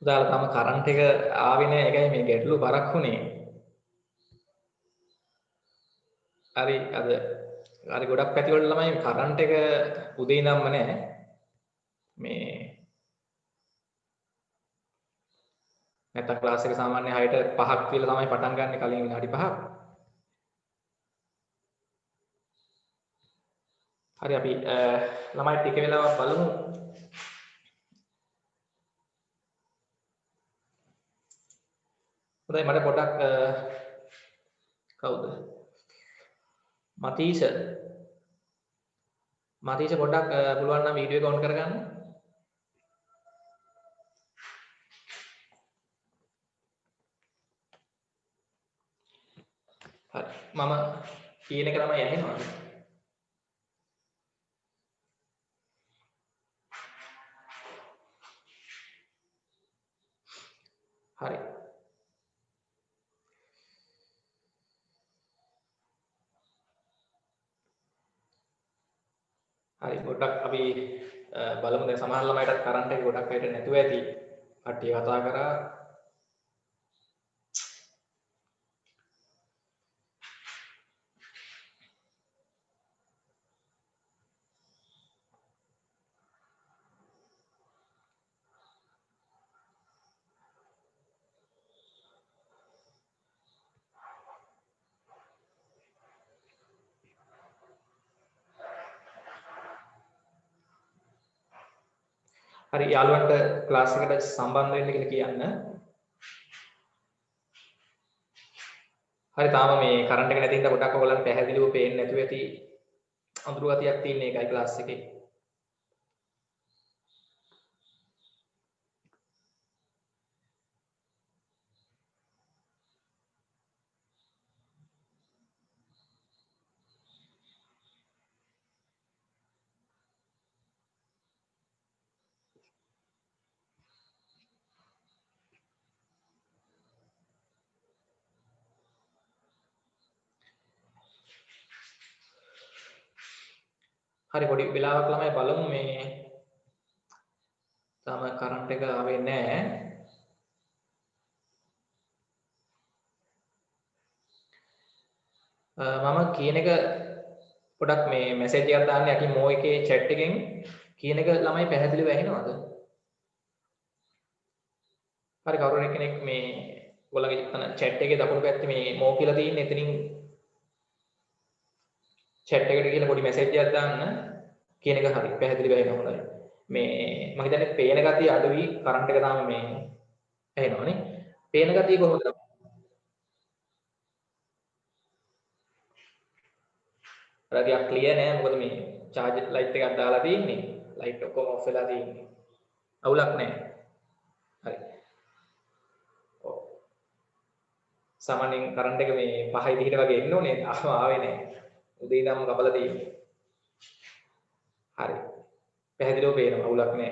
උදාලා තම කරන්ට් එක ආවේ නැහැ. ඒකයි මේ ගැටලු බරක් වුණේ. හරි අද හරි ගොඩක් පැතිවල ළමයි කරන්ට් එක උදේ ඉඳන්ම නැහැ. මේ නැත්තම් ක්ලාස් එක සාමාන්‍ය 6ට 5ක් කියලා තමයි පටන් ගන්න කලින් විනාඩි 5ක්. හරි අපි ළමයි ටික වෙලාවක් බලමු. හොඳයි මට පොඩක් කවුද? මතීෂ පොඩ්ඩක් පුළුවන් නම් වීඩියෝ එක ඔන් කරගන්න. හරි. මම කියන එක තමයි ඇහෙනවද? හරි. හරි පොඩ්ඩක් අපි බලමු දැන් සමහර ළමයිටත් කරන්ට් එක ගොඩක් අයට නැතුව ඇති. කට්ටිය කතා කරා. හරි යාළුවන්ට ක්ලාස් එකට සම්බන්ධ වෙන්න කියලා කියන්න. හරි තාම මේ කරන්ට් එක නැති හින්දා ගොඩක් ඔයගොල්ලන්ට පැහැදිලිව පේන්නේ නැතුව ඇති. අඳුරු ගතියක් තියෙන එකයි ක්ලාස් එකේ. හරි පොඩි වෙලාවක් ළමයි බලමු මේ තාම කරන්ට් එක ආවේ නැහැ. මම කියන එක පොඩක් මේ මැසේජ් එකක් දාන්න යටින් මෝ එකේ chat එකෙන් කියන එක ළමයි පැහැදිලිව ඇහෙනවද? හරි කවුරු කෙනෙක් මේ ඔයගොල්ලන්ගේ තන chat එකේ දකුණු පැත්තේ මේ මෝ කියලා තියෙන එතනින් chat එකට කියලා පොඩි මැසේජ් එකක් දාන්න කියන එක හරි පැහැදිලිව ඇහෙනවා හොඳයි. මේ මම හිතන්නේ පේන ගතිය අඩුයි කරන්ට් එක තාම මේ ඇහෙනවනේ. පේන ගතිය කොහොමද? රටියක් ක්ලියර් නෑ මොකද මේ charge light එකක් දාලා තියෙන්නේ. light ඔක්කොම off වෙලා තියෙන්නේ. අවුලක් නෑ. හරි. ඔව්. සාමාන්‍යයෙන් කරන්ට් එක මේ 5:30 වගේ එන්න ඕනේ. ආවේ නෑ. උදේ ඉඳන්ම කපලා තියෙන්නේ. හරි. පැහැදිලිව පේනවා අවුලක් නෑ.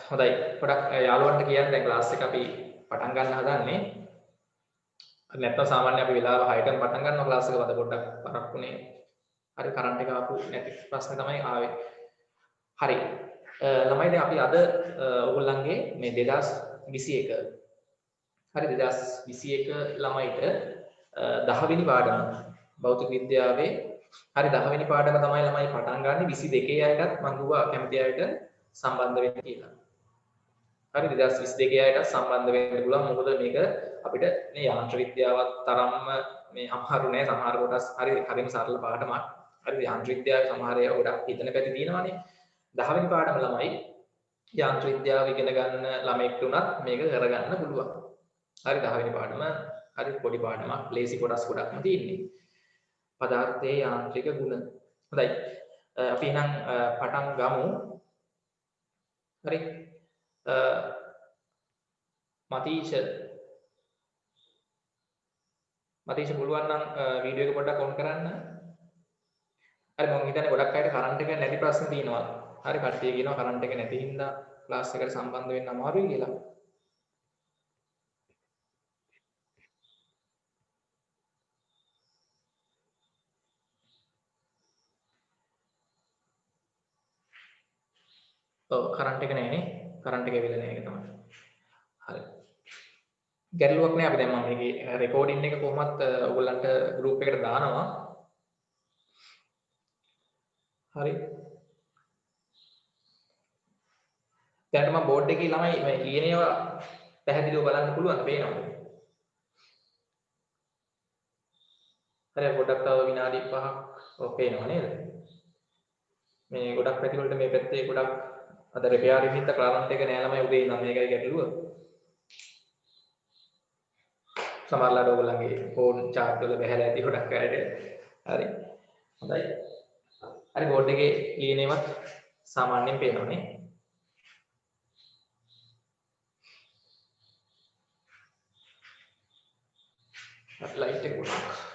හොඳයි. පොඩක් යාළුවන්ට කියන්න දැන් ක්ලාස් එක අපි පටන් ගන්න හදන්නේ. නැත්නම් සාමාන්‍ය අපි වෙලාව 6ටම පටන් ගන්නවා ක්ලාස් එක වද පොඩ්ඩක් පරක් වුණේ. හරි කරන්ට් එක ආපු නැති ප්‍රශ්නේ තමයි ආවේ. හරි. ළමයි දැන් අපි අද ඔයගොල්ලන්ගේ මේ 2021 හරි 2021 ළමයිට 10 වෙනි පාඩම භෞතික විද්‍යාවේ හරි 10 වෙනි පාඩම තමයි ළමයි පටන් ගන්න 22 අයටත් මම කිව්වා කැමති අයට සම්බන්ධ වෙන්න කියලා. හරි 2022 අයට සම්බන්ධ වෙන්න පුළුවන් මොකද මේක අපිට මේ යාන්ත්‍ර විද්‍යාවත් තරම්ම මේ අමාරු නෑ සමහර කොටස් හරිම සරල පාඩමක්. හරි යාන්ත්‍ර විද්‍යාවේ සමහර ඒවා ගොඩක් හිතන පැති තියෙනවානේ. 10 වෙනි පාඩම ළමයි යාන්ත්‍ර විද්‍යාව ඉගෙන ගන්න ළමෙක්ට උනත් මේක කරගන්න පුළුවන්. හරි 10 වෙනි පාඩම හරි පොඩි පාඩමක් ලේසි කොටස් ගොඩක්ම තියෙන්නේ. පදාර්ථයේ යාන්ත්‍රික ගුණ. හොඳයි. අපි එහෙනම් පටන් ගමු. හරි. මතීෂ පුළුවන් නම් වීඩියෝ එක පොඩ්ඩක් ඔන් කරන්න. හරි මම හිතන්නේ ගොඩක් අයට කරන්ට් එක නැති ප්‍රශ්න තියෙනවා. හරි කට්ටිය කියනවා කරන්ට් එක නැති හින්දා ක්ලාස් එකට සම්බන්ධ වෙන්න අමාරුයි කියලා. ඔව් කරන්ට් එක නෑනේ. කරන්ට් එක ඇවිල්ලා නෑ ඒක තමයි. හරි. ගැටලුවක් නෑ අපි දැන් මම මේකේ රෙකෝඩින් එක කොහොමත් ඔයගොල්ලන්ට ගෲප් එකට දානවා. හරි. දැන් මම බෝඩ් එකේ ළමයි මේ ලියන ඒවා පැහැදිලිව බලන්න පුළුවන් පේනවද? හරි පොඩ්ඩක් තව විනාඩි 5ක් ඔව් පේනවා නේද? මේ ගොඩක් පැති වලට මේ පැත්තේ ගොඩක් අද රිපෙයාරින් හින්දා කරන්ට් එක නෑ ළමයි උදේ ඉඳන් මේකයි ගැටලුව. සමහරලාට ඔයගොල්ලන්ගේ ෆෝන් charge වල බැහැලා ඇති ගොඩක් අයට. හරි. හොඳයි. හරි බෝඩ් එකේ ලියන ඒවාත් සාමාන්‍යයෙන් පේනවනේ. ලයිට් එක ගොඩක්.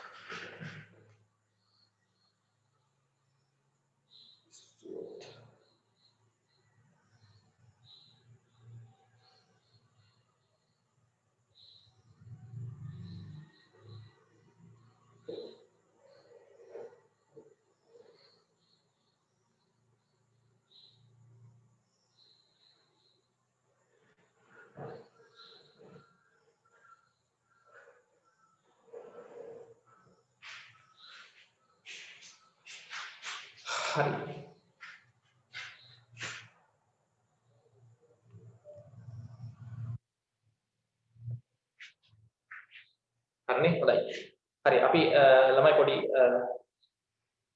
හරි. හරිනේ හොඳයි. හරි අපි ළමයි පොඩි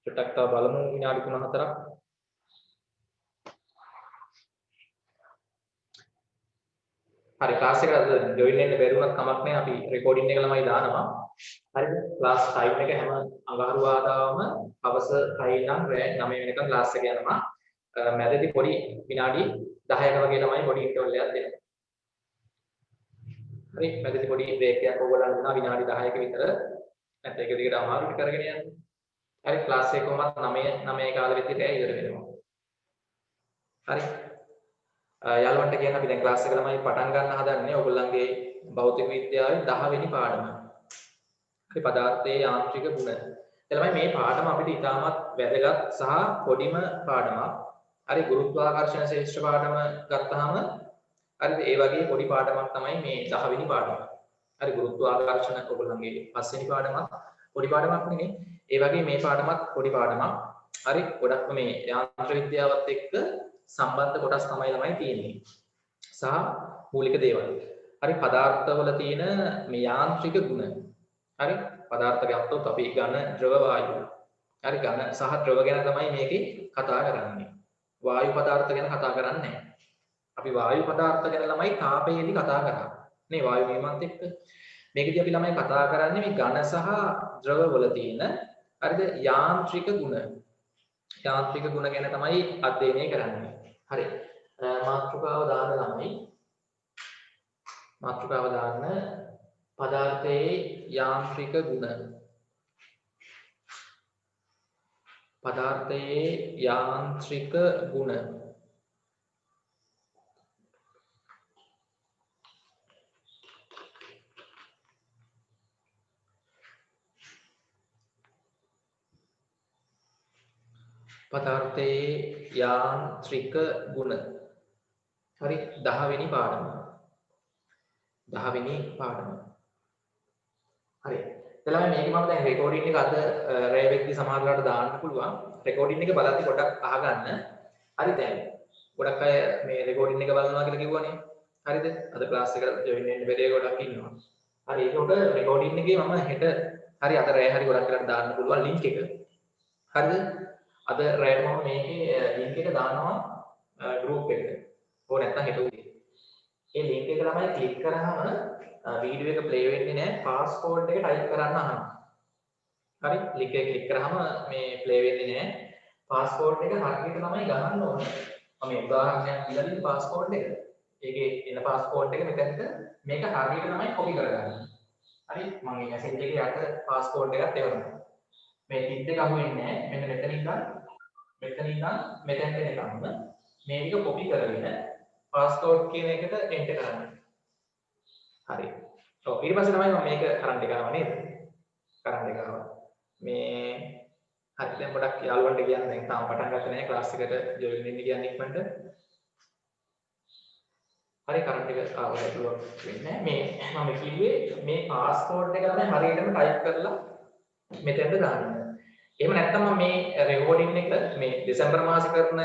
චුට්ටක් තව බලමු විනාඩි 3-4ක්. හරි ක්ලාස් එකට අද ජොයින් වෙන්න බැරි වුණත් කමක් නැහැ අපි රෙකෝඩින් එක ළමයි දානවා. හරිද? ක්ලාස් ටයිම් එක හැම අඟහරුවාදාම හවස 6 ඉඳන් රෑ 9 වෙනකන් ක්ලාස් එක යනවා. මැදදී පොඩි විනාඩි 10ක වගේ ළමයි පොඩි ඉන්ටර්වල් එකක් දෙනවා. හරි මැදදී පොඩි බ්‍රේක් එකක් ඕගොල්ලන්ට දෙනවා විනාඩි 10ක විතර. නැත්නම් ඒක දිගට අමාරුට කරගෙන යන්න. හරි ක්ලාස් එක කොහොමත් 9 කාලෙ විතර ඉවර වෙනවා. හරි. යාළුවන්ට කියන්න අපි දැන් ක්ලාස් එක ළමයි පටන් ගන්න හදන්නේ ඔයගොල්ලන්ගේ භෞතික විද්‍යාවේ 10 වෙනි පාඩම. හරි පදාර්ථයේ යාන්ත්‍රික ගුණ. ළමයි මේ පාඩම අපිට ඉතාමත් වැදගත් සහ පොඩිම පාඩමක්. හරි ගුරුත්වාකර්ෂණ ශාස්ත්‍ර පාඩම ගත්තාම හරිද ඒ වගේ පොඩි පාඩමක් තමයි මේ 10 වෙනි පාඩම. හරි ගුරුත්වාකර්ෂණ ඔයගොල්ලන්ගේ 5 වෙනි පාඩමක් පොඩි පාඩමක් නෙනේ. ඒ වගේ මේ පාඩමත් පොඩි පාඩමක්. හරි ගොඩක්ම මේ යාන්ත්‍ර විද්‍යාවත් එක්ක සම්බන්ධ කොටස් තමයි ළමයි තියෙන්නේ. සහ මූලික දේවල්. හරි පදාර්ථවල තියෙන මේ යාන්ත්‍රික ගුණ. හරි පදාර්ථ ගත්තොත් අපි ඝන ද්‍රව වායු. හරි ඝන සහ ද්‍රව ගැන තමයි මේකේ කතා කරන්නේ. වායු පදාර්ථ ගැන කතා කරන්නේ නැහැ. අපි වායු පදාර්ථ ගැන ළමයි තාපයේදී කතා කරා. නේ වායු නියමත් එක්ක. මේකදී අපි ළමයි කතා කරන්නේ මේ ඝන සහ ද්‍රව වල තියෙන හරිද යාන්ත්‍රික ගුණ. යාන්ත්‍රික ගුණ ගැන තමයි අධ්‍යයනය කරන්නේ. හරි. මාතෘකාව දාන ළමයි මාතෘකාව දාන්න පදාර්ථයේ යාන්ත්‍රික ගුණ. පදාර්ථයේ යාන්ත්‍රික ගුණ. පදාර්ථයේ යාන්ත්‍රික ගුණ. හරි 10 වෙනි පාඩම. 10 වෙනි පාඩම. හරි. එතලම මේක මම දැන් රෙකෝඩින් එක අද රෑ වෙද්දි සමහරවල්ලාට දාන්න පුළුවන්. රෙකෝඩින් එක බලද්දි පොඩ්ඩක් අහගන්න. හරි දැන්. ගොඩක් අය මේ රෙකෝඩින් එක බලනවා කියලා කිව්වනේ. හරිද? අද ක්ලාස් එකට ජොයින් වෙන්න බැරි ගොඩක් ඉන්නවා. හරි ඒකට රෙකෝඩින් එකේ මම හෙට හරි අද රෑ හරි ගොඩක් වෙලාට දාන්න පුළුවන් ලින්ක් එක. හරිද? අද රෑට මම මේකේ ලින්ක් එක දානවා ගෲප් එකට. ඕක නැත්තම් හෙට උදේ. මේ ලින්ක් එක ළමයි ක්ලික් කරාම වීඩියෝ එක ප්ලේ වෙන්නේ නැහැ පාස්කෝඩ් එක ටයිප් කරන්න අහනවා. හරි ලින්ක් එක ක්ලික් කරාම මේ ප්ලේ වෙන්නේ නැහැ. පාස්කෝඩ් එක හරියට තමයි ගහන්න ඕනේ. මම මේ උදාහරණයක් දීලා දෙන්න පාස්කෝඩ් එක. ඒකේ එන පාස්කෝඩ් එක මෙතනට මේක හරියට තමයි කොපි කරගන්නේ. හරි මම මේ මැසේජ් එකේ යට පාස්කෝඩ් එකත් එවනවා. මේ ටික් එක අහුවෙන්නේ නැහැ. මෙන්න මෙතන ඉඳන් මෙතෙන්ට එනකම්ම මේක කොපි කරගෙන පාස්කෝඩ් කියන එකට එන්ටර් කරන්න. හරි. ඔව් ඊට පස්සේ තමයි මම මේක කරන්ට් එක ආවා නේද? කරන්ට් එක ආවා. මේ හරි දැන් පොඩක් යාළුවන්ට කියන්න දැන් තාම පටන් ගත්තේ නැහැ ක්ලාස් එකට ජොයින් වෙන්න කියන්නේ ඉක්මනට. හරි කරන්ට් එක ආවද පුළුවන් වෙන්නේ මේ මම කිව්වේ මේ පාස්කෝඩ් එක තමයි හරියටම ටයිප් කරලා මෙතෙන්ට දාන්න. එහෙම නැත්නම් මම මේ රෙකෝඩින් එක මේ දෙසැම්බර් මාසේ කරන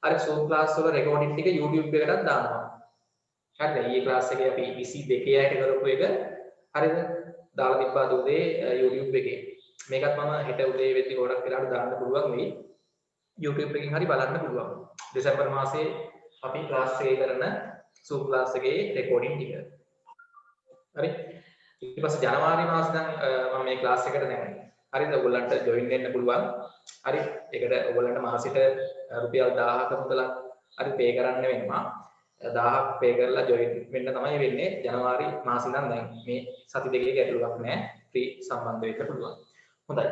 අර Zoom ක්ලාස් වල රෙකෝඩින් ටික YouTube එකටත් දානවා. හරිද? ඊයේ ක්ලාස් එකේ අපි 22 යට කරපු එක හරිද? දාලා තිබ්බා උදේ YouTube එකේ. මේකත් මම හෙට උදේ වෙද්දි ගොඩක් වෙලාවට දාන්න පුළුවන් වෙයි. YouTube එකකින් හරි බලන්න පුළුවන්. දෙසැම්බර් මාසේ අපි ක්ලාස් එකේ කරන Zoom ක්ලාස් එකේ රෙකෝඩින් ටික. හරි? ඊට පස්සේ ජනවාරි මාසේ දැන් මම මේ ක්ලාස් එකට දැන් හරිද ඔයගොල්ලන්ට ජොයින් වෙන්න පුළුවන්. හරි? ඒකට ඔයගොල්ලන්ට මාසෙට රුපියල් 1000ක මුදලක් හරි පේ කරන්න වෙනවා. 1000ක් පේ කරලා ජොයින් වෙන්න තමයි වෙන්නේ. ජනවාරි මාසෙ ඉඳන් දැන් මේ සති දෙකේ ගැටලුවක් නැහැ. ෆ්‍රී සම්බන්ධ වෙන්න පුළුවන්. හොඳයි.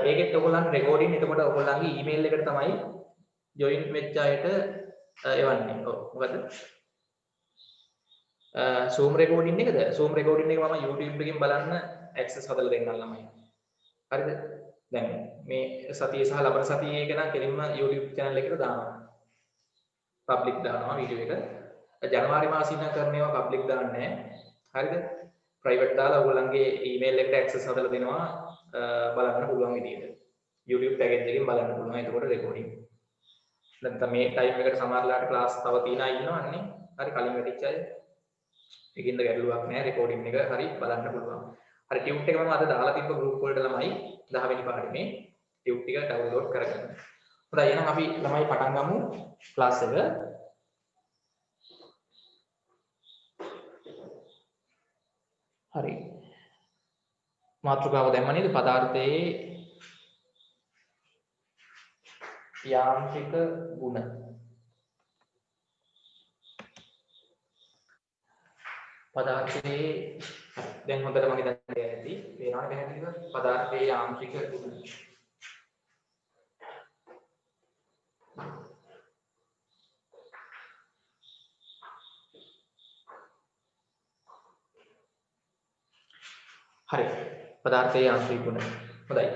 ඒකෙත් ඔයගොල්ලන් රෙකෝඩින් එතකොට ඔයගොල්ලන්ගේ ඊමේල් එකට තමයි ජොයින් වෙච්ච අයට එවන්නේ. ඔව් මොකද Zoom රෙකෝඩින් එකද? Zoom රෙකෝඩින් එක මම YouTube එකකින් බලන්න access හදලා දෙන්නම් ළමයි. හරිද? දැන් මේ සතියේ සහ ලබන සතියේ එක නම් කෙලින්ම YouTube channel එකට දානවා. public දානවා වීඩියෝ එක. ජනවාරි මාසෙ ඉඳන් කරන ඒවා public දාන්නේ නැහැ. හරිද? private දාලා ඔයගොල්ලන්ගේ email එකට access හදලා දෙනවා බලන්න පුළුවන් විදිහට. YouTube package එකකින් බලන්න පුළුවන්. එතකොට රෙකෝඩින්. නැත්නම් මේ ටයිම් එකට සමහරලාට ක්ලාස් තව 3 අය ඉන්නවන්නේ. හරි කලින් වැටිච්ච අය. ඒකින්ද ගැටලුවක් නැහැ රෙකෝඩින් එක හරි බලන්න පුළුවන්. හරි ටියුට් එක මම අද දාලා තිබ්බ group වලට ළමයි 10 වෙනි පාඩමේ ටියුට් එක ඩවුන්ලෝඩ් කරගන්න. හොඳයි එහෙනම් අපි ළමයි පටන් ගමු ක්ලාස් එක. හරි. මාතෘකාව දැම්ම නේද? පදාර්ථයේ යාන්ත්‍රික ගුණ. පදාර්ථයේ දැන් හොඳට මම හිතන්නේ ඇති. වෙනවනේ පැහැදිලිව පදාර්ථයේ යාන්ත්‍රික ගුණ. හරි. පදාර්ථයේ යාන්ත්‍රික ගුණ. හොඳයි.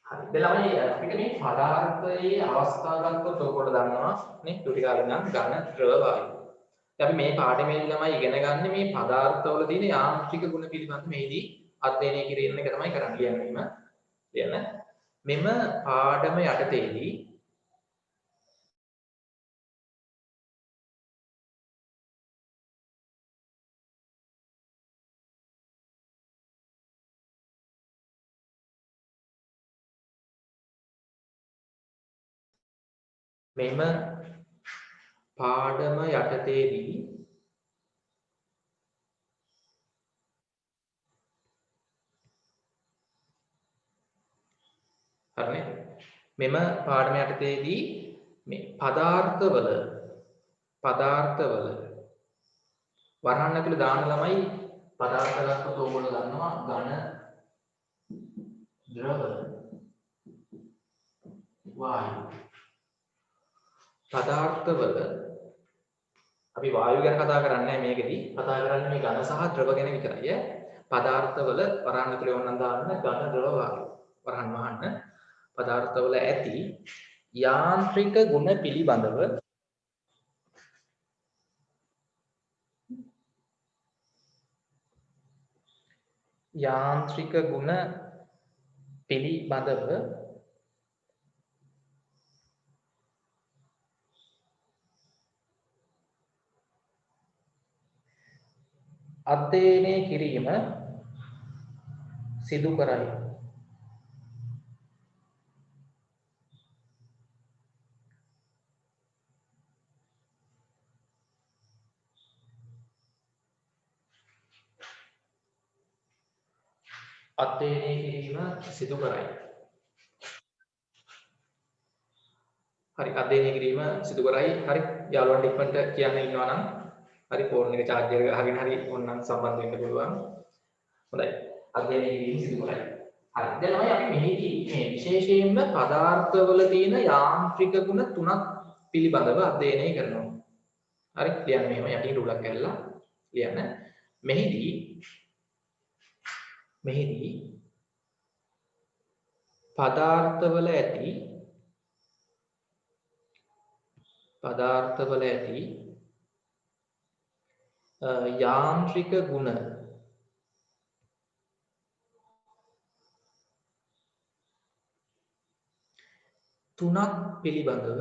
හරි. දැන් ළමයි අපිට මේ පදාර්ථයේ අවස්ථා ගන්නකොට ඔයගොල්ලෝ දන්නවා නේ ටුටි කාලේ නම් ඝන ද්‍රව වායු. අපි මේ පාඩමේදී ළමයි ඉගෙන ගන්න මේ පදාර්ථවල තියෙන යාන්ත්‍රික ගුණ පිළිබඳ මේදී අධ්‍යයනය කිරීම එක තමයි කරන්න කියන්නේ. ලියන්න. මෙම පාඩම යටතේදී මෙම පාඩම යටතේදී හරිනේ මෙම පාඩම යටතේදී මේ පදාර්ථවල වරහන් ඇතුළේ දාන ළමයි පදාර්ථ ගන්නකොට ඕගොල්ලෝ දන්නවා ඝන ද්‍රව වායු පදාර්ථවල අපි වායු ගැන කතා කරන්නේ මේකෙදී කතා කරන්නේ මේ ඝන සහ ද්‍රව ගැන විතරයි පදාර්ථවල වරහන් ඇතුළේ ඕනනම් දාන්න ඝන ද්‍රව වායු වරහන් වහන්න පදාර්ථවල ඇති යාන්ත්‍රික ගුණ පිළිබඳව අධ්‍යයනය කිරීම සිදු කරයි. අධ්‍යයනය කිරීම සිදු කරයි. හරි අධ්‍යයනය කිරීම සිදු කරයි. හරි යාළුවන්ට ඉක්මනට කියන්න ඉන්නවා නම් හරි ෆෝන් එක charger එක ගහගෙන හරි ඕනනම් සම්බන්ධ වෙන්න පුළුවන්. හොඳයි. අධ්‍යයනය කිරීම සිදු කරයි. හරි. දැන් තමයි අපි මෙහිදී මේ විශේෂයෙන්ම පදාර්ථවල තියෙන යාන්ත්‍රික ගුණ තුනක් පිළිබඳව අධ්‍යයනය කරනවා. හරි. ලියන්න මෙහෙම යටින් රුලක් ඇල්ලලා ලියන්න. මෙහිදී පදාර්ථවල ඇති යාන්ත්‍රික ගුණ තුනක් පිළිබඳව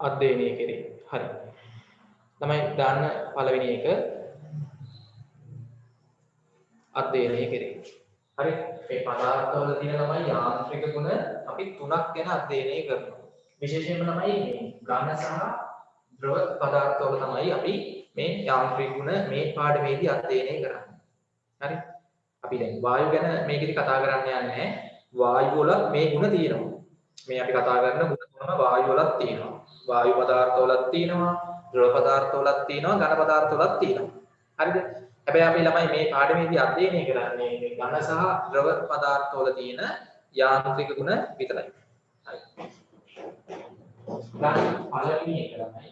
අධ්‍යයනය කෙරේ. හරි. තමයි දාන්න පළවෙනි එක අධ්‍යයනය කෙරේ. හරි. මේ පදාර්ථවල තියෙන තමයි යාන්ත්‍රික ගුණ අපි තුනක් ගැන අධ්‍යයනය කරනවා. විශේෂයෙන්ම තමයි මේ ඝන සහ ද්‍රව පදාර්ථවල තමයි අපි මේ යාන්ත්‍රික ගුණ මේ පාඩමේදී අධ්‍යයනය කරන්නේ. හරි. අපි දැන් වායු ගැන මේකෙදි කතා කරන්න යන්නේ නැහැ. වායු වල මේ ගුණ තියෙනවා. මේ අපි කතා කරන ගුණ තුනම වායු වලත් තියෙනවා. වායු පදාර්ථ වලත් තියෙනවා, ද්‍රව පදාර්ථ වලත් තියෙනවා, ඝන පදාර්ථ වලත් තියෙනවා. හරිද? හැබැයි අපි ළමයි මේ පාඩමේදී අධ්‍යයනය කරන්නේ මේ ඝන සහ ද්‍රව පදාර්ථ වල තියෙන යාන්ත්‍රික ගුණ විතරයි. හරි. දැන් පළවෙනි එක තමයි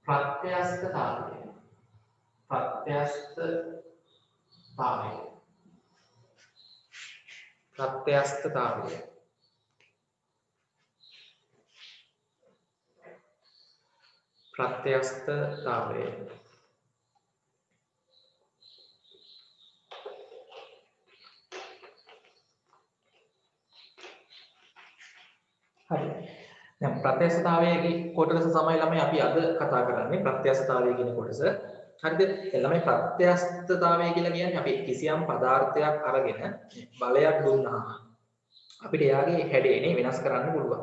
ප්‍රත්‍යස්තතාවය. හරි. දැන් ප්‍රත්‍යස්තතාවයේ කොටස තමයි ළමයි අපි අද කතා කරන්නේ ප්‍රත්‍යස්තතාවය කියන කොටස. හරිද? දැන් ළමයි ප්‍රත්‍යස්තතාවය කියලා කියන්නේ අපි කිසියම් පදාර්ථයක් අරගෙන බලයක් දුන්නාම අපිට එයාගේ හැඩයනේ වෙනස් කරන්න පුළුවන්.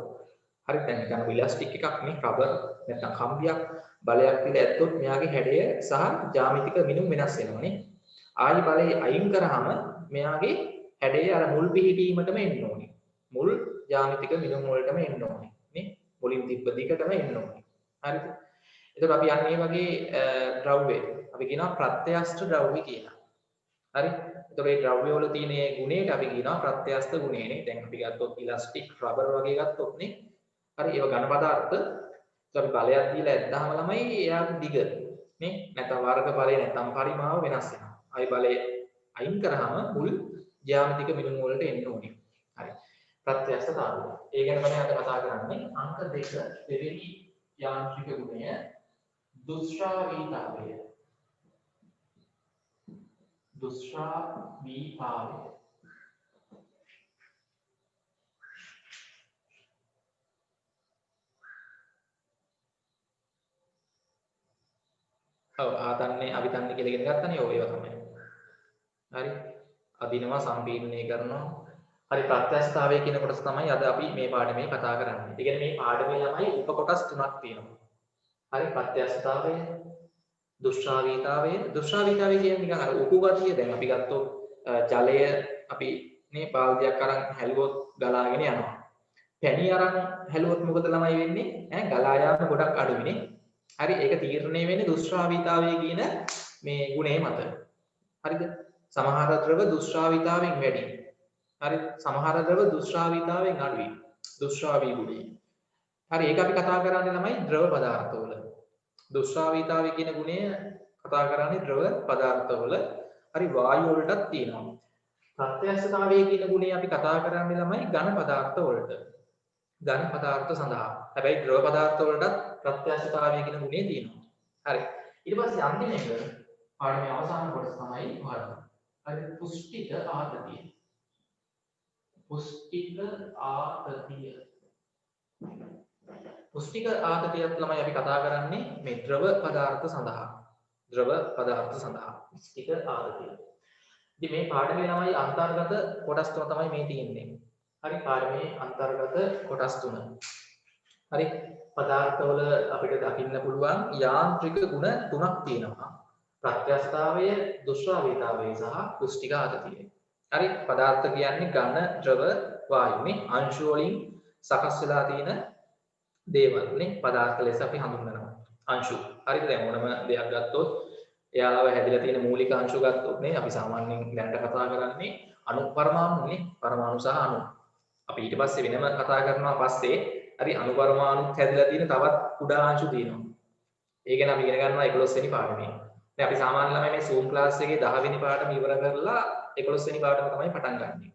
හරි දැන් නිකන් ඉලාස්ටික් එකක් නේ රබර් නැත්නම් කම්බියක් බලයක් විල ඇත්තොත් මෙයාගේ හැඩය සහ ජ්‍යාමිතික මිනුම් වෙනස් වෙනවනේ. ආයි බලය අයින් කරාම මෙයාගේ හැඩය අර මුල් පිහිටීමටම එන්න ඕනේ. මුල් ජ්‍යාමිතික මිනුම් වලටම එන්න ඕනේ නේ. මුලින් තිබ්බ දිගටම එන්න ඕනේ. හරිද? එතකොට අපි යන්නේ වගේ ද්‍රව්‍ය අපි කියනවා ප්‍රත්‍යස්ත ද්‍රව්‍ය කියලා. හරි? එතකොට මේ ද්‍රව්‍ය වල තියෙන ගුණයට අපි කියනවා ප්‍රත්‍යස්ත ගුණයනේ. දැන් අපි ගත්තොත් ඉලාස්ටික් රබර් වගේ ගත්තොත් නේ. හරි ඒව ඝන පදාර්ථ. අපි බලයක් දීලා ඇද්දාම ළමයි එයාගේ දිග නේ නැත්නම් වර්ග බලය නැත්නම් පරිමාව වෙනස් වෙනවා. ආයි බලය අයින් කරාම මුල් ජ්‍යාමිතික මිනුම් වලට එන්න ඕනේ. හරි. ප්‍රත්‍යස්තතාවය. ඒ ගැන තමයි අද කතා කරන්නේ. අංක 2 දෙවෙනි යාන්ත්‍රික ගුණය දුෂ්ටාවීතාවය. ඔව් ආතන්නේ අවිතන්නේ කියලා ඉගෙන ගත්තනේ ඔය ඒවා තමයි. හරි. අදිනවා සම්පීඩනය කරනවා. හරි ප්‍රත්‍යස්තතාවය කියන කොටස තමයි අද අපි මේ පාඩමේ කතා කරන්නේ. ඒ කියන්නේ මේ පාඩමේ ළමයි උපකොටස් තුනක් තියෙනවා. හරි ප්‍රත්‍යස්තතාවය, දුෂ්ටාවීතාවය කියන්නේ නිකන් අර උකු ගතිය. දැන් අපි ගත්තොත් ජලය අපි මේ බාල්දියක් අරන් හැලුවොත් ගලාගෙන යනවා. පැණි අරන් හැලුවොත් මොකද ළමයි වෙන්නේ? ගලා යාම ගොඩක් අඩුයිනේ. හරි ඒක තීරණය වෙන්නේ දුෂ්ටාවීතාවය කියන මේ ගුණය මත. හරිද? සමහර ද්‍රව දුෂ්ටාවීතාවෙන් වැඩි. හරි සමහර ද්‍රව දුෂ්ටාවීතාවෙන් අඩුයි. දුෂ්ටාවී ගුණය. හරි ඒක අපි කතා කරන්නේ ළමයි ද්‍රව පදාර්ථවල. දුෂ්ටාවීතාවය කියන ගුණය කතා කරන්නේ ද්‍රව පදාර්ථවල. හරි වායු වලටත් තියෙනවා. ප්‍රත්‍යස්තතාවය කියන ගුණය අපි කතා කරන්නේ ළමයි ඝන පදාර්ථ වලට. ඝන පදාර්ථ සඳහා. හැබැයි ද්‍රව පදාර්ථ වලටත් ප්‍රත්‍යස්තතාවය කියන ගුණය තියෙනවා. හරි. ඊට පස්සේ අන්තිම එක පාඩමේ අවසාන කොටස තමයි වර්ග. හරි පුෂ්ටික ආතතිය. පුෂ්ටික ආතතියත් ළමයි අපි කතා කරන්නේ මේ ද්‍රව පදාර්ථ සඳහා. පුෂ්ටික ආතතිය. ඉතින් මේ පාඩමේ ළමයි අන්තර්ගත කොටස් තුන තමයි මේ තියෙන්නේ. හරි පාඩමේ අන්තර්ගත කොටස් තුන. හරි පදාර්ථවල අපිට දකින්න පුළුවන් යාන්ත්‍රික ගුණ තුනක් තියෙනවා. ප්‍රත්‍යස්තතාවය, දුෂ්ටාවීතාවය සහ පුෂ්ටික ආතතිය. හරි පදාර්ථ කියන්නේ ඝන, ද්‍රව, වායුනේ අංශු වලින් සකස් වෙලා තියෙන දේවල් නේ පදාර්ථ ලෙස අපි හඳුන්වනවා. අංශු. හරිද? දැන් මොනම දෙයක් ගත්තොත් එයාව හැදිලා තියෙන මූලික අංශු ගත්තොත් නේ අපි සාමාන්‍යයෙන් දැනට කතා කරන්නේ අණු පරමාණු නේ පරමාණු සහ අණු. අපි ඊට පස්සේ වෙනම කතා කරනවා පස්සේ හරි අණු පරමාණුත් හැදලා තියෙන තවත් කුඩා අංශු තියෙනවා. ඒ ගැන අපි ඉගෙන ගන්නවා 11 වෙනි පාඩමේ. දැන් අපි සාමාන්‍ය ළමයි මේ Zoom class එකේ 10 වෙනි පාඩම ඉවර කරලා 11 වෙනි පාඩම තමයි පටන් ගන්නෙ.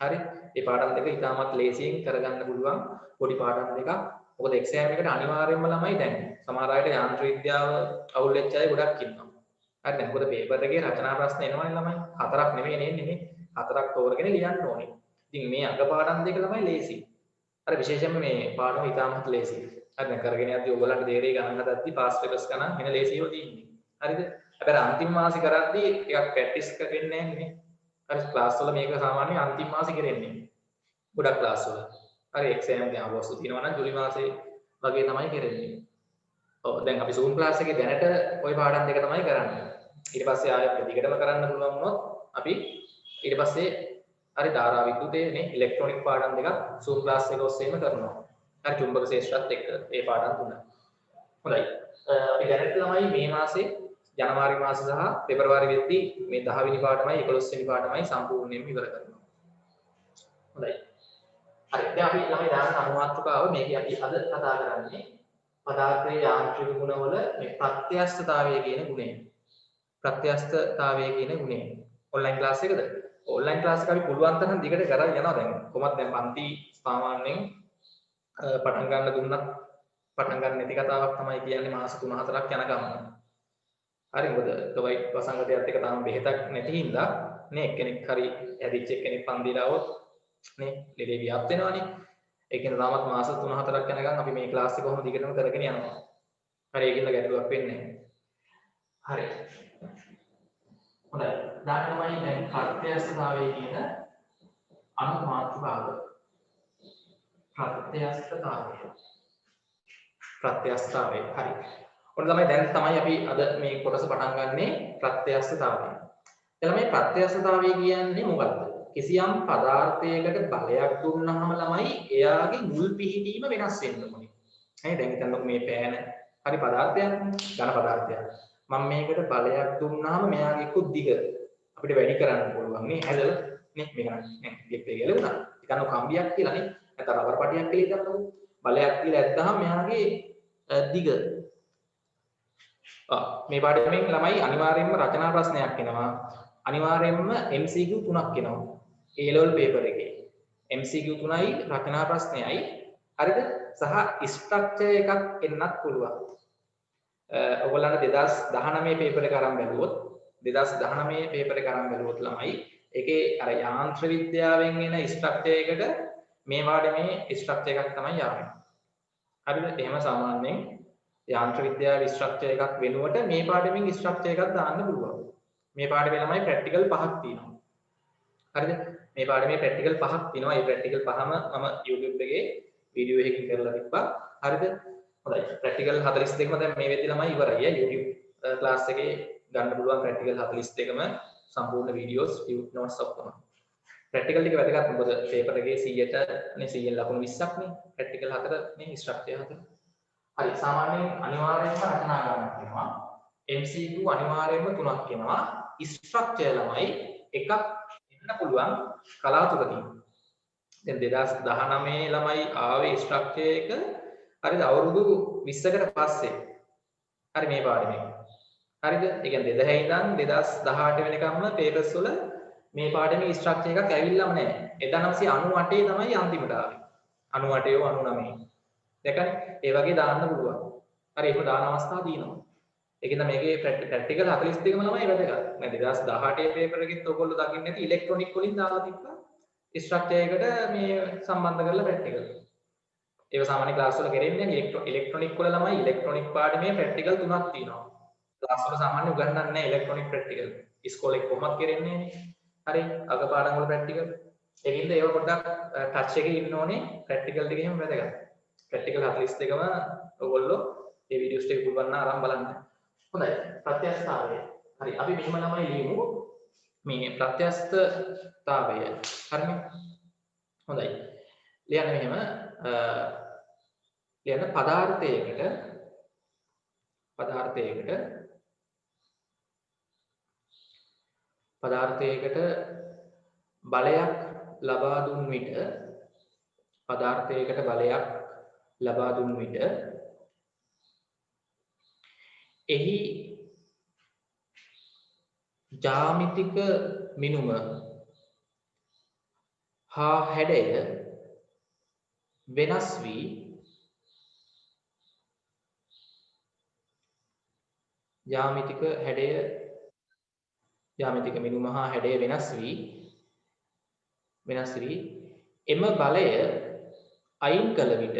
හරි? මේ පාඩම් දෙක ඉතාමත් ලේසියෙන් කරගන්න පුළුවන් පොඩි පාඩම් දෙකක්. මොකද එක්සෑම් එකට අනිවාර්යයෙන්ම ළමයි දැන් සමහර අයට යාන්ත්‍ර විද්‍යාව අවුල් වෙච්ච අය ගොඩක් ඉන්නවා. හරි දැන් මොකද පේපර් එකේ රචනා ප්‍රශ්න එනවනේ ළමයි. හතරක් නෙමෙයි එන්නේ නේ. හතරක් තෝරගෙන ලියන්න ඕනේ. ඉතින් මේ අග පාඩම් දෙක ළමයි ලේසි. හරි විශේෂයෙන්ම මේ පාඩම ඉතාමත් ලේසි. හරි දැන් කරගෙන යද්දී ඔයගොල්ලන්ට තේරෙයි ගණන් හදද්දී පාස් පේපර්ස් ගණන් එන ලේසියව තියෙන්නේ. හරිද? හැබැයි අන්තිම මාසෙ කරද්දී ටිකක් ප්‍රැක්ටිස් කරෙන්නේ නැහැ නේ. හරි ක්ලාස් වල මේක සාමාන්‍යයෙන් අන්තිම මාසෙ කරෙන්නේ. ගොඩක් ක්ලාස් වල. හරි එක්සෑම් දැන් අවුරුදු තියෙනවා නම් ජූලි මාසේ වගේ තමයි කරන්නේ. ඔව් දැන් අපි Zoom class එකේ දැනට ওই පාඩම් දෙක තමයි කරන්නේ. ඊට පස්සේ ආයෙත් ප්‍රතිගමන කරන්න පුළුවන් වුණොත් අපි ඊට පස්සේ හරි ධාරා විද්‍යුතයේ නේ ඉලෙක්ට්‍රොනික පාඩම් දෙකක් Zoom class එක ඔස්සේම කරනවා. හරි චුම්බක ශාස්ත්‍රයත් එක්ක මේ පාඩම් තුන. හොඳයි. අපි දැනට ළමයි මේ මාසේ ජනවාරි මාසේ සහ පෙබරවාරි වෙද්දී මේ 10 වෙනි පාඩමයි 11 වෙනි පාඩමයි සම්පූර්ණයෙන්ම ඉවර කරනවා. හොඳයි. හරි දැන් අපි ළමයි දාන අනුමාත්‍රකාව මේකේ අපි අද කතා කරන්නේ පදාර්ථයේ යාන්ත්‍රික ගුණවල මේ ප්‍රත්‍යස්ථතාවය කියන ගුණය. ප්‍රත්‍යස්ථතාවය කියන ගුණය. ඔන්ලයින් ක්ලාස් එකද? ඔන්ලයින් ක්ලාස් එක අපි පුළුවන් තරම් දිගට කරලා යනවා දැන්. කොහොමද දැන් පන්ති සාමාන්‍යයෙන් පටන් ගන්න දුන්නත් පටන් ගන්න නැති කතාවක් තමයි කියන්නේ මාස 3-4ක් යනකම්. හරි මොකද කොයි වසංගතයත් එක තාම බෙහෙතක් නැති හින්දා නේ කෙනෙක් හරි ඇදිච්ච කෙනෙක් පන්දිලා આવොත් නේ ලෙඩේ වියත් වෙනවනේ. ඒකෙන් තාමත් මාස 3-4ක් යනකම් අපි මේ ක්ලාස් එක කොහොම දිගටම කරගෙන යනවා. හරි ඒකින්ද ගැටලුවක් වෙන්නේ නැහැ. හරි. හොඳයි. දැන් තමයි දැන් ප්‍රත්‍යස්ථතාවය කියන අනු මාතෘකාව. ප්‍රත්‍යස්ථතාවය. හරි. ඔන්න තමයි දැන් තමයි අපි අද මේ කොටස පටන් ගන්නෙ ප්‍රත්‍යස්ථතාවය. එතන මේ ප්‍රත්‍යස්ථතාවය කියන්නේ මොකක්ද? කිසියම් පදාර්ථයකට බලයක් දුන්නාම ළමයි එයාගේ මුල් පිහිටීම වෙනස් වෙන්න ඕනේ. හරි දැන් හිතන්නකො මේ පෑන හරි පදාර්ථයක් ඝන පදාර්ථයක්. මම මේකට බලයක් දුන්නාම මෙයාගේ එක්ක දිග අපිට වැඩි කරන්න පුළුවන් නේ හැදලා නේ මේක නේ ගෙප්පේ ගැලුණා. හිතන්නකො කම්බියක් කියලා නේ නැත්නම් රබර් පටියක් කියලා හිතන්නකො. බලයක් කියලා ඇද්දාම මෙයාගේ දිග මේ පාඩමෙන් ළමයි අනිවාර්යයෙන්ම රචනා ප්‍රශ්නයක් එනවා. අනිවාර්යයෙන්ම MCQ 3ක් එනවා. A level paper එකේ. MCQ 3යි රචනා ප්‍රශ්නයයි. හරිද? සහ ස්ට්‍රක්චර් එකක් එන්නත් පුළුවන්. ඔයගොල්ලන්ට 2019 පේපර් එක අරන් බැලුවොත් 2019 පේපර් එක අරන් බැලුවොත් ළමයි ඒකේ අර යාන්ත්‍ර විද්‍යාවෙන් එන ස්ට්‍රක්චර් එකට මේ පාඩමේ ස්ට්‍රක්චර් එකක් තමයි යන්නේ. හරිද? එහෙම සාමාන්‍යයෙන් යාන්ත්‍ර විද්‍යාවේ ස්ට්‍රක්චර් එකක් වෙනුවට මේ පාඩමෙන් ස්ට්‍රක්චර් එකක් දාන්න පුළුවන්. මේ පාඩමේ ළමයි ප්‍රැක්ටිකල් 5ක් තියෙනවා. හරිද? මේ පාඩමේ ප්‍රැක්ටිකල් 5ක් තියෙනවා. ඒ ප්‍රැක්ටිකල් පහම මම YouTube එකේ වීඩියෝ එකකින් කරලා තිබ්බා. හරිද? හොඳයි. ප්‍රැක්ටිකල් 42ම දැන් මේ වෙද්දි ළමයි ඉවරයි. YouTube ක්ලාස් එකේ ගන්න පුළුවන් ප්‍රැක්ටිකල් 42ම සම්පූර්ණ වීඩියෝස් notes ඔක්කොම. ප්‍රැක්ටිකල් ටික වැදගත් මොකද පේපර් එකේ 100ට නේ 100 ලකුණු 20ක් නේ. ප්‍රැක්ටිකල් 4 නේ ස්ට්‍රක්චර් 4. හරි සාමාන්‍යයෙන් අනිවාර්යයෙන්ම රචනා ගන්නක් වෙනවා. MCQ අනිවාර්යයෙන්ම 3ක් එනවා. ස්ට්‍රක්චර් ළමයි එකක් එන්න පුළුවන් කලාතුරකින්. දැන් 2019 ළමයි ආවේ ස්ට්‍රක්චර් එක හරිද අවුරුදු 20කට පස්සේ. හරි මේ පාඩමේ. හරිද? ඒ කියන්නේ 2000 ඉඳන් 2018 වෙනකම්ම පේපර්ස් වල මේ පාඩමේ ස්ට්‍රක්චර් එකක් ඇවිල්ලාම නැහැ. 1998 තමයි අන්තිමට ආවේ. 98 99. දැකන්නේ ඒ වගේ දාන්න පුළුවන්. හරි ඒක දාන අවස්ථා තියෙනවා. ඒකෙන්ද මේකේ ප්‍රැක්ටිකල් 42ම ළමයි වැදගත්. මම 2018 පේපර් එකෙත් ඔයගොල්ලෝ දකින්න ඇති ඉලෙක්ට්‍රොනික වලින් දාලා තිබ්බා. ස්ට්‍රක්චර් එකට මේ සම්බන්ධ කරලා ප්‍රැක්ටිකල්. ඒක සාමාන්‍ය ක්ලාස් වල කරෙන්නේ ඉලෙක්ට්‍රොනික වල ළමයි ඉලෙක්ට්‍රොනික පාඩමේ ප්‍රැක්ටිකල් 3ක් තියෙනවා. ක්ලාස් වල සාමාන්‍ය උගන්වන්නේ නැහැ ඉලෙක්ට්‍රොනික ප්‍රැක්ටිකල්. ඉස්කෝලේ කොහොමද කරන්නේ නේ? හරි අග පාඩම් වල ප්‍රැක්ටිකල්. ඒකින්ද ඒව පොඩ්ඩක් ටච් එකේ ඉන්න ඕනේ ප්‍රැක්ටිකල් ටික එහෙම වැදගත්. ප්‍රැක්ටිකල් 42ම ඔයගොල්ලෝ මේ වීඩියෝස් ටික පුළුවන් නම් අරන් බලන්න. හොඳයි ප්‍රත්‍යස්ථතාවය. හරි අපි මෙහෙම ළමයි ලියමු මේ ප්‍රත්‍යස්ථතාවය. හරිනේ? හොඳයි. ලියන්න මෙහෙම ලියන්න පදාර්ථයකට බලයක් ලබා දුන් විට පදාර්ථයකට බලයක් ලබා දුන් විට එහි ජ්‍යාමිතික මිනුම හා හැඩය වෙනස් වී ජ්‍යාමිතික මිනුම හා හැඩය වෙනස් වී එම බලය අයින් කළ විට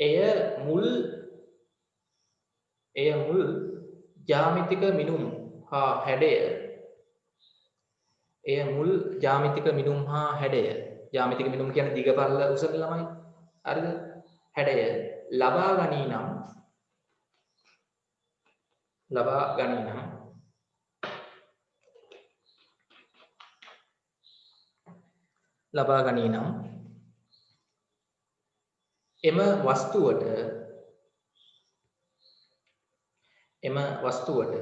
එය මුල් ජ්‍යාමිතික මිනුම් හා හැඩය ජ්‍යාමිතික මිනුම් කියන්නේ දිග පළල උස ළමයි හරිද හැඩය ලබා ගනී නම් එම වස්තුවට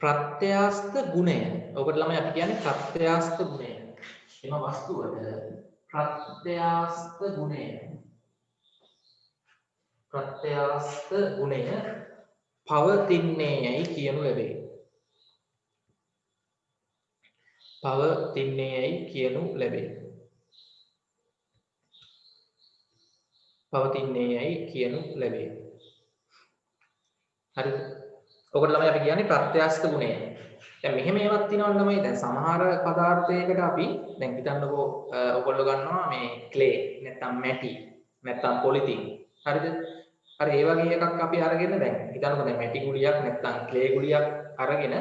ප්‍රත්‍යස්ත ගුණය. ඔකට ළමයි අපි කියන්නේ ප්‍රත්‍යස්ත ගුණය. එම වස්තුවට ප්‍රත්‍යස්ත ගුණය පවතින්නේයයි කියනු ලැබේ. හරිද? ඔකට ළමයි අපි කියන්නේ ප්‍රත්‍යස්ත ගුණය. දැන් මෙහෙම ඒවත් තියෙනවා ළමයි. දැන් සමහර පදාර්ථයකට අපි දැන් හිතන්නකෝ ඔයගොල්ලෝ ගන්නවා මේ ක්ලේ නැත්නම් මැටි නැත්නම් පොලිතින්. හරිද? හරි ඒ වගේ එකක් අපි අරගෙන දැන් හිතන්නකෝ දැන් මැටි ගුලියක් නැත්නම් ක්ලේ ගුලියක් අරගෙන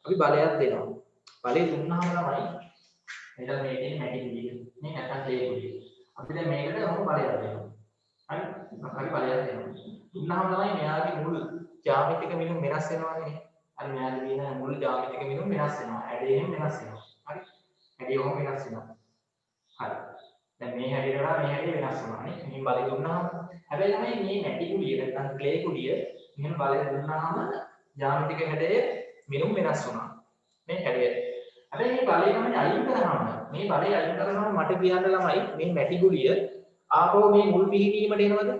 අපි බලයක් දෙනවා. බලය දුන්නාම ළමයි මෙතන මේ තියෙන මැටි ගුලිය මේ නැත්නම් ක්ලේ ගුලිය. අපි දැන් මේකට මොකක් බලයක් දෙනවා. හරි? අපි බලයක් දෙනවා. දුන්නාම ළමයි මෙයාගේ මුල් ජ්‍යාමිතික මිනුම් වෙනස් වෙනවානේ. අර මෙයාගේ තියෙන මුල් ජ්‍යාමිතික මිනුම් වෙනස් වෙනවා. හැඩය එහෙම වෙනස් වෙනවා. හරි? හැඩය ඔහොම වෙනස් වෙනවා. හරි. දැන් මේ හැඩයට වඩා මේ හැඩය වෙනස් වෙනවා නේ. මෙහෙම බලය දුන්නාම හැබැයි තමයි මේ මැටි ගුලිය නැත්නම් ක්ලේ ගුලිය මෙහෙම බලය දුන්නාම ජ්‍යාමිතික හැඩය මිනුම් වෙනස් වුණා. මේ හැඩය. හැබැයි මේ බලය තමයි අයින් කරාම මට කියන්න ළමයි මේ මැටි ගුලිය ආපහු මේ මුල් පිහිටීමට එනවද?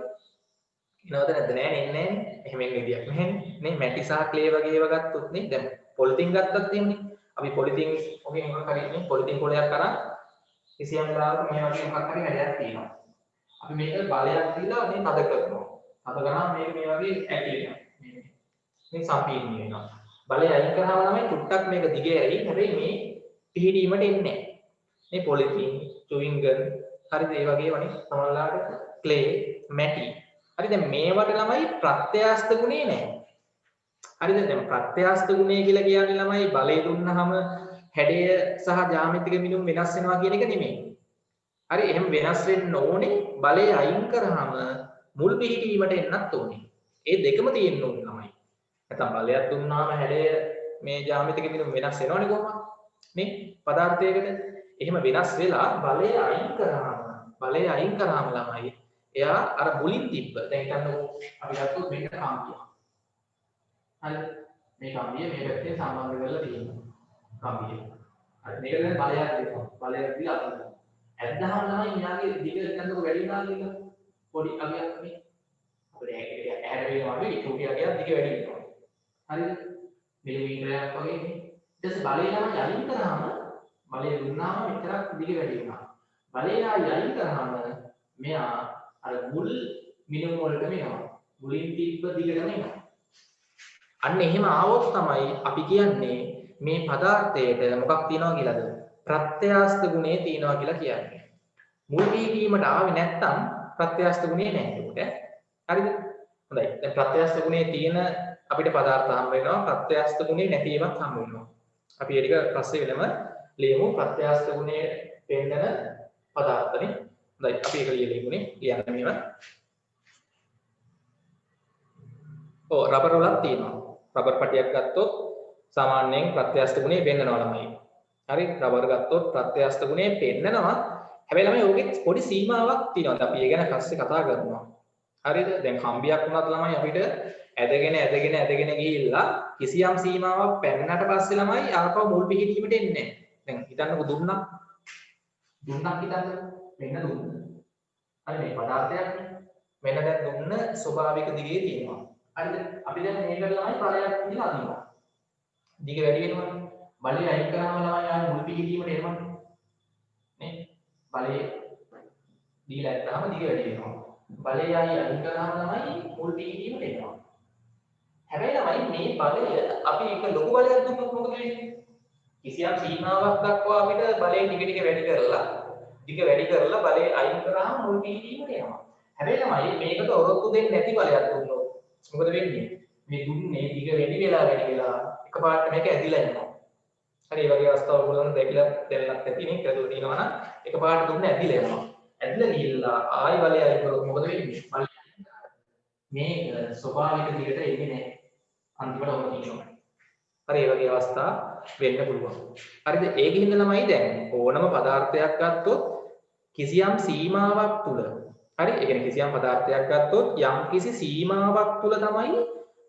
එනවද නැද්ද? නෑ එන්නේ නෑනේ. එහෙම එන්න විදියක් නෑනේ. නේ මැටි සහ ක්ලේ වගේ ඒවා ගත්තොත් නේ දැන් පොලිතින් ගත්තත් එහෙමනේ. අපි පොලිතින් ඔගේ මොකක් හරි නේ පොලිතින් කොලයක් අරන් කිසියම් වෙලාවක මේ වගේ මොකක් හරි හැඩයක් තියෙනවා. අපි මේක බලයක් දීලා මේ තද කරනවා. තද කරාම මේක මේ වගේ ඇකිලෙනවා. මේ සම්පීර්ණ වෙනවා. බලය අයින් කරාම තමයි චුට්ටක් මේක දිගේ ඇරි. හැබැයි මේ පිහිටීමට එන්නේ නෑ. මේ පොලිතින්, චුවින් ගම් හරිද ඒ වගේ වනේ සමහරවිට ක්ලේ, මැටි. හරි දැන් මේවට ළමයි ප්‍රත්‍යස්ත ගුණේ නෑ. හරිද දැන් ප්‍රත්‍යස්ත ගුණය කියලා කියන්නේ ළමයි බලය දුන්නාම හැඩය සහ ජ්‍යාමිතික මිනුම් වෙනස් වෙනවා කියන එක නෙමෙයි. හරි එහෙම වෙනස් වෙන්න ඕනේ බලය අයින් කරාම මුල් පිහිටීමට එන්නත් ඕනේ. ඒ දෙකම තියෙන්න ඕනේ ළමයි. නැත්නම් බලයක් දුන්නාම හැඩය මේ ජ්‍යාමිතික මිනුම් වෙනස් වෙනවනේ කොහොමද? නේ පදාර්ථයකට එහෙම වෙනස් වෙලා බලය අයින් කරාම ළමයි එයා අර මුලින් තිබ්බ දැන් හිතන්නකෝ අපි ගත්තොත් මේක කාම්බිය. හරි මේ කාම්බිය මේ පැත්තේ සම්බන්ධ කරලා තියෙනවා. කාම්බිය. හරි මේක දැන් බලයක් දෙනවා. බලයක් දීලා අතනවා. ඇද්දාම තමයි මෙයාගේ දිග හිතන්නකෝ වැඩි වෙනවා කියලා. පොඩි අගයක් මේ අපේ ඇහැර වෙනවා වගේ චූටි අගයක් දිග වැඩි වෙනවා. හරිද? මිලිමීටරයක් වගේ නේ. ඊට පස්සේ බලය තමයි අයින් කරාම බලය දුන්නාම විතරක් දිග වැඩි වෙනවා. බලය අයින් කරාම මෙයා අර මුල් මිනුම් වලටම එනවා. මුලින් තිබ්බ දිගටම එනවා. අන්න එහෙම ආවොත් තමයි අපි කියන්නේ මේ පදාර්ථයට මොකක් තියනවා කියලාද? ප්‍රත්‍යස්ත ගුණය තියනවා කියලා කියන්නේ. මුල් පිහිටීමට ආවේ නැත්තම් ප්‍රත්‍යස්ත ගුණය නැහැ ඒකට. හරිද? හොඳයි. දැන් ප්‍රත්‍යස්ත ගුණය තියෙන අපිට පදාර්ථ හම්බ වෙනවා. ප්‍රත්‍යස්ත ගුණය නැති ඒවාත් හම්බ වෙනවා. අපි ඒක පස්සේ වෙනම ලියමු. ප්‍රත්‍යස්ත ගුණය පෙන්නන පදාර්ථනේ. හොඳයි අපි ඒක ලියලිමුනේ ලියන්න මේවා. ඔව් රබර් වලක් තියෙනවා. රබර් පටියක් ගත්තොත් සාමාන්‍යයෙන් ප්‍රත්‍යස්ත ගුණය පෙන්නනවා ළමයි. හරි රබර් ගත්තොත් ප්‍රත්‍යස්ත ගුණය පෙන්නනවා. හැබැයි ළමයි ඕකේ පොඩි සීමාවක් තියෙනවා. අපි ඒ ගැන පස්සේ කතා කරනවා. හරිද? දැන් කම්බියක් වුණත් ළමයි අපිට ඇදගෙන ගිහිල්ලා කිසියම් සීමාවක් පැනනට පස්සේ ළමයි ආපහු මුල් පිහිටීමට එන්නේ නැහැ. දැන් හිතන්නකෝ දුන්නා හිතන්නකෝ මෙන්න දුන්න. හරි මේ පදාර්ථයක් මෙන්න දැන් දුන්න ස්වභාවික දිගේ තියෙනවා. හරිද? අපි දැන් මේකට ළමයි ප්‍රලයක් කියලා අදිනවා. දිග වැඩි වෙනවනේ. බලය අයින් කරාම ළමයි ආයේ මුල් පිහිටීමට එනවනේ. නේ? බලය දීලා නැත්නම් දිග වැඩි වෙනවා. බලය අයින් කරාම ළමයි මුල් පිහිටීමට එනවා. හැබැයි ළමයි මේ බලය අපි එක ලොකු බලයක් දුන්නොත් මොකද වෙන්නේ? කිසියම් සීමාවක් දක්වා අපිට බලය ටික වැඩි කරලා බලය අයින් කරාම මුල් පිහිටීමට එනවා. හැබැයි ළමයි මේකට ඔරොත්තු දෙන්නේ නැති බලයක් දුන්නොත් මොකද වෙන්නේ? මේ දුන්නේ ටික වැඩි වෙලා එකපාරට මේක ඇදිලා යනවා. හරි ඒ වගේ අවස්ථාවක ඔයගොල්ලෝ දැකලා දැනලත් ඇති නේ කියලා තියෙනවා නම් එකපාරට දුන්න ඇදිලා යනවා. ඇදිලා ගිහිල්ලා ආයි බලය අයින් කරොත් මොකද වෙන්නේ? බලය මේක ස්වභාවික දිගට එන්නේ නැහැ. අන්තිමට ඔබ කියනවා. හරි ඒ වගේ අවස්ථා වෙන්න පුළුවන්. හරිද? ඒකෙන්ද ළමයි දැන් ඕනම පදාර්ථයක් ගත්තොත් කිසියම් සීමාවක් තුල හරි ඒ කියන්නේ කිසියම් පදාර්ථයක් ගත්තොත් යම් කිසි සීමාවක් තුල තමයි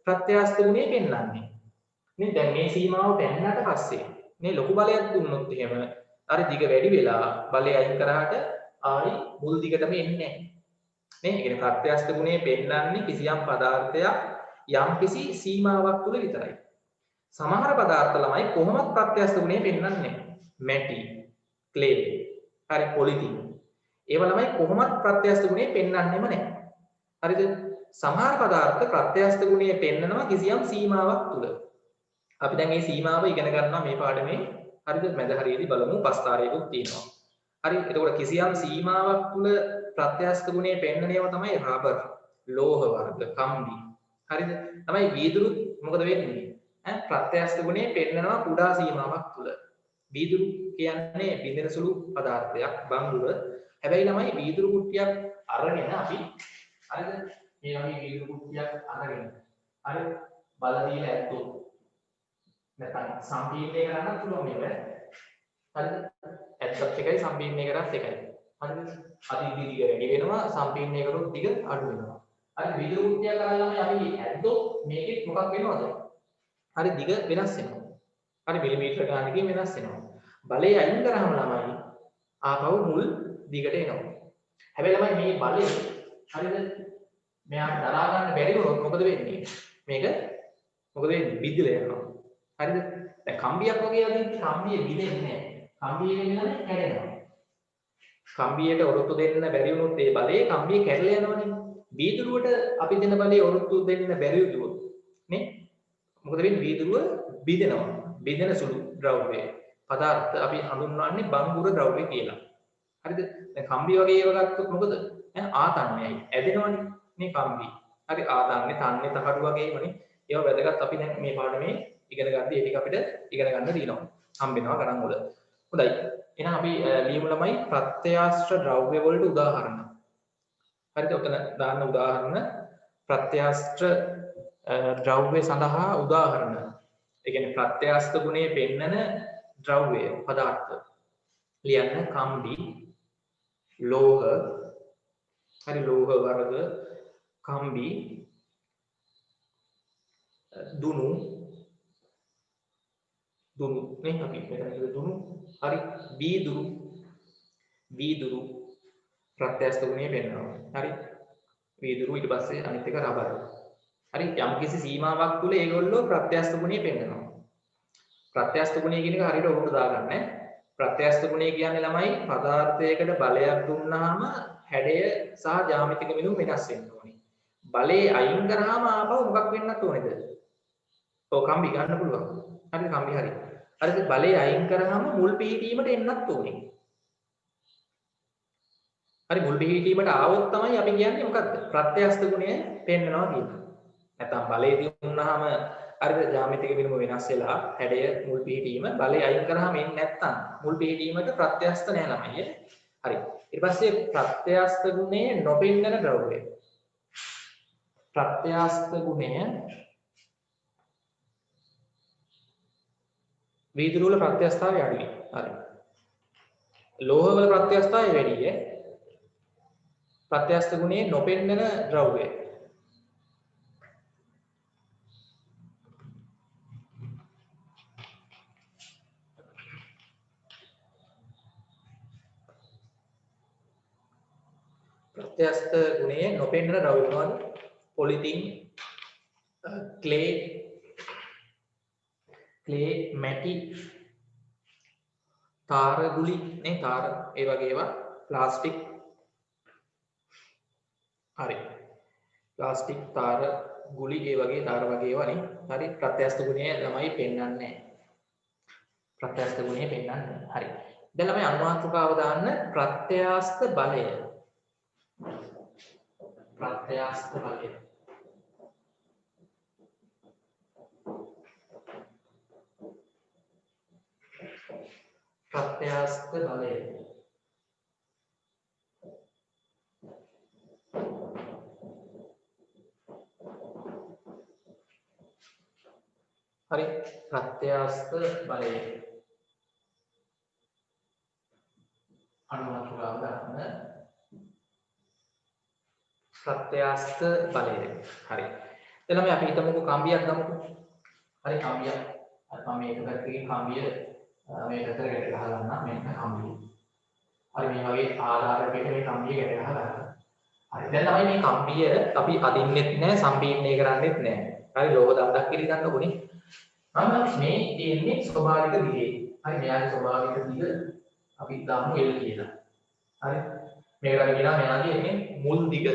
ප්‍රත්‍යස්ත ගුණය පෙන්වන්නේ. නේ දැන් මේ සීමාව පෙන්නට පස්සේ මේ ලොකු බලයක් දුන්නොත් එහෙම අර දිග වැඩි වෙලා බලය අයින් කරාට ආයි මුල් දිගටම එන්නේ නැහැ. නේ ඒ කියන්නේ ප්‍රත්‍යස්ත ගුණය පෙන්වන්නේ කිසියම් පදාර්ථයක් යම් කිසි සීමාවක් තුල විතරයි. සමහර පදාර්ථ ළමයි කොහොමද ප්‍රත්‍යස්ත ගුණය පෙන්වන්නේ? මැටි, ක්ලේ, හරි පොලිතින්. ඒවා ළමයි කොහොමද ප්‍රත්‍යස්ත ගුණය පෙන්වන්නෙම නැහැ. හරිද? සමහර පදාර්ථ ප්‍රත්‍යස්ත ගුණය පෙන්වනවා කිසියම් සීමාවක් තුල. අපි දැන් මේ සීමාව ඉගෙන ගන්නවා මේ පාඩමේ. හරිද? මැද හරියේදී බලමු පස්තාරයකුත් තියෙනවා. හරි. එතකොට කිසියම් සීමාවක් තුල ප්‍රත්‍යස්ත ගුණය පෙන්වන ඒවා තමයි රබර්, ලෝහ වර්ග, කම්බි. හරිද? තමයි වීදුරු මොකද වෙන්නේ? ප්‍රත්‍යස්ත ගුණය පෙන්වනවා කුඩා සීමාවක් තුල. වීදුරු කියන්නේ බිඳෙන සුළු පදාර්ථයක් බංගුර. හැබැයි ළමයි වීදුරු කුට්ටියක් අරගෙන අපි හරිද? මේ වගේ වීදුරු කුට්ටියක් අරගෙන හරි බල දීලා ඇත්තොත් නැත්නම් සම්පීඩනය කරන්න පුළුවන් මේක. හරිද? ඇත්තත් එකයි සම්පීඩනය කරත් එකයි. හරිද? අති දිග වැඩි වෙනවා සම්පීඩනය කරොත් දිග අඩු වෙනවා. හරි වීදුරු කුට්ටියක් අරගෙන අපි ඇද්දොත් මේකෙත් මොකක් වෙනවද? හරි දිග වෙනස් වෙනවා. හරි මිලිමීටර ගානකින් වෙනස් වෙනවා. බලය අයින් කරාම ළමයි ආපහු මුල් දිගට එනවා. හැබැයි ළමයි මේ බලය හරිද? මෙයාට දරා ගන්න බැරි වුණොත් මොකද වෙන්නේ? මේක මොකද වෙන්නේ? බිඳිලා යනවා. හරිද? දැන් කම්බියක් වගේ අදින්න කම්බිය බිඳෙන්නේ නැහැ. කම්බිය වෙනනම් කැඩෙනවා. කම්බියට ඔරොත්තු දෙන්න බැරි වුණොත් ඒ බලේ කම්බිය කැඩලා යනවනේ. වීදුරුවට අපි දෙන බලේ ඔරොත්තු දෙන්න බැරි වුණොත් නේ? මොකද වෙන්නේ? වීදුරුව බිඳෙනවා. බිඳෙන සුළු ද්‍රව්‍ය පදාර්ථ අපි හඳුන්වන්නේ බංගුර ද්‍රව්‍ය කියලා. හරිද? දැන් කම්බි වගේ ඒවා ගත්තොත් මොකද? ආතන්නයයි. ඇදෙනවනේ මේ කම්බි. හරි ආතන්නේ තන්නේ තහඩු වගේමනේ. ඒවා වැදගත් අපි දැන් මේ පාඩමේ ඉගෙන ගන්න ඒ ටික අපිට ඉගෙන ගන්න දිනවා. හම්බෙනවා ගණන් වල. හොඳයි. එහෙනම් අපි ලියමු ළමයි ප්‍රත්‍යාශ්‍ර ද්‍රව්‍ය වලට උදාහරණ. හරිද? ඔතන දාන්න උදාහරණ ප්‍රත්‍යාශ්‍ර ද්‍රව්‍ය සඳහා උදාහරණ. ඒ කියන්නේ ප්‍රත්‍යස්ත ගුණය පෙන්නන ද්‍රව්‍ය පදාර්ථ. ලියන්න කම්බි, ලෝහ, හරි ලෝහ වර්ග, කම්බි, දුනු නේ අපි මෙතන දුනු, හරි වීදුරු ප්‍රත්‍යස්ත ගුණය පෙන්නනවා. හරි වීදුරු ඊට පස්සේ අනිත් එක රබර්. හරි යම්කිසි සීමාවක් තුල ඒගොල්ලෝ ප්‍රත්‍යස්ත ගුණය පෙන්නනවා. ප්‍රත්‍යස්ත ගුණය කියන එක හරියට උරුට දාගන්න. ප්‍රත්‍යස්ත ගුණය කියන්නේ ළමයි පදාර්ථයකට බලයක් දුන්නාම හැඩය සහ ජ්‍යාමිතික මිනුම් වෙනස් වෙන්න ඕනේ. බලය අයින් කරාම ආපහු මොකක් වෙන්නත් ඕනේද? ඔව් කම්බි ගන්න පුළුවන්. හරි කම්බි හරි. හරිද? බලය අයින් කරාම මුල් පිහිටීමට එන්නත් ඕනේ. හරි මුල් පිහිටීමට ආවොත් තමයි අපි කියන්නේ මොකද්ද? ප්‍රත්‍යස්ත ගුණය පෙන්නනවා කියන්නේ. නැත්නම් බලය දුන්නාම හරිද ජ්‍යාමිතික මිනුම වෙනස් වෙලා හැඩය මුල් පිහිටීම බලය අයින් කරාම එන්නේ නැත්නම් මුල් පිහිටීමට ප්‍රත්‍යස්ත නැහැ ළමයි. හරි. ඊට පස්සේ ප්‍රත්‍යස්ත ගුණය නොපෙන්නන ද්‍රව්‍ය. ප්‍රත්‍යස්ත ගුණය වීදුරු වල ප්‍රත්‍යස්තතාවය අඩුයි. හරි. ලෝහ වල ප්‍රත්‍යස්තතාවය වැඩි. ප්‍රත්‍යස්ත ගුණය නොපෙන්නන ද්‍රව්‍ය. ප්‍රත්‍යස්ත ගුණයේ නොපෙන්නන ද්‍රව්‍ය මොනවද? පොලිතින්, ක්ලේ, මැටි, තාර ගුලි නේ තාර ඒ වගේ ඒවා ප්ලාස්ටික් හරි ප්ලාස්ටික් තාර ගුලි ඒ වගේ තාර වගේ ඒවා නේ හරි ප්‍රත්‍යස්ත ගුණය ළමයි පෙන්වන්නේ ප්‍රත්‍යස්ත ගුණය පෙන්වන්නේ හරි දැන් ළමයි අනුමාත්‍රකාව දාන්න ප්‍රත්‍යස්ත බලය ප්‍රත්‍යස්ත බලය ප්‍රත්‍යස්ත බලය හරි ප්‍රත්‍යස්ත බලය අනුමාත්‍රකාව දාන්න ප්‍රත්‍යස්ත බලය හරි දැන් අපි හිතමුකෝ කම්බියක් ගමුකෝ හරි කම්බියක් මම මේක පැත්තකින් කම්බිය මේ පැත්තට ගැට ගහලා ගන්නවා මෙන්න කම්බිය හරි මේ වගේ ආධාරයකට මේ කම්බිය ගැට ගහලා ගන්නවා හරි දැන් තමයි මේ කම්බිය අපි අදින්නෙත් නැහැ සම්පීඩනය කරන්නෙත් නැහැ හරි ලෝහ දණ්ඩක් කිරි ගන්න ඕනේ මම මේ තියෙන්නේ ස්වභාවික දිගේ හරි මෙයාගේ ස්වභාවික දිග අපි දාමු L කියලා හරි මේකට අපි කියනවා මෙයාගේ මේ මුල් දිග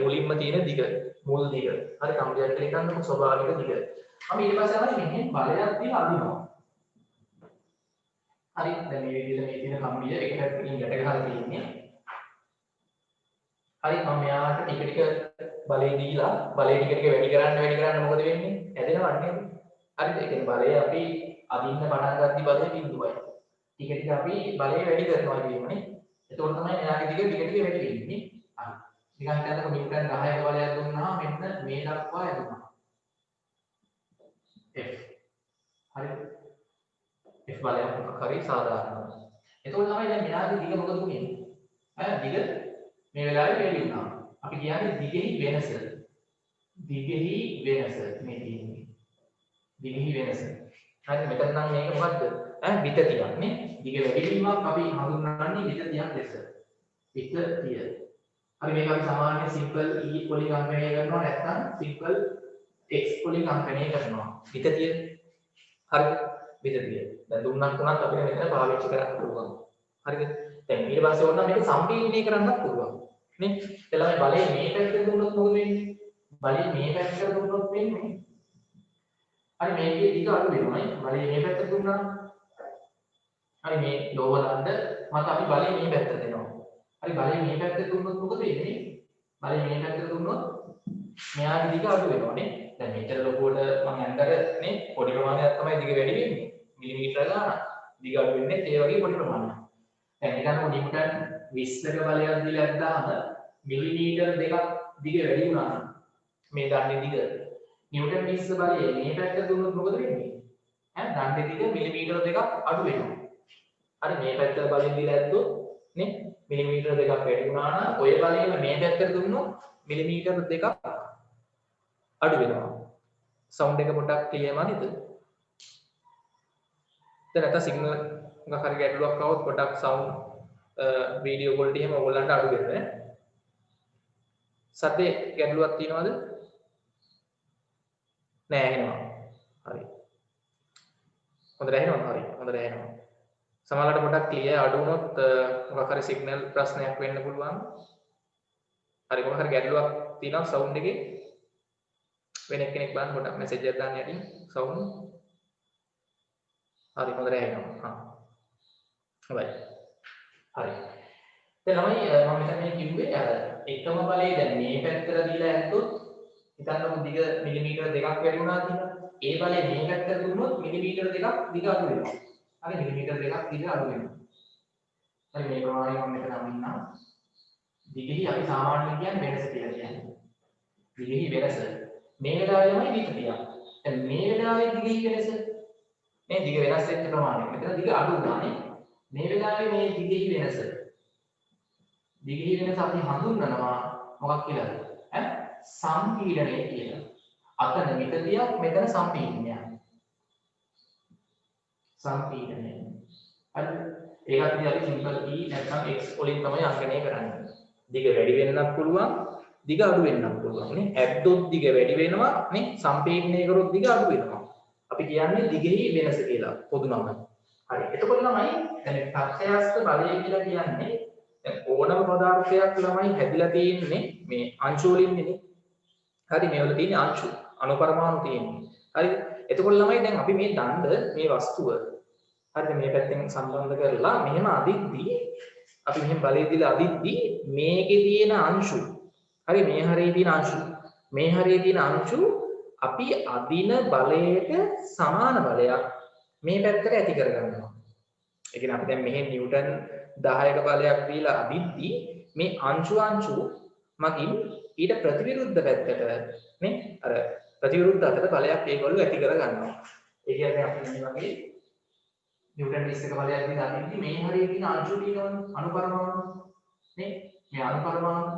මුලින්ම තියෙන දිග මුල් දිග හරි කම්බියක් කියලා ගන්නකො ස්වභාවික දිග අපි ඊට පස්සේ අපි මෙහෙන් බලයක් දීලා අදිනවා හරි දැන් මේ විදිහට මේ තියෙන කම්බිය එක පැත්තකින් යට ගහලා තියෙන්නේ හරි මම මෙයාට ටික ටික බලය දීලා බලය ටික ටික වැඩි කරන්න මොකද වෙන්නේ ඇදෙනවද නේද හරිද ඒ කියන්නේ බලය අපි අදින්න පටන් ගත්තී බලය බිඳුවයි ටික ටික අපි බලය වැඩි කරනවා කියනනේ එතකොට තමයි මෙයාගේ දිග ටික ටික වැඩි වෙන්නේ හරි නිකන් හිතන්නකො නිව්ටන් 10ක බලයක් දුන්නා මෙන්න මේ දක්වා ඇදුනා F හරි F බලයක් මොකක් හරි සාධාරණයි එතකොට තමයි දැන් මෙයාගේ දිග මොකද වුනේ දිග මේ වෙලාවේ වැඩි වුණා අපි කියන්නේ දිගෙහි වෙනස මේ තියෙන්නේ දිගෙහි වෙනස හරි මෙතන නම් මේක මොකද්ද විතතියක් නේ දිග වැඩි වීමක් අපි හඳුන්වන්නේ විතතියක් ලෙස විතතිය හරි මේක අපි සාමාන්‍ය සිම්පල් E වලින් අංකණය කරනවා නැත්නම් සිම්පල් x වලින් අංකණය කරනවා විතතිය හරිද විතතිය දැන් දුන්නක් තුනක් අපිට මෙතන පාවිච්චි කරන්න පුළුවන් හරිද දැන් ඊට පස්සේ ඕන නම් මේක සම්පීඩනය කරන්නත් පුළුවන් නේ එතලම බලය මේ පැත්තට දුන්නොත් මොකද වෙන්නේ බලය මේ පැත්තට දුන්නොත් වෙන්නේ හරි මේකේ දිග අඩු වෙනවායි බලය මේ පැත්තට දුන්නා හරි මේ ලෝහ දණ්ඩ මත අපි බලය මේ පැත්තට දෙනවා හරි බලය මේ පැත්තට දුන්නොත් මොකද වෙන්නේ බලය මේ පැත්තට දුන්නොත් මෙයාගේ දිග අඩු වෙනවානේ දැන් මෙච්චර ලොකුවට මම ඇන්දර නේ පොඩි ප්‍රමාණයක් තමයි දිග වැඩි වෙන්නේ මිලිමීටර ගානක් දිග අඩු වෙන්නේ ඒ වගේ පොඩි ප්‍රමාණයක් දැන් හිතන්නකො නිව්ටන් 20ක බලයක් දීලා ඇද්දාම මිලිමීටර දෙකක් දිග වැඩි වුණා නම් මේ දණ්ඩේ දිග නිව්ටන් 20 බලය මේ පැත්තට දුන්නොත් මොකද වෙන්නේ දණ්ඩේ දිග මිලිමීටර දෙකක් අඩු වෙනවා හරි මේ පැත්තට බලය දීලා ඇද්දොත් නේ මිලිමීටර දෙකක් වැඩි වුණා නම් ඔය බලයම මේ පැත්තට දුන්නොත් මිලිමීටර දෙකක් අඩු වෙනවා සවුන්ඩ් එක පොඩ්ඩක් ක්ලියර් නේද දැන් නැත්නම් සිග්නල් එකක් හරි ගැටලුවක් આવොත් පොඩ්ඩක් සවුන්ඩ් වීඩියෝ වලට එහෙම ඕගොල්ලන්ට අඩු වෙනවා සද්දේ ගැටලුවක් තියෙනවද නෑ ඇහෙනවා හරි හොඳට ඇහෙනවද හරි හොඳට ඇහෙනවා සමහරවිට පොඩ්ඩක් ක්ලියර් අඩු වුණොත් මොකක් හරි සිග්නල් ප්‍රශ්නයක් වෙන්න පුළුවන් හරි මොකක් හරි ගැටලුවක් තියෙනවා සවුන්ඩ් එකේ වෙන කෙනෙක් බලන්න පොඩ්ඩක් මැසේජ් එකක් දාන්න යටින් සවුන්ඩ් හරි හොඳට ඇහෙනවා හොඳයි හරි දැන් ළමයි මම මෙතන මේ කිව්වේ අර එකම බලය දැන් මේ පැත්තට දීලා ඇත්තොත් හිතන්නකො දිග මිලිමීටර දෙකක් වැඩි වුණා කියලා ඒ බලය මේ පැත්තට දුන්නොත් මිලිමීටර දෙකක් දිග අඩු වෙනවා හරි මිලිමීටර දෙකක් දිග අඩු වෙනවා හරි මේ ප්‍රමාණය මම මෙතන අඳින්නම් දිගෙහි අපි සාමාන්‍යයෙන් කියන්නේ වෙනස කියලා කියන්නේ දිගෙහි වෙනස මේ වෙලාවේ තමයි විතතිය දැන් මේ වෙලාවේ දිගෙහි වෙනස මේ දිග වෙනස් වෙච්ච ප්‍රමාණය මෙතන දිග අඩු වුණානේ මේ වෙලාවේ මේ දිගෙහි වෙනස අපි හඳුන්වනවා මොකක් කියලාද සම්පීඩනය කියලා අතන විතතියක් මෙතන සම්පීඩනයක් හරි ඒකත් අපි සිම්පල් E නැත්නම් x වලින් තමයි අංකණය කරන්නේ දිග වැඩි වෙන්නත් පුළුවන්, දිග අඩු වෙන්නත් පුළුවන් නේ. ඇද්දොත් දිග වැඩි වෙනවා නේ, සම්පීඩනය කරොත් දිග අඩු වෙනවා. අපි කියන්නේ දිගෙහි වෙනස කියලා පොදු නම. හරි. එතකොට ළමයි දැන් ප්‍රත්‍යස්ත බලය කියලා කියන්නේ දැන් ඕනම පදාර්ථයක් ළමයි හැදිලා තියෙන්නේ මේ අංශු වලින් නේ. හරි, මේවල තියෙන අංශු අණුපරමාණු තියෙන්නේ. හරි. එතකොට ළමයි දැන් අපි මේ දණ්ඩ මේ වස්තුව හරිද මේ පැත්තෙන් සම්බන්ධ කරලා මෙහෙම අදිද්දී අපි මෙහෙම බලය දීලා අදිද්දී මේකේ තියෙන අංශු හරි මේ හරියේ තියෙන අංශු මේ හරියේ තියෙන අංශු අපි අදින බලයට සමාන බලයක් මේ පැත්තට ඇති කරගන්නවා. ඒ කියන්නේ අපි දැන් මෙහෙන් නිව්ටන් 10ක බලයක් දීලා අදිද්දී මේ අංශු මගින් ඊට ප්‍රතිවිරුද්ධ පැත්තට නේ අර ප්‍රතිවිරුද්ධ අතට බලයක් ඒගොල්ලෝ ඇති කරගන්නවා. ඒ කියන්නේ අපි මේ වගේ නිව්ටන් 20ක බලයක් දීලා අදිද්දී මේ හරියේ තියෙන අංශු තියෙනවනේ අණුපරමාණු නේ මේ අණුපරමාණු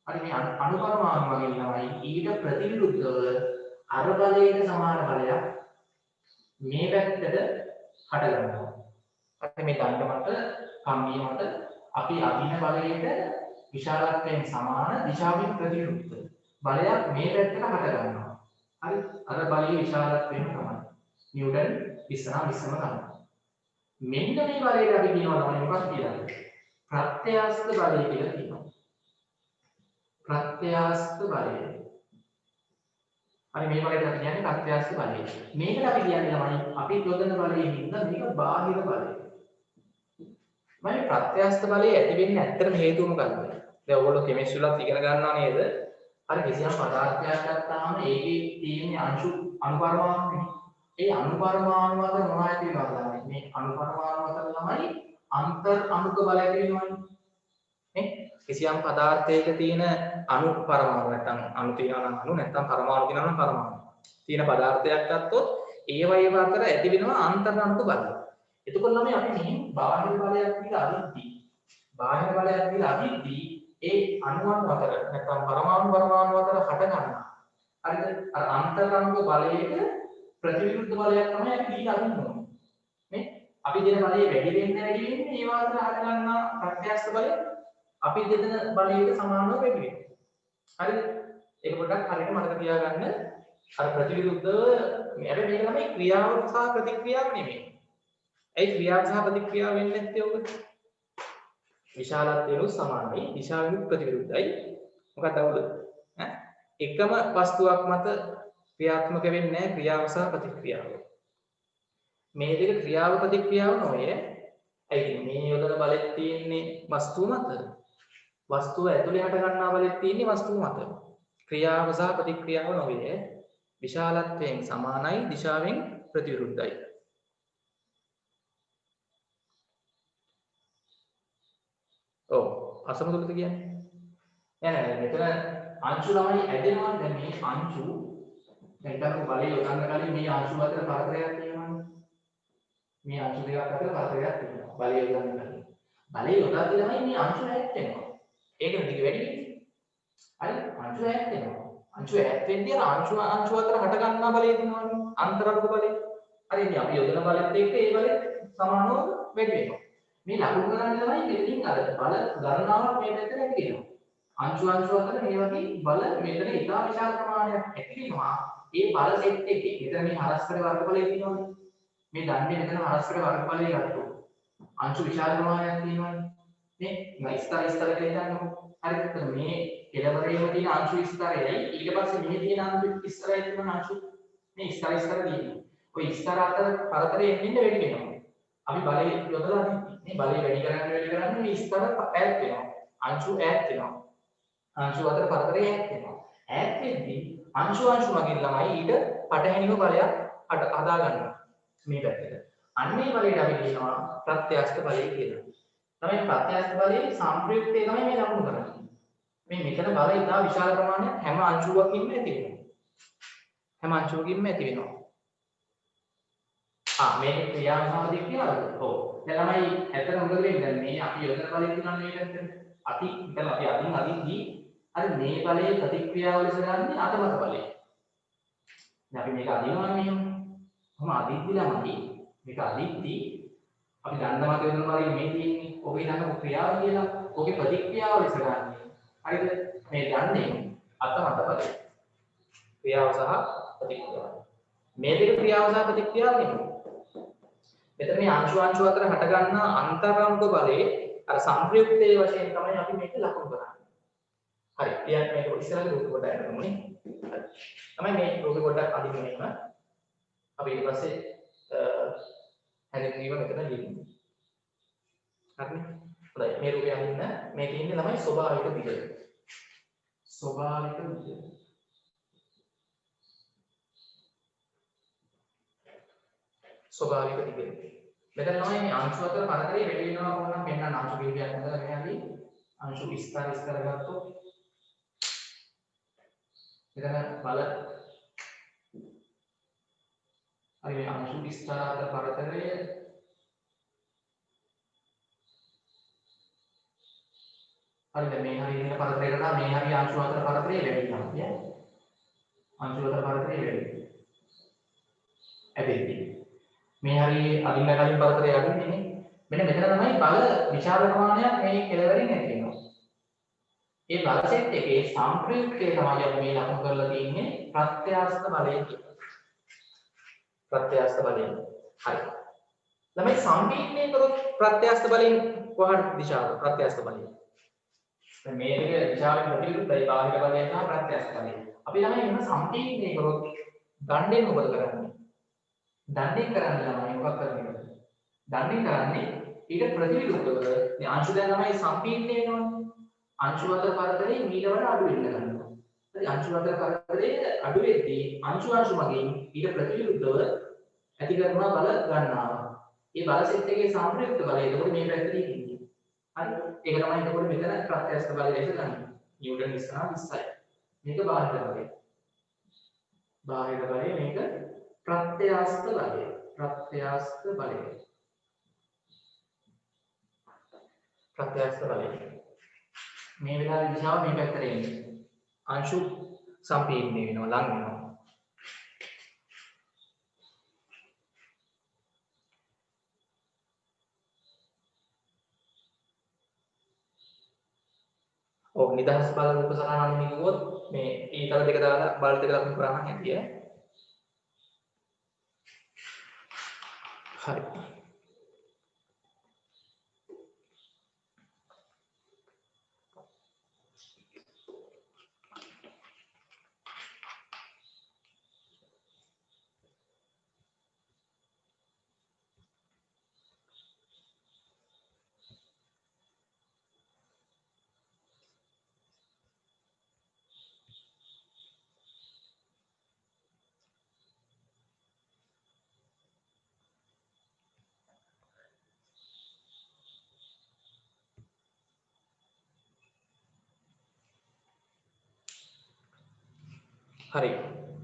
හරි මේ අණුපරමාණු වගේ තමයි ඊට ප්‍රතිවිරුද්ධව අර බලයට සමාන බලයක් මේ පැත්තට හට ගන්නවා. අපි මේ දණ්ඩ මත කම්මිය මත අපි අදින බලයට විශාලත්වයෙන් සමාන දිශාවෙන් ප්‍රතිවිරුද්ධ බලයක් මේ පැත්තට හට ගන්නවා. හරි අර බලයේ විශාලත්වයෙන් තමයි නිව්ටන් 20ම ගන්නවා. මෙන්න මේ බලයට අපි කියනවා තමයි මොකක්ද කියලා. ප්‍රත්‍යස්ත බලය කියලා කියනවා. ප්‍රත්‍යස්ත බලය. හරි මේ බලයට අපි කියන්නේ ප්‍රත්‍යස්ත බලය. මේකට අපි කියන්නේ ළමයි අපි යොදන බලයේ හින්දා මේක බාහිර බලය. මම ප්‍රත්‍යස්ත බලය ඇති වෙන්නේ ඇත්තටම හේතුව මොකක්ද? දැන් ඔයගොල්ලෝ කෙමිස්ට්‍රි වලත් ඉගෙන ගන්නවා නේද? හරි කිසියම් පදාර්ථයක් ගත්තාම ඒකේ තියෙන අංශු අණුපරමාණුනේ. ඒ අණුපරමාණු වල මොනවද තියෙනවද? මේ අණුපරමාණු අතර තමයි අන්තර් අණුක බල ඇති වෙනවනේ. නේ? කිසියම් පදාර්ථයක තියෙන අණු පරමාණු නැත්නම් අණු තියෙනවා නම් අණු නැත්නම් පරමාණු තියෙනවා නම් පරමාණු. තියෙන පදාර්ථයක් ගත්තොත් ඒව අතර ඇති වෙනවා අන්තර් අණුක බල. එතකොට ළමයි අපි මෙහෙන් බාහිර බලයක් කියලා අදිද්දී ඒ අණු අතර නැත්නම් පරමාණු අතර හට ගන්නවා. හරිද? අර අන්තර් අණුක බලයේ ප්‍රතිවිරුද්ධ බලයක් තමයි අපි දීලා අදින්නේ. නේ? අපි දෙන බලය වැඩි වෙන්නේ ඒ වාතර හට ගන්නා ප්‍රත්‍යස්ත බලය අපි දෙන බලයට සමානව වැඩි වෙනවා. හරිද? ඒක පොඩ්ඩක් හරියට මතක තියාගන්න. අර ප්‍රතිවිරුද්ධව හැබැයි මේක තමයි ක්‍රියාව සහ ප්‍රතික්‍රියාව නෙමෙයි. ඒ ක්‍රියාව සහ ප්‍රතික්‍රියාව වෙන්නේ නැත්තේ ඔක. විශාලත්වයට සමානයි, දිශාවෙන් ප්‍රතිවිරුද්ධයි. මොකක්ද අවුල? එකම වස්තුවක් මත ක්‍රියාත්මක වෙන්නේ නැහැ ක්‍රියාව සහ ප්‍රතික්‍රියාව. මේ දෙක ක්‍රියාව ප්‍රතික්‍රියාව නොවේ. ඇයි මේ යොදන බලෙත් තියෙන්නේ වස්තුව මත. වස්තුව ඇතුලේ හට ගන්නා බලෙත් තියෙන්නේ වස්තුව මත. ක්‍රියාව සහ ප්‍රතික්‍රියාව නොවේ. විශාලත්වයෙන් සමානයි, දිශාවෙන් ප්‍රතිවිරුද්ධයි. ඔව් අසමතුලිත කියන්නේ නෑ මෙතන අංශු ළමයි ඇදෙනවා. දැන් මේ අංශු දැන් ගන්න බලය යොදන්න කලින් මේ අංශු අතර පරතරයක් තියෙනවානේ. මේ අංශු දෙක අතර පරතරයක් තියෙනවා බලය යොදන්න කලින්. බලය යොදද්දී තමයි මේ අංශු ඈත් වෙනවා. ඒක ටික වැඩි වෙන්නේ. හරි අංශු ඈත් වෙනවා. අංශු ඈත් වෙන්නේ අංශු අතර හට ගන්නා බලය තියෙනවානේ අන්තරාර්ථ බලය. හරි ඉතින් අපි යොදන බලයත් එක්ක ඒ බලය සමානව වැඩි වෙනවා. මේ ලකුණු කරන්නේ තමයි මෙතනින් අර බල ගණනාවක් මේ පැත්තට ඇති වෙනවා. අංශු අතර මේ වගේ බල මෙතන ඉතා විශාල ප්‍රමාණයක් ඇති වෙනවා. ඒ බල සෙට් එකේ මෙතන මේ හරස්කඩ වර්ගඵලය තියෙනවානේ. මේ දන්නේ මෙතන හරස්කඩ වර්ගඵලය ගත්තොත් අංශු විශාල ප්‍රමාණයක් තියෙනවානේ. නේ ස්තර කියලා හිතන්නකො. හරිද? මේ කෙළවරේම තියෙන අංශු ස්තරයයි ඊට පස්සේ මේ තියෙන අංශු ස්තරයයි තියෙන අංශු මේ ස්තර තියෙනවා. ඔය ස්තර අතර පරතරය එන්න වැඩි වෙනවා. අපි බලය යොදලා මේ බලය වැඩි කරන්න මේ ස්තර ඈත් වෙනවා. අංශු ඈත් වෙනවා. අංශු අතර පරතරය ඈත් වෙනවා. ඈත් වෙද්දී අංශු මගින් ළමයි ඊට පටහැනිව බලයක් හදා ගන්නවා මේ පැත්තට. අන්න මේ බලයට අපි කියනවා ප්‍රත්‍යස්ත බලය කියලා. තමයි ප්‍රත්‍යස්ත බලයේ සම්ප්‍රයුක්තය තමයි මේ ලකුණු කරන්නේ. මේ මෙතන බල ඉතා විශාල ප්‍රමාණයක් හැම අංශුවකින්ම ඇති වෙනවා. හැම අංශුවකින්ම ඇති වෙනවා. මේක ක්‍රියාත්මක ක්‍රියාවද? ඔව්. දැන් ළමයි ඇත්තට මොකද වෙන්නේ? දැන් මේ අපි යොදන බලය තියෙනවා මේ පැත්තට. අපි අදින්දී අර මේ බලයේ ප්‍රතික්‍රියාව ලෙස ගන්න අතමත බලය. දැන් අපි මේක අදිනවා මෙහෙම. කොහොම අදිද්දි ළමයි මේක අදිද්දි අපි ගන්න මත යොදන බලය මේ තියෙන්නේ. ඔබේ නම ක්‍රියාව කියලා. ඔබේ ප්‍රතික්‍රියාව ලෙස ගන්න. හරිද? මේ ගන්නේ අතමත බලය. ක්‍රියාව සහ ප්‍රතික්‍රියාව. මේ දෙක ක්‍රියාව සහ ප්‍රතික්‍රියාව නෙමෙයි. මෙතන මේ අංශු අතර හට ගන්නා අන්තරාංග බලයේ අර සංප්‍රයුක්තයේ වශයෙන් තමයි අපි මේක ලකුණු කරන්නේ. හරි. කියන්නේ මේක ඉස්සරහට රූප කොට ගන්නමුනේ. හරි. තමයි මේ රූප කොට අදින්නේම අපි ඊට පස්සේ හැදෙන්නීම මෙතන ලියන්නේ. හරිනේ. හොඳයි. මේ රූපය අදින්න මේකේ ඉන්නේ ළමයි ස්වභාවික විදිය. ස්වභාවික විදිය. ස්වභාවික විදිය. මෙතන තමයි මේ අංශු අතර පරතරය වැඩි වෙනවා වුණා පෙන්වන්න අංශු කීපයක් හදලා මෙහාදී අංශු විස්තර ගත්තොත් මෙතන බල හරි මේ අංශු විස්තර අතර පරතරය හරිද මේ හරිය ඉන්න පරතරයට නම් මේ හරිය අංශු අතර පරතරය වැඩි වෙනවා කියන්නේ අංශු අතර පරතරය වැඩි ඇදෙන්නේ මේ හරිය අදින්න කලින් පරතරය අදින්නේ නේ මෙන්න මෙතන තමයි බල විශාල ප්‍රමාණයක් මේ කෙලවරින් ඇති වෙනවා ඒ බල සෙට් එකේ සංප්‍රයුක්තය තමයි අපි මේ ලකුණු කරලා තියෙන්නේ ප්‍රත්‍යස්ත බලය කියලා ප්‍රත්‍යස්ත බලය හරි ළමයි සම්පීඩනය කරොත් ප්‍රත්‍යස්ත බලයෙන් කොහට දිශාව ප්‍රත්‍යස්ත බලය දැන් මේ දෙක දිශාවෙන් ප්‍රතිවිරුද්ධයි බාහිර බලය සහ ප්‍රත්‍යස්ත බලය අපි ළමයි මෙන්න සම්පීඩනය කරොත් දණ්ඩෙන් මොකද කරන්නේ දණ්ඩෙන් කරන්නේ ළමයි මොකක් කරන්නේද දණ්ඩෙන් කරන්නේ ඊට ප්‍රතිවිරුද්ධව මේ අංශු දැන් ළමයි සම්පීඩනය වෙනවනේ අංශු අතර පරතරේ මීට වඩා අඩු වෙන්න ගන්නවා හරි අංශු අතර පරතරේ අඩු වෙද්දී අංශු මගින් ඊට ප්‍රතිවිරුද්ධව ඇති කරනවා බල ගන්නවා ඒ බල සෙට් එකේ සම්ප්‍රයුක්ත බලය එතකොට මේ පැත්තට ඉන්නේ හරි ඒක තමයි එතකොට මෙතන ප්‍රත්‍යස්ත බලය ලෙස ගන්න නිව්ටන් ඉස්සරහ 20යි මේක බාහිර බලය මේක ප්‍රත්‍යස්ත බලය මේ වෙලාවේ දිශාව මේ පැත්තට එන්නේ අංශු සම්පීඩනය වෙනවා ලං වෙනවා ඔව් නිදහස් බල රූප සලහන නිකුවොත් මේ ඊතල දෙක දාලා බල දෙක ලකුණු කරාම හැටිය හරි හරි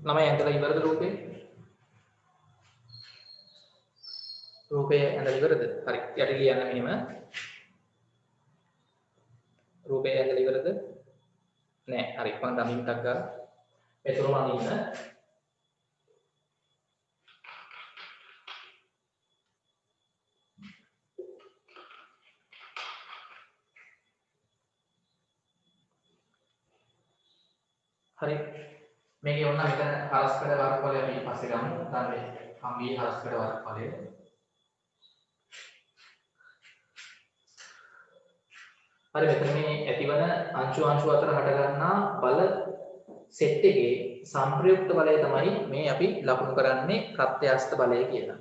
ළමයි ඇඳලා ඉවරද රූපේ ඇඳලා ඉවරද හරි යටි ලියන්න මෙහෙම රූපේ ඇඳලා ඉවරද නෑ හරි මම දමින් ටක් ගාලා මෙතනම අනින්න හරි මේකේ ඕන මෙතන හරස්කඩ වර්ගඵලය අපි පස්සේ ගමු. දැන් මේ කම්බියේ හරස්කඩ වර්ගඵලය. හරි මෙතන මේ ඇතිවන අංශු අතර හට ගන්නා බල සෙට් එකේ සංප්‍රයුක්ත බලය තමයි මේ අපි ලකුණු කරන්නේ ප්‍රත්‍යස්ත බලය කියලා.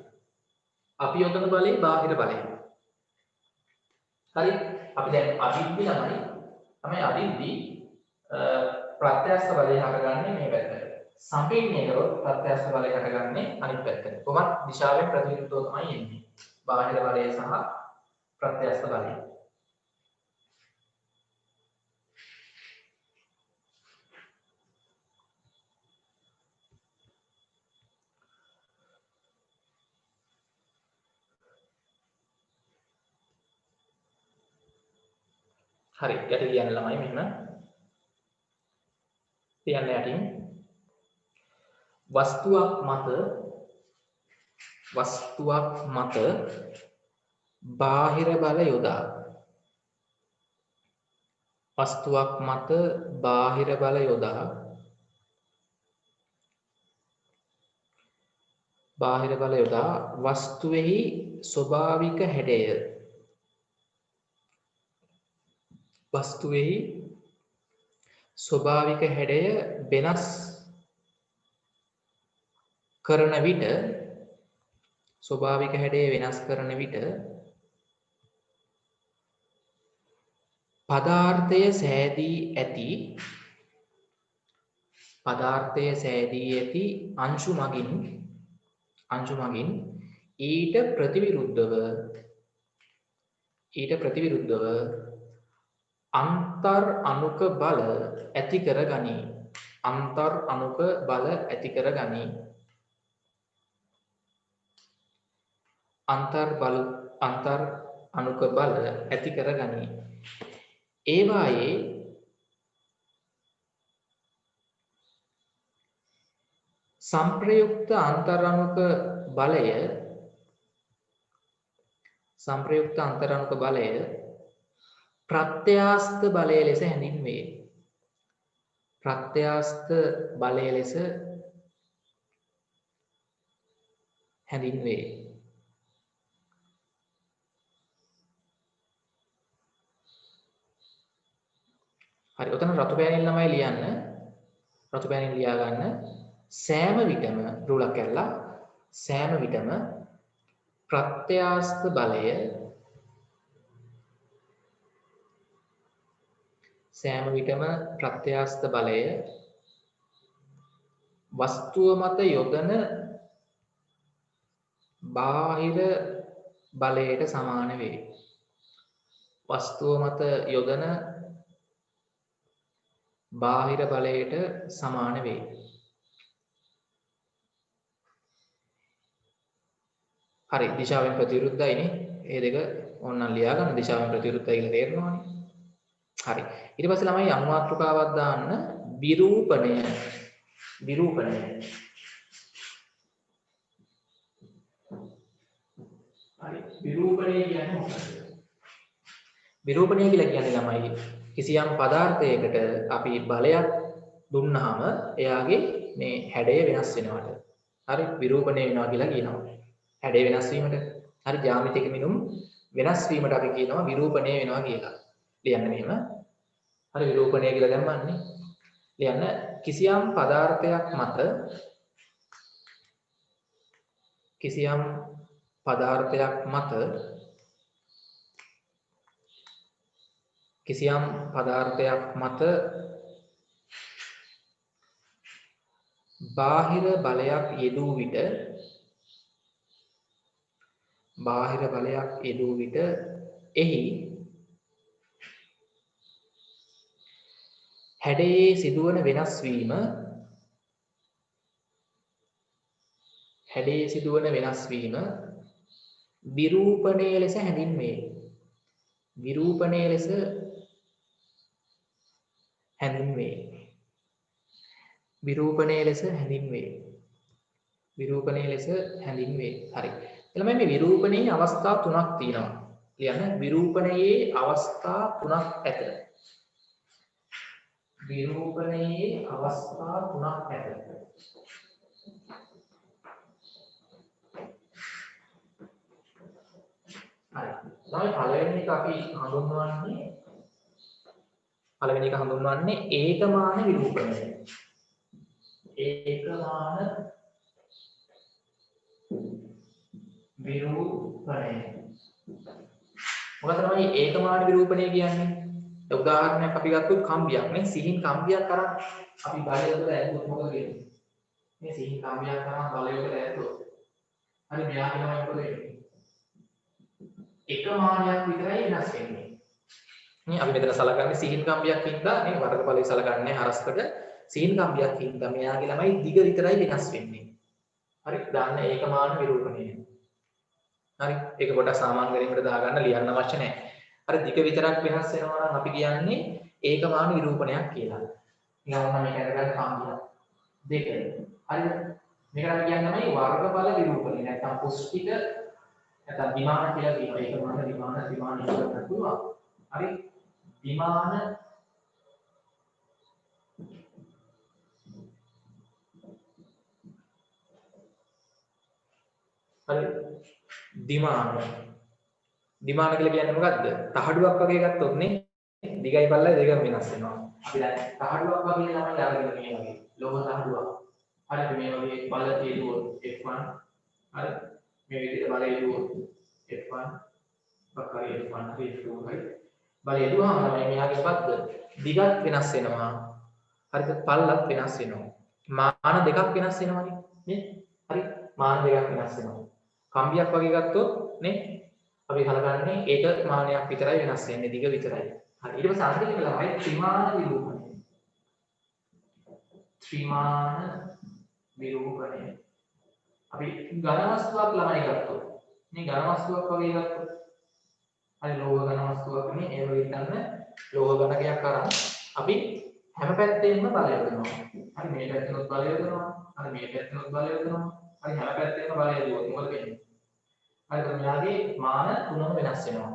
අපි යොදන බලය බාහිර බලය. හරි අපි දැන් අදිද්දි තමයි අදිද්දි ප්‍රත්‍යස්ත බලය හටගන්නේ මේ පැත්තට. සම්පීඩනය කරොත් ප්‍රත්‍යස්ත බලය හටගන්නේ අනිත් පැත්තට. කොහොමද දිශාවෙන් ප්‍රතිවිරුද්ධව තමයි එන්නේ. බාහිර බලය සහ ප්‍රත්‍යස්ත බලය. හරි යට කියන්න ළමයි මෙන්න තියන්න යටින් වස්තුවක් මත බාහිර බල යොදා වස්තුවක් මත බාහිර බල යොදා වස්තුවේහි ස්වභාවික හැඩය වෙනස් කරන විට පදාර්ථය සෑදී ඇති අංශු මගින් ඊට ප්‍රතිවිරුද්ධව අන්තර් අනුක බල ඇති කරගනී. ඒවායේ සංප්‍රයුක්ත අන්තරානුක බලය ප්‍රත්‍යාස්ත බලය ලෙස හැඳින්වේ. හරි, ඔතන රතු පෑනින් ළමයි ලියන්න. රතු පෑනින් ලියා ගන්න. සෑම විටම රූලක් කැල්ලා සෑම විටම ප්‍රත්‍යාස්ත බලය වස්තුව මත යොදන බාහිර බලයට සමාන වේ. හරි, දිශාවෙන් ප්‍රතිවිරුද්ධයිනේ. මේ දෙක ඕනනම් ලියා ගන්න. දිශාවෙන් ප්‍රතිවිරුද්ධයි කියලා තේරෙනවනේ. හරි. ඊට පස්සේ ළමයි අනුමාත්‍රකාවක් දාන්න. විරූපණය. හරි. විරූපණය කියන්නේ මොකක්ද? විරූපණය කියලා කියන්නේ ළමයි කිසියම් පදාර්ථයකට අපි බලයක් දුන්නාම එයාගේ මේ හැඩය වෙනස් වෙනවට. හරි, විරූපණය වෙනවා කියලා කියනවා. හැඩය වෙනස් වීමට. හරි, ජ්‍යාමිතික මිනුම් වෙනස් වීමට අපි කියනවා විරූපණය වෙනවා කියලා. ලියන්න මෙහෙම. හරි, විරූපණය කියලා දැම්මන්නේ. ලියන්න කිසියම් පදාර්ථයක් මත බාහිර බලයක් යෙදූ විට එහි හැඩයේ සිදුවන වෙනස් වීම විරූපණය ලෙස හැඳින්වේ. හරි. එළම මේ විරූපණයේ අවස්ථා තුනක් තියෙනවා. ලියන්න. විරූපණයේ අවස්ථා තුනක් ඇත. හරි. තමයි පළවෙනි එක අපි හඳුන්වන්නේ ඒකමාන විරූපණය. මොකද තමයි ඒකමාන විරූපණය කියන්නේ? උදාහරණයක් අපි ගත්තොත් කම්බියක් නේ, සිහින් කම්බියක් අරන් අපි බලයකට ඇද්දොත් මොකද වෙන්නේ? මේ සිහින් කම්බියක් අරන් බලයකට ඇද්දොත් හරි, මෙයා කියනවා මොකද වෙන්නේ? එක මානයක් විතරයි වෙනස් වෙන්නේ. නේ අපි මෙතන සලකන්නේ සිහින් කම්බියක් හින්දා නේ, වර්ගඵලය සලකන්නේ හරස්කට සිහින් කම්බියක් හින්දා මෙයාගේ ළමයි දිග විතරයි වෙනස් වෙන්නේ. හරි, දාන්න ඒකමාන විරූපණය. හරි, ඒක පොඩ්ඩක් සාමාන්‍ය ගැනීමට දාගන්න, ලියන්න අවශ්‍ය නැහැ. අර දිග විතරක් වෙනස් වෙනවා නම් අපි කියන්නේ ඒකමාන විරූපණයක් කියලා. ඊළඟට මේක අරගන්න කම්බියක් දෙක. හරිද? මේකට අපි කියන්නේ තමයි වර්ගඵල විරූපණය. නැත්නම් පුස්තික නැත්නම් විමාන කියලා කියනවා. ඒකමාන විමාන කියලා පුළුවන්. හරි? විමාන හරි දිමාන දිමාන කියලා කියන්නේ මොකද්ද? තහඩුවක් වගේ ගත්තොත් නේ දිගයි පල්ලයි දෙකම වෙනස් වෙනවා. අපි දැන් තහඩුවක් වගේ ළමයි අරගෙන මේ වගේ ලෝහ තහඩුවක්. හරිද මේ වගේ බල තියෙනවා F1 හරි මේ විදිහට බල එළුවොත් F1 බක්කාරී F1 F2 හරි බල එළුවාම තමයි මෙයාගේ මොකද්ද? දිගත් වෙනස් වෙනවා. හරිද පල්ලත් වෙනස් වෙනවා. මාන දෙකක් වෙනස් වෙනවනේ නේ? හරි මාන දෙකක් වෙනස් වෙනවා. කම්බියක් වගේ ගත්තොත් නේ අපි කලකන්නේ ඒක මානයක් විතරයි වෙනස් වෙන්නේ දිග විතරයි. හරි ඊට පස්සේ අන්තිම එක ළමයි ත්‍රිමාන විරූපණය. ත්‍රිමාන විරූපණය. අපි ඝන වස්තුවක් ළමයි ගත්තොත් මේ ඝන වස්තුවක් වගේ ගත්තොත් හරි ලෝහ ඝන වස්තුවක් නේ ඒ වගේ ගන්න ලෝහ ඝනකයක් අරන් අපි හැම පැත්තෙම බලය යොදනවා. හරි මේ පැත්තෙනොත් බලය යොදනවා. හරි මේ පැත්තෙනොත් බලය යොදනවා. හරි හැම පැත්තෙම බලය යොදුවොත් මොකද වෙන්නේ? හරි මෙයාගේ මාන තුනම වෙනස් වෙනවා.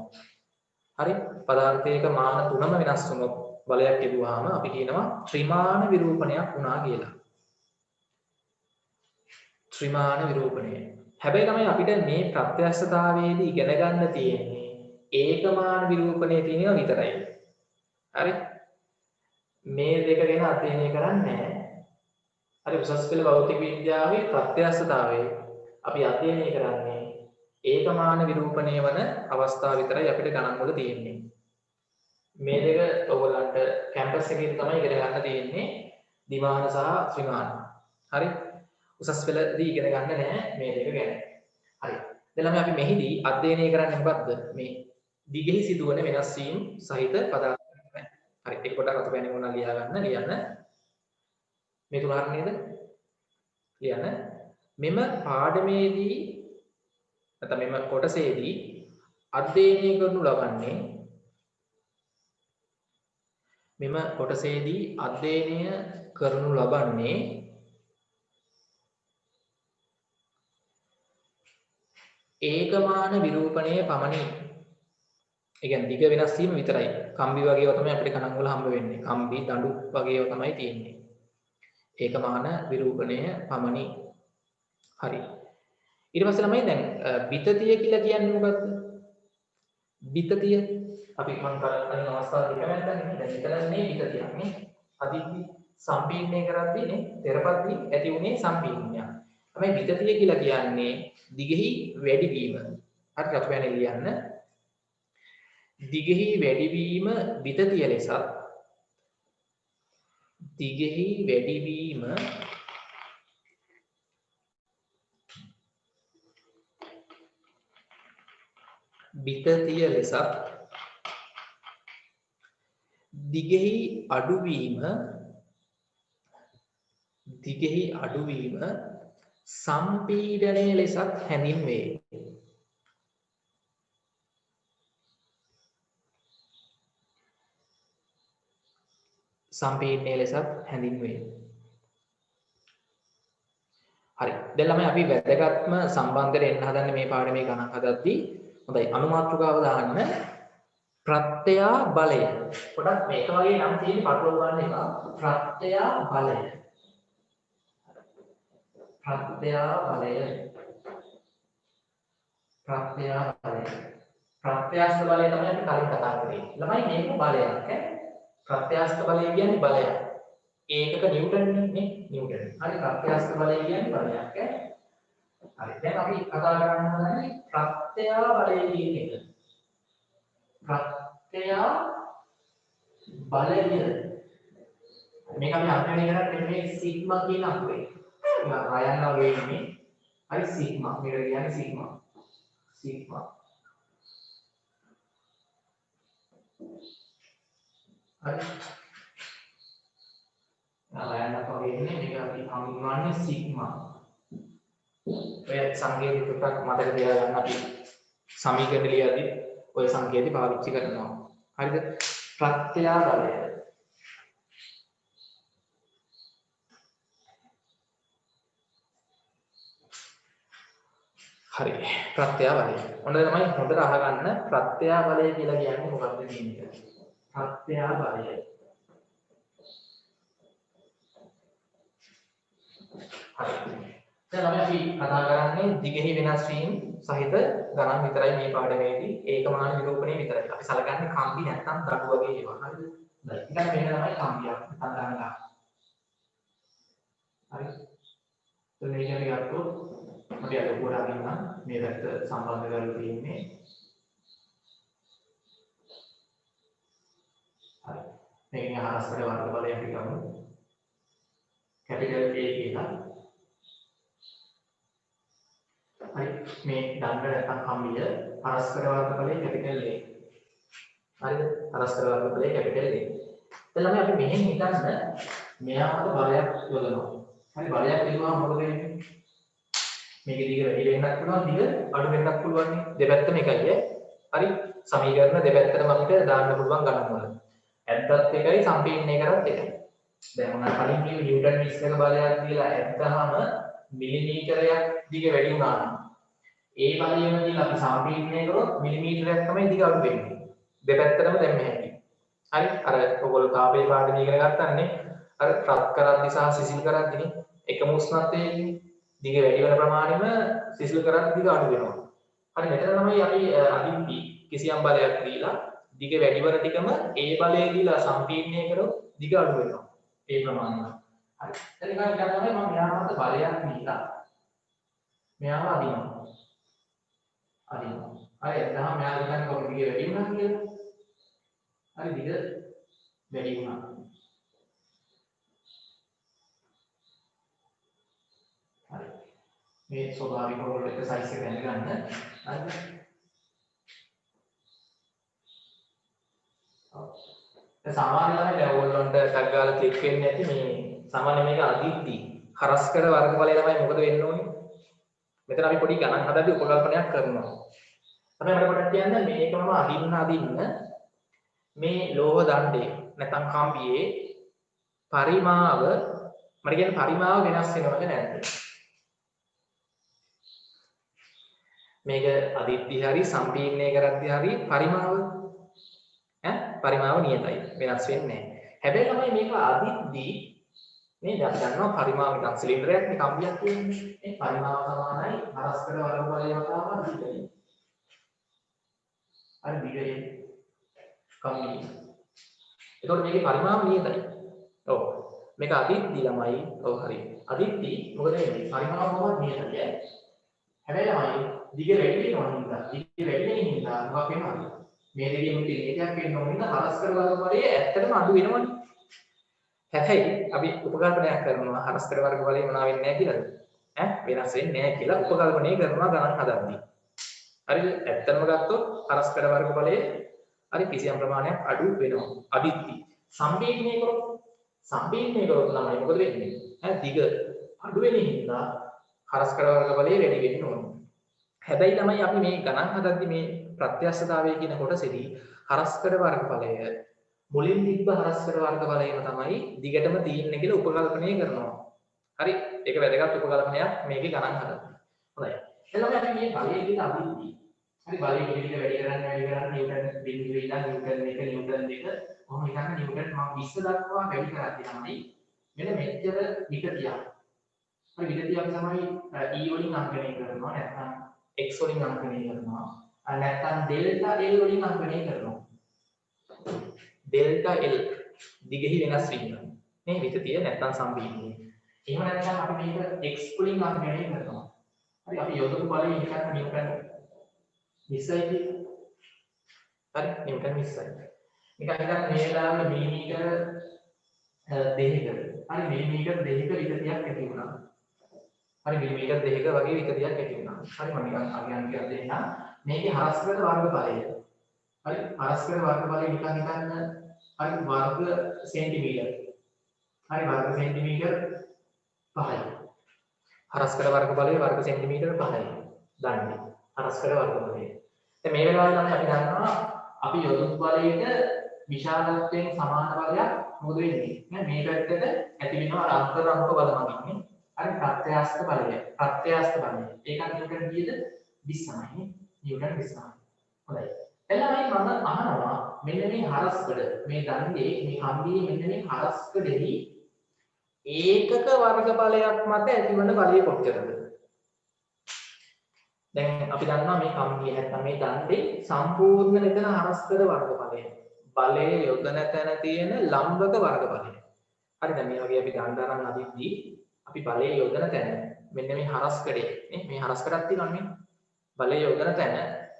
හරි පදාර්ථයක මාන තුනම වෙනස් වුණොත් බලයක් යොදුවාම අපි කියනවා ත්‍රිමාන විරූපණයක් වුණා කියලා. ත්‍රිමාන විරූපණය. හැබැයි තමයි අපිට මේ ප්‍රත්‍යක්ෂතාවයේදී ඉගෙන ගන්න තියෙන්නේ ඒකමාන විරූපණයේ තියෙනවා විතරයි. හරි මේ දෙක ගැන අධ්‍යයනය කරන්නේ නැහැ. හරි උසස් පෙළ භෞතික විද්‍යාවේ ප්‍රත්‍යක්ෂතාවයේ අපි අධ්‍යයනය කරන්නේ ඒකමාන විරූපණය වන අවස්ථාව විතරයි අපිට ගණන් වල තියෙන්නේ. මේ දෙක ඔයගොල්ලන්ට කැම්පස් එකේ තමයි ඉගෙන ගන්න තියෙන්නේ දිමාන සහ ත්‍රිමාන. හරි උසස් පෙළදී ඉගෙන ගන්න නැහැ මේ දෙක ගැන. හරි දැන් ළමයි අපි මෙහිදී අධ්‍යයනය කරන්නේ මොකද්ද? මේ දිගෙහි සිදුවන වෙනස් වීම සහිත පදාර්ථ. හරි ඒක පොඩ්ඩක් අත පෑනේ මොනවා ලියන්න මේ තුන හරිය නේද? ලියන්න මෙම පාඩමේදී නැත්නම් මෙම කොටසේදී අධ්‍යයනය කරනු ලබන්නේ ඒකමාන විරූපණය පමණි. ඒ කියන්නේ දිග වෙනස් වීම විතරයි. කම්බි වගේ ඒවා තමයි අපිට ගණන් වල හම්බ වෙන්නේ. කම්බි දඬු වගේ ඒවා තමයි තියෙන්නේ. ඒකමාන විරූපණය පමණි. හරි. ඊට පස්සේ ළමයි දැන් විතතිය කියලා කියන්නේ මොකක්ද? විතතිය අපි මම කලින් අවස්ථාවක කමෙන්ට් කරන්නේ දැන් මෙතනනේ විතතියක් නේ. අදිද්දි සම්පීඩනය කරද්දී නේ තෙරපද්දී ඇති උනේ සම්පීඩනයක්. තමයි විතතිය කියලා කියන්නේ දිගෙහි වැඩි වීම. හරි රතුපෑනේ ලියන්න. දිගෙහි වැඩි වීම විතතිය ලෙසත් දිගෙහි වැඩි වීම විතතිය ලෙසත් දිගෙහි අඩුවීම සම්පීඩනය ලෙසත් හැඳින්වේ. සම්පීඩනය ලෙසත් හැඳින්වේ. හරි. දැන් ළමයි අපි වැදගත්ම සම්බන්ධයට එන්න හදන්නේ මේ පාඩමේ ගණන් හදද්දී. හොඳයි අනුමාත්‍රිකාව දාන්න ප්‍රත්‍යා බලය. පොඩක් මේක වගේ නම් තියෙන පටලව ගන්න එක. ප්‍රත්‍යා බලය. ප්‍රත්‍යස්ත බලය තමයි අපි කලින් කතා කරේ. ළමයි මේක බලයක් ඈ. ප්‍රත්‍යස්ත බලය කියන්නේ බලයක්. ඒකක නිව්ටන් නේ නිව්ටන්. හරි ප්‍රත්‍යස්ත බලය කියන්නේ බලයක් ඈ. හරි දැන් අපි කතා කරන්න හදන්නේ ප්‍රත්‍යා බලය කියන එක. ප්‍රත්‍යා බලය මේක අපි අධ්‍යයනය කරන්නේ මේ සිග්මා කියන අකුරේ. රයන් වගේ නෙමෙයි. හරි සිග්මා. මේක කියන්නේ සිග්මා. හරි. රයන් වගේ ඉන්නේ මේක අපි හඳුන්වන්නේ සිග්මා. ඔය සංකේත ටිකක් මතක තියාගන්න අපි සමීකරණ ලියද්දී ඔය සංකේත පාවිච්චි කරනවා. හරිද? ප්‍රත්‍යා බලය. හරි. ප්‍රත්‍යා බලය. ඔන්න තමයි හොඳට අහගන්න ප්‍රත්‍යා බලය කියලා කියන්නේ මොකක්ද කියන එක. ප්‍රත්‍යා බලය. හරි. දැන් අපි කතා කරන්නේ දිගෙහි වෙනස් වීම සහිත ගණන් විතරයි මේ පාඩමේදී ඒකමාන නිරූපණය විතරයි. අපි සලකන්නේ කම්බි නැත්නම් දඩු වගේ ඒවා. හරිද? හරි. ඉතින් මේක තමයි කම්බියක්. හිතන්න ගන්න. හරි. તો මේක අපි ගත්තොත් අපි අද පොරා ගන්න මේ පැත්ත සම්බන්ධ කරලා තියෙන්නේ. හරි. මේකේ හරස්කඩ වර්ග බලය අපි ගමු. කැපිටල් A කියලා. හරි. මේ දණ්ඩ නැත්නම් කම්බිය හරස්කඩ වර්ග බලය කැපිටල් A. හරිද? හරස්කඩ වර්ග බලය කැපිටල් A. එතන අපි මෙහෙන් හිතන්න මෙයාට බලයක් යොදනවා. හරි බලයක් දෙනවා මොකද වෙන්නේ? මේකේ දිග වැඩි වෙන්නත් පුළුවන් දිග අඩු වෙන්නත් පුළුවන් නේ. දෙපැත්තම එකයි හරි. සමීකරණ දෙපැත්තටම අපිට දාන්න පුළුවන් ගණන් වල. ඇත්තත් එකයි සම්පීඩනය කරත් එකයි. දැන් මොනවා කලින් කිව්ව නිව්ටන් විශ්ලේෂක බලයක් දීලා ඇත්තහම මිලිමීටරයක් දිග වැඩි වුණා නම් ඒ බලයෙන් දීලා අපි සම්පීඩනය කරොත් මිලිමීටරයක් තමයි දිග අඩු වෙන්නේ. දෙපැත්තටම දැන් මෙහෙයි. හරි. අර ඔයගොල්ලෝ තාපේ පාඩම ඉගෙන ගන්නන්නේ අර රත් කරද්දි සහ සිසිල් කරද්දිනේ එකම උෂ්ණත්වයේ දිග වැඩි වෙන ප්‍රමාණයම සිසිල් කරද්දි දිග අඩු වෙනවා. හරි මෙතන තමයි අපි අදින්පි කිසියම් බලයක් දීලා දිග වැඩි වෙන ටිකම ඒ බලය දීලා සම්පීඩනය කරොත් දිග අඩු වෙනවා. ඒ ප්‍රමාණය. හරි. එතන ගන්න තමයි මම මෙයාට බලයක් දීලා මෙයාව අදිනවා. හරි එතනම මෙයා හිතන්නේ කොහොමද දිග වැඩි වුණා කියලා. හරි දිග වැඩි වුණා. හරි. මේ ස්වභාවික රෝල් එක සයිස් එක දැනගන්න. හරිද? සාමාන්‍ය ළමයි දැන් ඕගොල්ලන්ට ටග් ගාලා ක්ලික් වෙන්නේ නැති මේ සාමාන්‍ය මේක අදිද්දි හරස්කඩ වර්ගඵලය තමයි මොකද වෙන්න ඕනේ? මෙතන අපි පොඩි ගණන් හදද්දී උපකල්පනයක් කරනවා. තමයි මට පොඩ්ඩක් කියන්න මේකම අදින්න මේ ලෝහ දණ්ඩේ නැත්නම් කම්බියේ පරිමාව මට කියන්නේ පරිමාව වෙනස් වෙනවද නැද්ද? මේක අදිද්දි හරි සම්පීර්ණය කරද්දි හරි පරිමාව පරිමාව නියතයි වෙනස් වෙන්නේ නැහැ. හැබැයි තමයි මේක අදිද්දි මේ අපි දන්නවා පරිමාව නිකන් සිලින්ඩරයක් නේ කම්බියක් කියන්නේ. මේ පරිමාව සමානයි හරස්කඩ වර්ගඵලය වතාව දිගයි. හරි දිගයි කම්බිය. එතකොට මේකේ පරිමාව නියතයි. ඔව්. මේක අදිද්දි ළමයි ඔව් හරි. අදිද්දි මොකද වෙන්නේ? පරිමාව කොහොමද නියතයි. හැබැයි ළමයි දිග වැඩි වෙනවා හින්දා දිග වැඩි වෙන හින්දා මොකක් වෙනවද? මේ දෙකේ මුලින් එකක් වෙන්න ඕන නිසා හරස්කඩ වර්ගඵලය ඇත්තටම අඩු වෙනවනේ. හැබැයි අපි උපකල්පනයක් කරනවා හරස්කඩ වර්ගඵලය මොනවා වෙන්නේ නැහැ කියලාද? වෙනස් වෙන්නේ නැහැ කියලා උපකල්පනය කරනවා ගණන් හදද්දී. හරිද? ඇත්තටම ගත්තොත් හරස්කඩ වර්ගඵලය හරි කිසියම් ප්‍රමාණයක් අඩු වෙනවා. අදිද්දි සම්පීඩනය කරොත් ළමයි මොකද වෙන්නේ? දිග අඩු වෙන හින්දා හරස්කඩ වර්ගඵලය වැඩි වෙන්න ඕන. හැබැයි ළමයි අපි මේ ගණන් හදද්දී මේ ප්‍රත්‍යක්ෂතාවය කියන කොටසේදී හරස්කඩ වර්ගඵලය මුලින් තිබ්බ හරස්කඩ වර්ගඵලයම තමයි දිගටම තියෙන්නේ කියලා උපකල්පනය කරනවා. හරි. ඒක වැදගත් උපකල්පනයක් මේකේ ගණන් හදද්දී. හොඳයි. එතකොට අපි මේ බලය කියන අදිද්දි හරි බලය කෙනෙක් වැඩි කරන්න නිව්ටන් බිඳුව ඉඳන් නිව්ටන් 2 කොහොම හිතන්න නිව්ටන් මම 20 දක්වා වැඩි කරද්දී තමයි මෙන්න මෙච්චර විකතියක්. හරි විකතිය අපි තමයි E වලින් අංකණය කරනවා නැත්නම් x වලින් අංකණය කරනවා. නැත්නම් ඩෙල්ටා L වලින් අංකණය කරනවා. ඩෙල්ටා L දිගෙහි වෙනස් වීම. මේ විකතිය නැත්නම් සම්පීඩනය. එහෙම නැත්නම් අපි මේක x වලින් අංකණය කරනවා. හරි අපි යොදපු බලය එකක් නිව්ටන් 20යි කියලා. හරි නිව්ටන් 20යි. නිකන් හිතන්න මේ වෙලාවේ මිලිමීටර දෙකක. හරි මිලිමීටර දෙකක විකතියක් ඇති වුණා. හරි මිලිමීටර දෙකක වගේ විකතියක් ඇති වුණා. හරි මම නිකන් අගයන් කියලා දෙන්නම්. මේකේ හරස්කඩ වර්ගඵලය. හරි හරස්කඩ වර්ගඵලය නිකන් හිතන්න හරි වර්ග සෙන්ටිමීටර. හරි වර්ග සෙන්ටිමීටර 5යි. හරස්කඩ වර්ගඵලය වර්ග සෙන්ටිමීටර 5යි. දන්නේ. හරස්කඩ වර්ගඵලය. දැන් මේ වෙලාවේ තමයි අපි දන්නවා අපි යොදපු බලයට විශාලත්වයෙන් සමාන බලයක් මොකද වෙන්නේ? මේ පැත්තට ඇති වෙනවා අන්තර් අංක බල මගින්. හරි ප්‍රත්‍යස්ත බලය. ප්‍රත්‍යස්ත බලය. ඒකත් නිව්ටන් කීයද? 20යි. නිව්ටන් 20යි. හොඳයි. එළමයි මම අහනවා මෙන්න මේ හරස්කඩ මේ දණ්ඩේ මේ කම්බියේ මෙන්න මේ හරස්කඩෙහි ඒකක වර්ගඵලයක් මත ඇතිවන බලය කොච්චරද? දැන් අපි දන්නවා මේ කම්බිය නැත්නම් මේ දණ්ඩේ සම්පූර්ණ මෙතන හරස්කර වර්ගඵලය. බලයේ යොදන තැන තියෙන ලම්බක වර්ගඵලය. හරි දැන් මේ වගේ අපි දණ්ඩ අරන් අදිද්දී අපි බලයේ යොදන තැන මෙන්න මේ හරස්කඩේ නේ මේ හරස්කඩක් තියෙනවා නේ. බලයේ යොදන තැන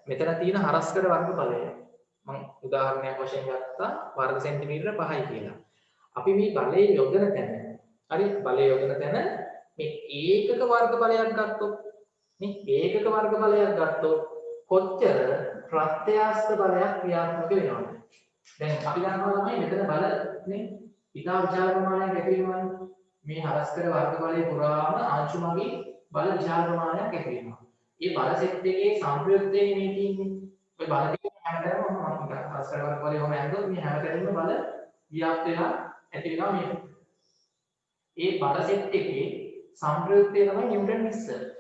මෙතන තියෙන හරස්කඩ වර්ගඵලය. මම උදාහරණයක් වශයෙන් ගත්තා වර්ග සෙන්ටිමීටර 5යි කියලා. අපි මේ බලයේ යොදන තැන හරි බලයේ යොදන තැන මේ ඒකක වර්ගඵලයක් ගත්තොත් මේ ඒකක වර්ගඵලයක් ගත්තොත් කොච්චර ප්‍රත්‍යස්ත බලයක් ක්‍රියාත්මක වෙනවද? දැන් අපි දන්නවා තමයි මෙතන බල නේ ඉතා විශාල ප්‍රමාණයක් ඇති වෙනවානේ. මේ හරස්කර වර්ගඵලයේ පුරාම අංශු මගින් බල විශාල ප්‍රමාණයක් ඇති වෙනවා. මේ බල සෙට් එකේ සංප්‍රයුක්තයේ මේ තියෙන්නේ. ඔය බල ටික හැමතැනම මම හරස්කර වර්ගඵලයේ ඔහම ඇඳුවොත් මේ හැමතැනම බල ව්‍යාප්ත වෙලා ඇති වෙනවා මේ. ඒ බල සෙට් එකේ සංප්‍රයුක්තය තමයි නිව්ටන් 20.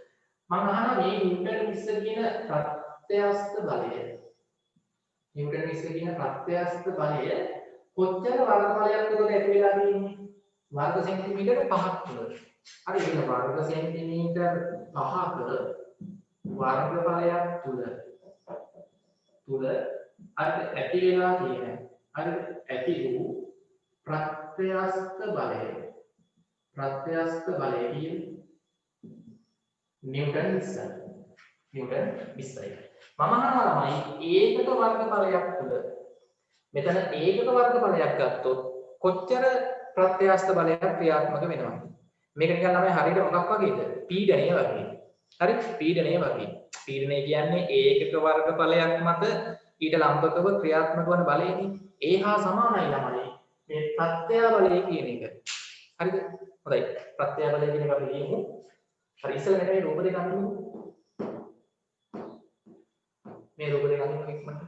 මම අහනවා මේ නිව්ටන් 20 කියන ප්‍රත්‍යස්ත බලය නිව්ටන් 20 කියන ප්‍රත්‍යස්ත බලය කොච්චර වර්ගඵලයක් උඩ ඇති වෙලා තියෙන්නේ? වර්ග සෙන්ටිමීටර 5ක් තුල. හරි එහෙනම් වර්ග සෙන්ටිමීටර 5ක වර්ගඵලයක් තුල අර ඇති වෙලා තියෙන අර ඇති වූ ප්‍රත්‍යස්ත බලය කියන්නේ නිව්ටන් 20. නිව්ටන් 20යි. මම අහනවා ළමයි ඒකක වර්ගඵලයක් තුල මෙතන ඒකක වර්ගඵලයක් ගත්තොත් කොච්චර ප්‍රත්‍යස්ත බලයක් ක්‍රියාත්මක වෙනවද? මේක නිකන් ළමයි හරියට මොකක් වගේද? පීඩනය වගේ. හරි පීඩනය වගේ. පීඩනය කියන්නේ ඒකක වර්ගඵලයක් මත ඊට ලම්බකව ක්‍රියාත්මක වන බලයනේ. ඒ හා සමානයි ළමයි මේ ප්‍රත්‍ය බලය කියන එක. හරිද? හොඳයි. ප්‍රත්‍ය බලය කියන එක අපි ලියමු. හරි ඉස්සෙල්ලා මේ රූප දෙක අඳිමු. මේ රූප දෙක අඳිමු ඉක්මනට.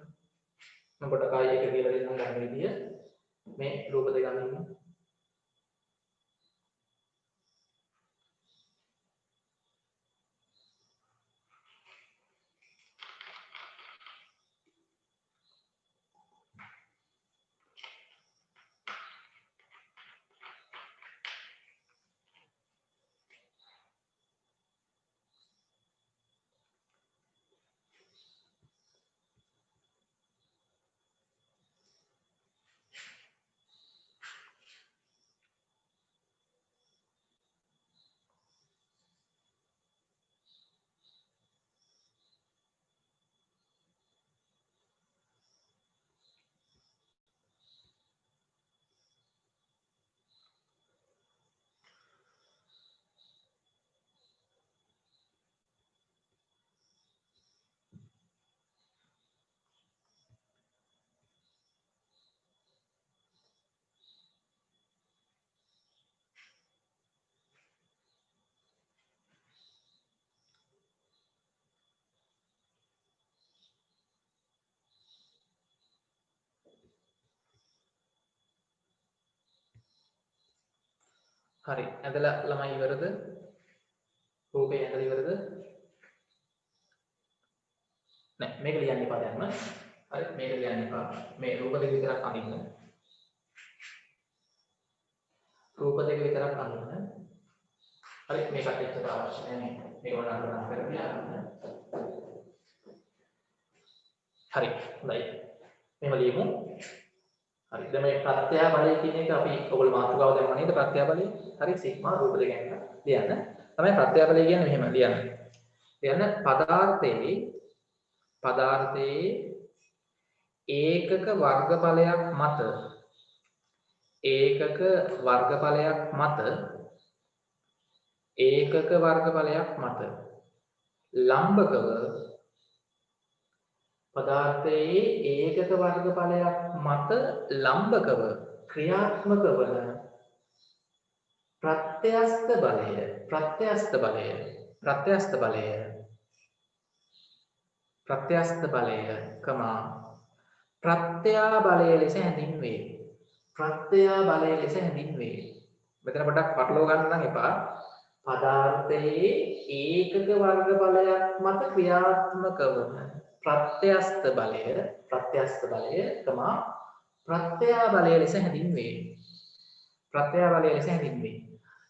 මම පොඩ්ඩක් ආයෙ එක කියලා දෙන්නම් ගන්න විදිය. මේ රූප දෙක අඳිමු. හරි ඇදලා ළමයි ඉවරද? රූපේ ඇදලා ඉවරද? නෑ මේක ලියන්න එපා දැන්ම. හරි මේක ලියන්න එපා. මේ රූප දෙක විතරක් අඳින්න. රූප දෙක විතරක් අඳින්න. හරි මේකට එච්චර අවශ්‍ය නැහැ. මේක වඩා කරලා ගන්න. හරි හොඳයි. මේව ලියමු. හරි දැන් මේ ප්‍රත්‍ය බලය කියන එක අපි ඔයගොල්ලෝ මාතෘකාව දැම්මා නේද? ප්‍රත්‍ය බලය. හරි සිග්මා රූප දෙක ගැන ලියන්න. තමයි ප්‍රත්‍ය බලය කියන්නේ මෙහෙම ලියන්න. ලියන්න පදාර්ථයේ ඒකක වර්ගඵලයක් මත ලම්බකව පදාර්ථයේ ඒකක වර්ගඵලයක් මත ලම්බකව ක්‍රියාත්මක වන ප්‍රත්‍යස්ත බලය කමා ප්‍රත්‍යා බලය ලෙස හැඳින්වේ. මෙතන පොඩ්ඩක් පටලව ගන්න නම් එපා. පදාර්ථයේ ඒකක වර්ගඵලයක් මත ක්‍රියාත්මක වන ප්‍රත්‍යස්ත බලය කමා ප්‍රත්‍යා බලය ලෙස හැඳින්වේ.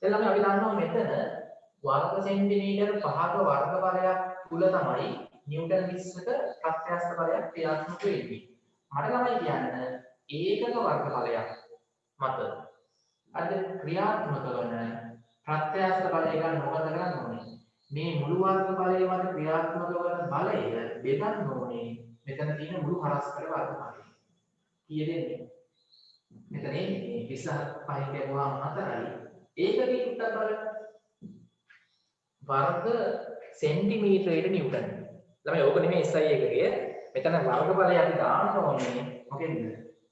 දැන් ළමයි අපි දන්නවා මෙතන වර්ග සෙන්ටිමීටර් 5ක වර්ග බලයක් තුල තමයි නිව්ටන් 20ක ප්‍රත්‍යස්ත බලයක් ක්‍රියාත්මක වෙන්නේ. මට ළමයි කියන්න ඒකක වර්ග බලයක් මත අද ක්‍රියාත්මක වන ප්‍රත්‍යස්ත බලය ගන්න මොකද කරන්න ඕනේ? මේ මුළු වර්ග බලය මත ක්‍රියාත්මක වන බලය බෙදන්න ඕනේ මෙතන තියෙන මුළු හරස්කඩ වර්ග බලය. කීයද එන්නේ? මෙතන එන්නේ 25 කියනවා 4යි. ඒකකින් උත්තර බලන්න. වර්ග සෙන්ටිමීටරයට නිව්ටන්. ළමයි ඕක නෙමෙයි SI එකකේ. මෙතන වර්ග බලය අපි දාන්න ඕනේ මොකෙන්ද?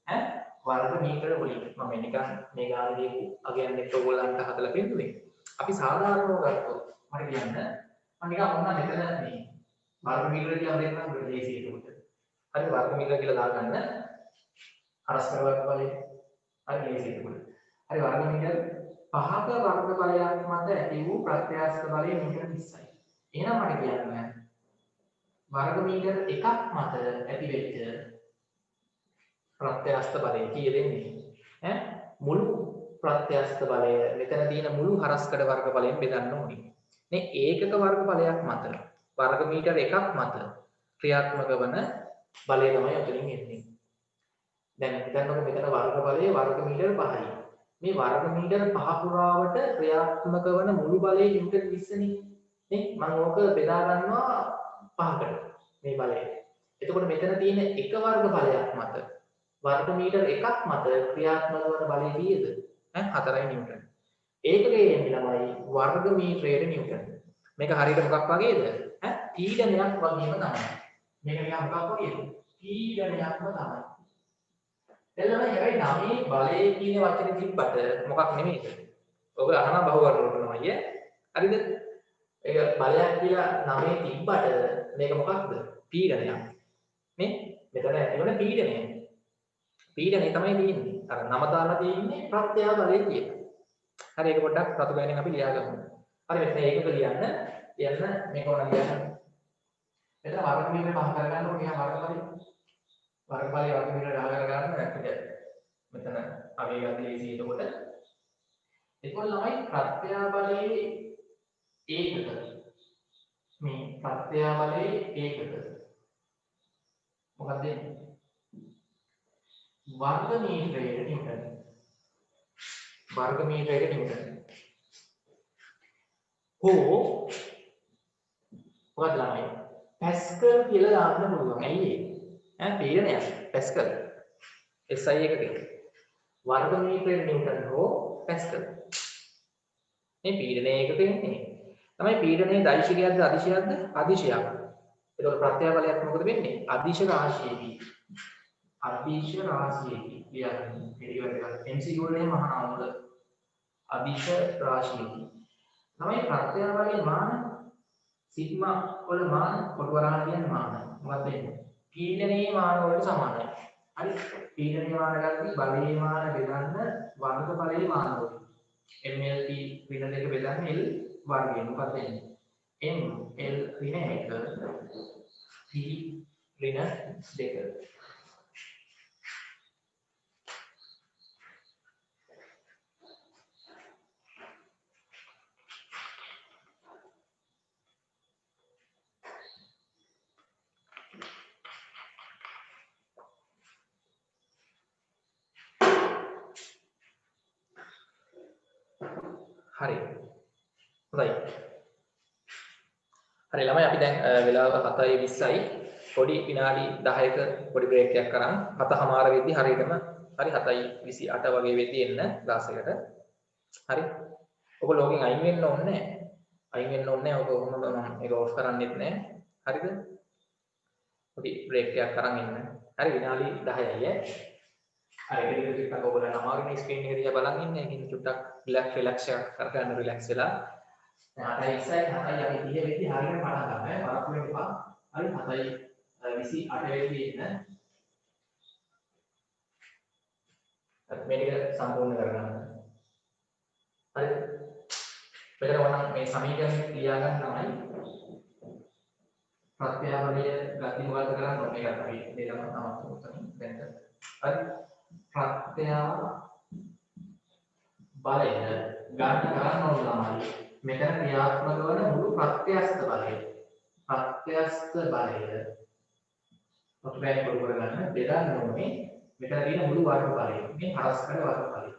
ඈ වර්ග මීටර වලින්. මම නිකන් මේ ගානදී අගයන්නෙත් ඔයගොල්ලන්ට හදලා පෙන්නන්නේ. අපි සාධාරණව ගත්තොත් මට කියන්න මම නිකන් මොනවා මෙතන මේ වර්ග මීටර කියලා දෙන්නම් ලේසි ඒකට. හරි වර්ග මීටර කියලා දාගන්න. හරස්කඩ වර්ග බලය. හරි ලේසි ඒකට. හරි වර්ග මීටර 5ක වර්ග බලයක් මත ඇති වූ ප්‍රත්‍යස්ත බලය මීටර 20යි. එහෙනම් මට කියන්න වර්ග මීටර 1ක් මත ඇති වෙච්ච ප්‍රත්‍යස්ත බලය කීයද එන්නේ? ඈ මුළු ප්‍රත්‍යස්ත බලය මෙතන තියෙන මුළු හරස්කඩ වර්ග බලයෙන් බෙදන්න ඕනේ. මේ ඒකක වර්ග බලයක් මත වර්ග මීටර 1ක් මත ක්‍රියාත්මක වන බලය තමයි අතරින් එන්නේ. දැන් හිතන්නකො මෙතන වර්ග බලය වර්ග මීටර 5යි. මේ වර්ග මීටර 5 පුරාවට ක්‍රියාත්මක වන මුළු බලය නිව්ටන් 20නේ. නේ මම ඕක බෙදා ගන්නවා 5කට මේ බලය. එතකොට මෙතන තියෙන එක වර්ග බලයක් මත වර්ග මීටර 1ක් මත ක්‍රියාත්මක වන බලය කීයද? 4යි නිව්ටන්. ඒකගේ එන්නේ ළමයි වර්ග මීටරයට නිව්ටන්. මේක හරියට මොකක් වගේද? පීඩනයක් වගේම තමයි. මේක නිකන් මොකක් වගේද? පීඩනයක්ම තමයි. එළම හැබැයි නමේ බලය කියන වචනේ තිබ්බට මොකක් නෙමෙයිද? ඔබ අහන බහුවර්ණ කරනවා අයියේ. හරිද? ඒක බලයක් කියලා නමේ තිබ්බට මේක මොකක්ද? පීඩනයක්. නේ? මෙතන ඇතිවන පීඩනය. පීඩනය තමයි තියෙන්නේ. අර නම දාලා තියෙන්නේ ප්‍රත්‍ය බලය කියලා. හරි ඒක පොඩ්ඩක් රතු ගෑනෙන් අපි ලියාගමු. හරි මෙතන ඒකක ලියන්න මේක ඕන ලියන්න. මෙතන වර්ග මීටර පහ කරගන්න ඕනේ වර්ග බලය. වර්ග බලය වර්ග මීටර 10 කරගන්න අපිට මෙතන අපි ගන්න ලේසි එතකොට ළමයි ප්‍රත්‍ය බලයේ ඒකක මේ ප්‍රත්‍ය බලයේ ඒකක මොකක්ද වර්ග මීටරයට නිව්ටන් වර්ග මීටරයට නිව්ටන් හෝ මොකක්ද ළමයි පැස්කල් කියලා දාන්න පුළුවන් ඇයි ඒ පීඩනයක් පැස්කල් SI එකකේ වර්ග මීටරයට නිව්ටන් හෝ පැස්කල් මේ පීඩනය එකක ඉන්නේ තමයි පීඩනයේ දෛශිකයක්ද අදිශයක්ද අදිශයක් ඒතකොට ප්‍රත්‍ය බලයක් මොකද වෙන්නේ අදිශ රාශියේදී අදිශ රාශියේදී කියන්නේ පිළිවෙලකට MCQ වලින් මහාන වල අදිශ රාශියේදී තමයි ප්‍රත්‍ය බලයේ මාන සිග්මා වල මාන කොටවරහන කියන්නේ මාන මොකක්ද වෙන්නේ පීඩනයේ මාන වලට සමානයි හරි පීඩනයේ මාන ගත්තී බලයේ මාන බෙදන්න වර්ග බලයේ මාන වලට MLT ඍණ දෙක බෙදන්න L වර්ගය මොකක්ද වෙන්නේ M L ඍණ 1 T ඍණ 2 හරි හොඳයි හරි ළමයි අපි දැන් වෙලාව 7:20යි පොඩි විනාඩි 10ක පොඩි බ්‍රේක් එකක් කරන් 7:00 වෙද්දි හරියටම හරි 7:28 වගේ වෙද්දි එන්න ක්ලාස් එකට හරි ඔක ලෝකෙන් අයින් වෙන්න ඕනේ නැහැ ඔක කොහොමද මම මේක ඔෆ් කරන්නෙත් නැහැ හරිද පොඩි බ්‍රේක් එකක් කරන් එන්න හරි විනාඩි 10යි හරි ඒක ටිකක් ඔයගොල්ලෝ අමාරුනේ ස්ක්‍රීන් එක දිහා බලන් ඉන්න ඒකින් චුට්ටක් රිලැක්ස් එකක් කරගන්න රිලැක්ස් වෙලා දැන් 8:20යි අපි 30 වෙද්දි හරියට පටන් ගන්නවා බරක් වෙන්න එපා හරි 7:28 වෙද්දි එන්න මේක සම්පූර්ණ කරගන්න හරි මෙතන වුණා මේ සමීකරණ ලියා ගන්න තමයි ප්‍රත්‍ය බලය ගති මොකද්ද කරන්නේ මේකට අපි දෙලම තමයි දැන් හරි ප්‍රත්‍ය බලය ගන්න කරන්න ඕන ළමයි. මෙතන ක්‍රියාත්මක වන මුළු ප්‍රත්‍යස්ත බලය. ප්‍රත්‍යස්ත බලය ඔක්කොම පොඩු කරගන්න බෙදන්න ඕනේ. මෙතන තියෙන මුළු වර්ග බලය. මේ හරස්කඩ වර්ග බලය.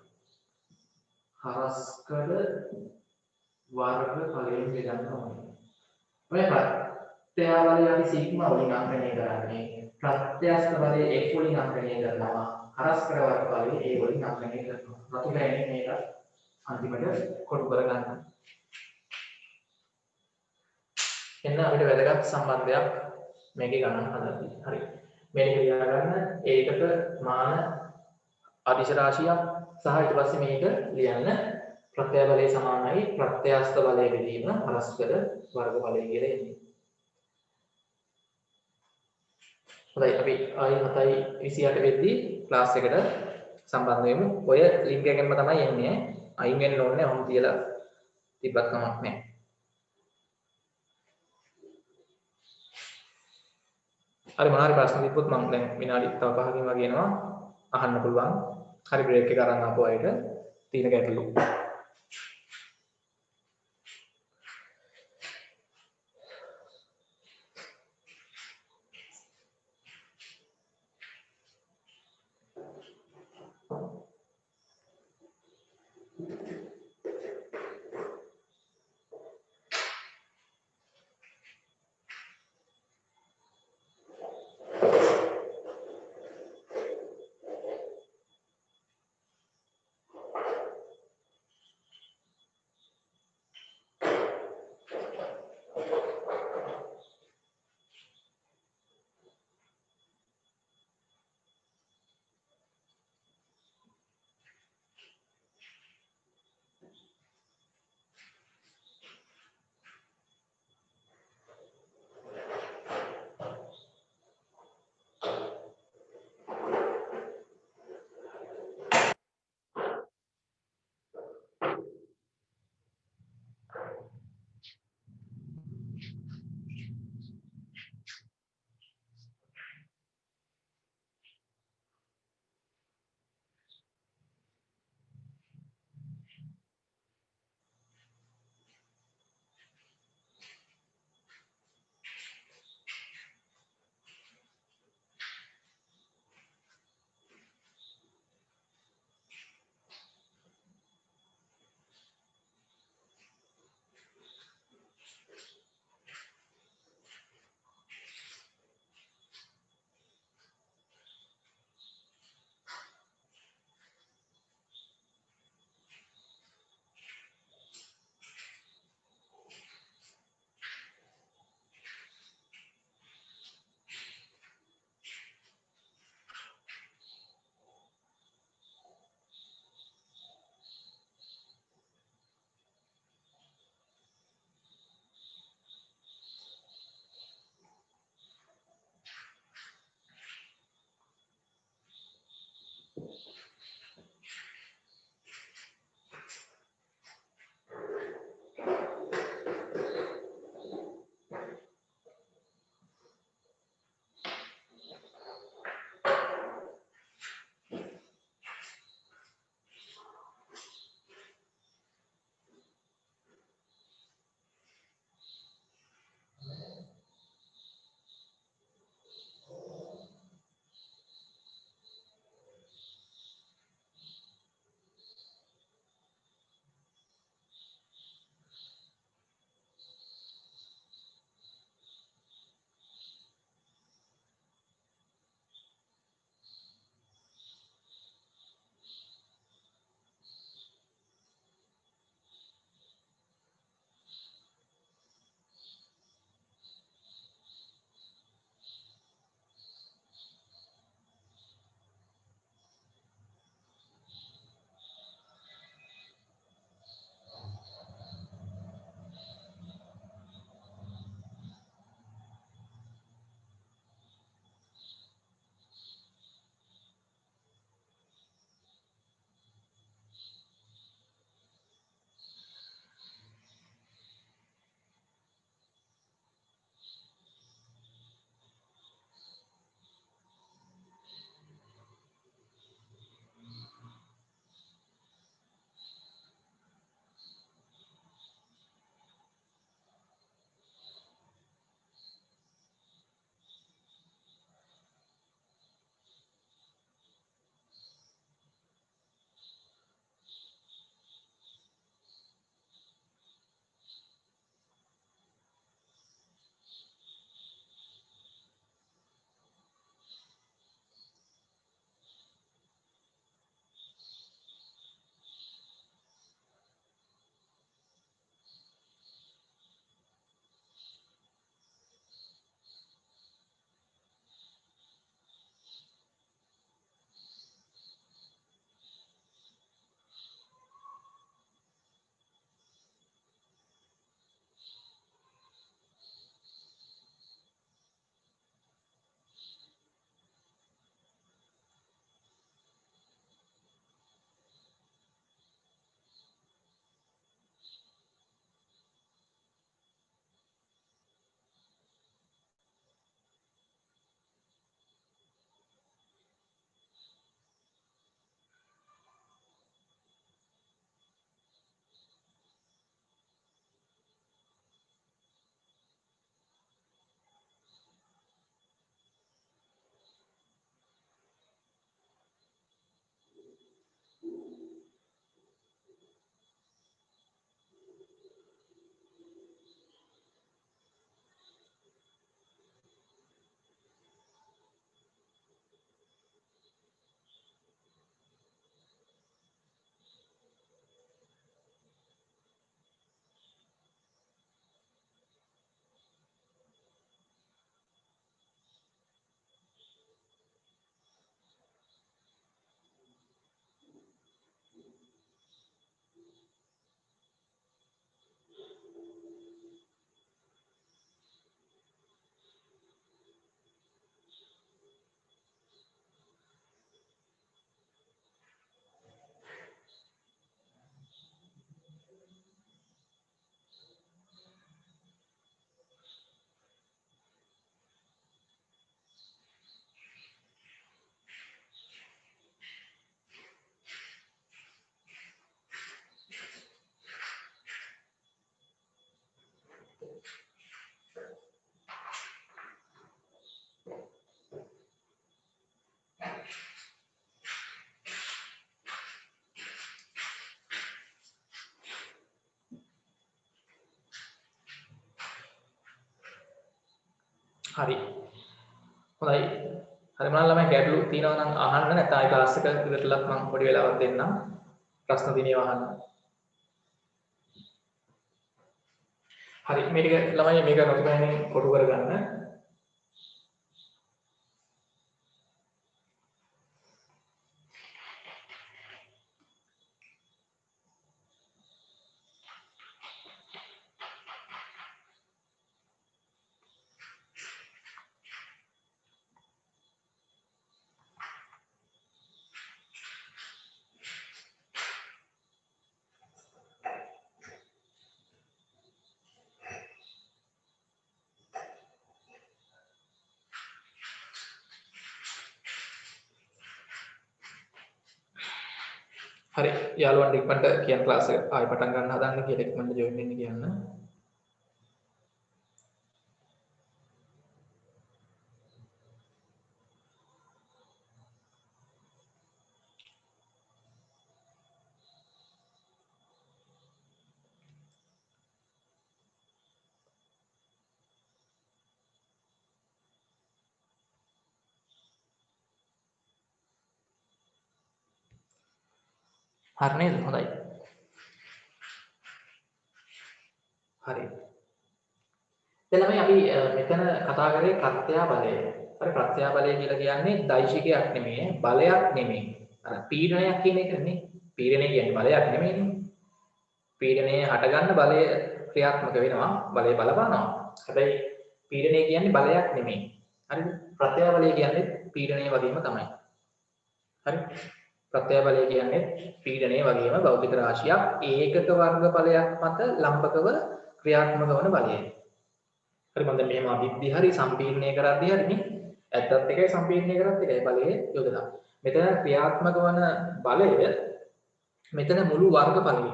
හරස්කඩ වර්ග බලයෙන් බෙදන්න ඕනේ. ඔය ප්‍රත්‍යය අපි සිග්මා වලින් අංකණය කරන්නේ. ප්‍රත්‍යස්ත බලය x වලින් අංකණය කරනවා. හරස්කඩ වර්ග බලය a වලින් අංකණය කරනවා. රතු ගෑනේ මේක අන්තිමට කොටු කරගන්න. එන්න අපිට වැදගත් සම්බන්ධයක් මේකේ ගණන් හදන්න. හරි. මේක ලියා ගන්න ඒකට මාන අදිශ රාශියක් සහ ඊට පස්සේ මේක ලියන්න ප්‍රත්‍යය බලය සමානයි ප්‍රත්‍යස්ත බලය බෙදීම හරස්කඩ වර්ග බලය කියලා එන්නේ. හොඳයි අපි ආයි 7:28 වෙද්දී ක්ලාස් එකට සම්බන්ධ වෙමු. ඔය ලින්ක් එකෙන්ම තමයි එන්නේ. අයින් වෙන්න ඕනේ. ඔහොම තියලා තිබ්බත් කමක් නැහැ. හරි මොනවා හරි ප්‍රශ්න තිබ්බොත් මම දැන් විනාඩි තව 5කින් වගේ එනවා අහන්න පුළුවන්. හරි බ්‍රේක් එක අරන් ආපු අයට තියෙන ගැටලු. හරි. හොඳයි. හරි මම ළමයි ගැටලු තියෙනවා නම් අහන්න නැත්නම් ආයි ක්ලාස් එක ඉවරලත් මම පොඩි වෙලාවක් දෙන්නම්. ප්‍රශ්න තියෙනවා අහන්න. හරි මේ ටික ළමයි මේක නොතිබෙනින් කොටු කරගන්න. හරි යාළුවන්ට ඉක්මනට කියන ක්ලාස් එක ආයෙ පටන් ගන්න හදන්න කියලා ඉක්මනට ජොයින් වෙන්න කියන්න. හරි නේද? හොඳයි. හරි. දැන් අපි මෙතන කතා කරේ ප්‍රත්‍යා බලය. හරි ප්‍රත්‍යා බලය කියලා කියන්නේ දෛශිකයක් නෙමෙයි, බලයක් නෙමෙයි. අර පීඩනයක් කියන එක නේ. පීඩනය කියන්නේ බලයක් නෙමෙයිනේ. පීඩනය හටගන්න බලය ක්‍රියාත්මක වෙනවා, බලය බලපානවා. හැබැයි පීඩනය කියන්නේ බලයක් නෙමෙයි. හරිද? ප්‍රත්‍යා බලය කියන්නේ පීඩනය වගේම තමයි. හරි? ප්‍රත්‍යා බලය කියන්නේ පීඩනය වගේම භෞතික රාශියක් ඒකක වර්ගඵලයක් මත ලම්බකව ක්‍රියාත්මක වන බලය. හරි මම දැන් මෙහෙම අදිද්දි හරි සම්පීඩනය කරද්දි හරිනේ ඇත්තත් එකයි සම්පීඩනය කරත් එකයි බලයේ යොදලා. මෙතන ක්‍රියාත්මක වන බලය මෙතන මුළු වර්ගඵලයෙන්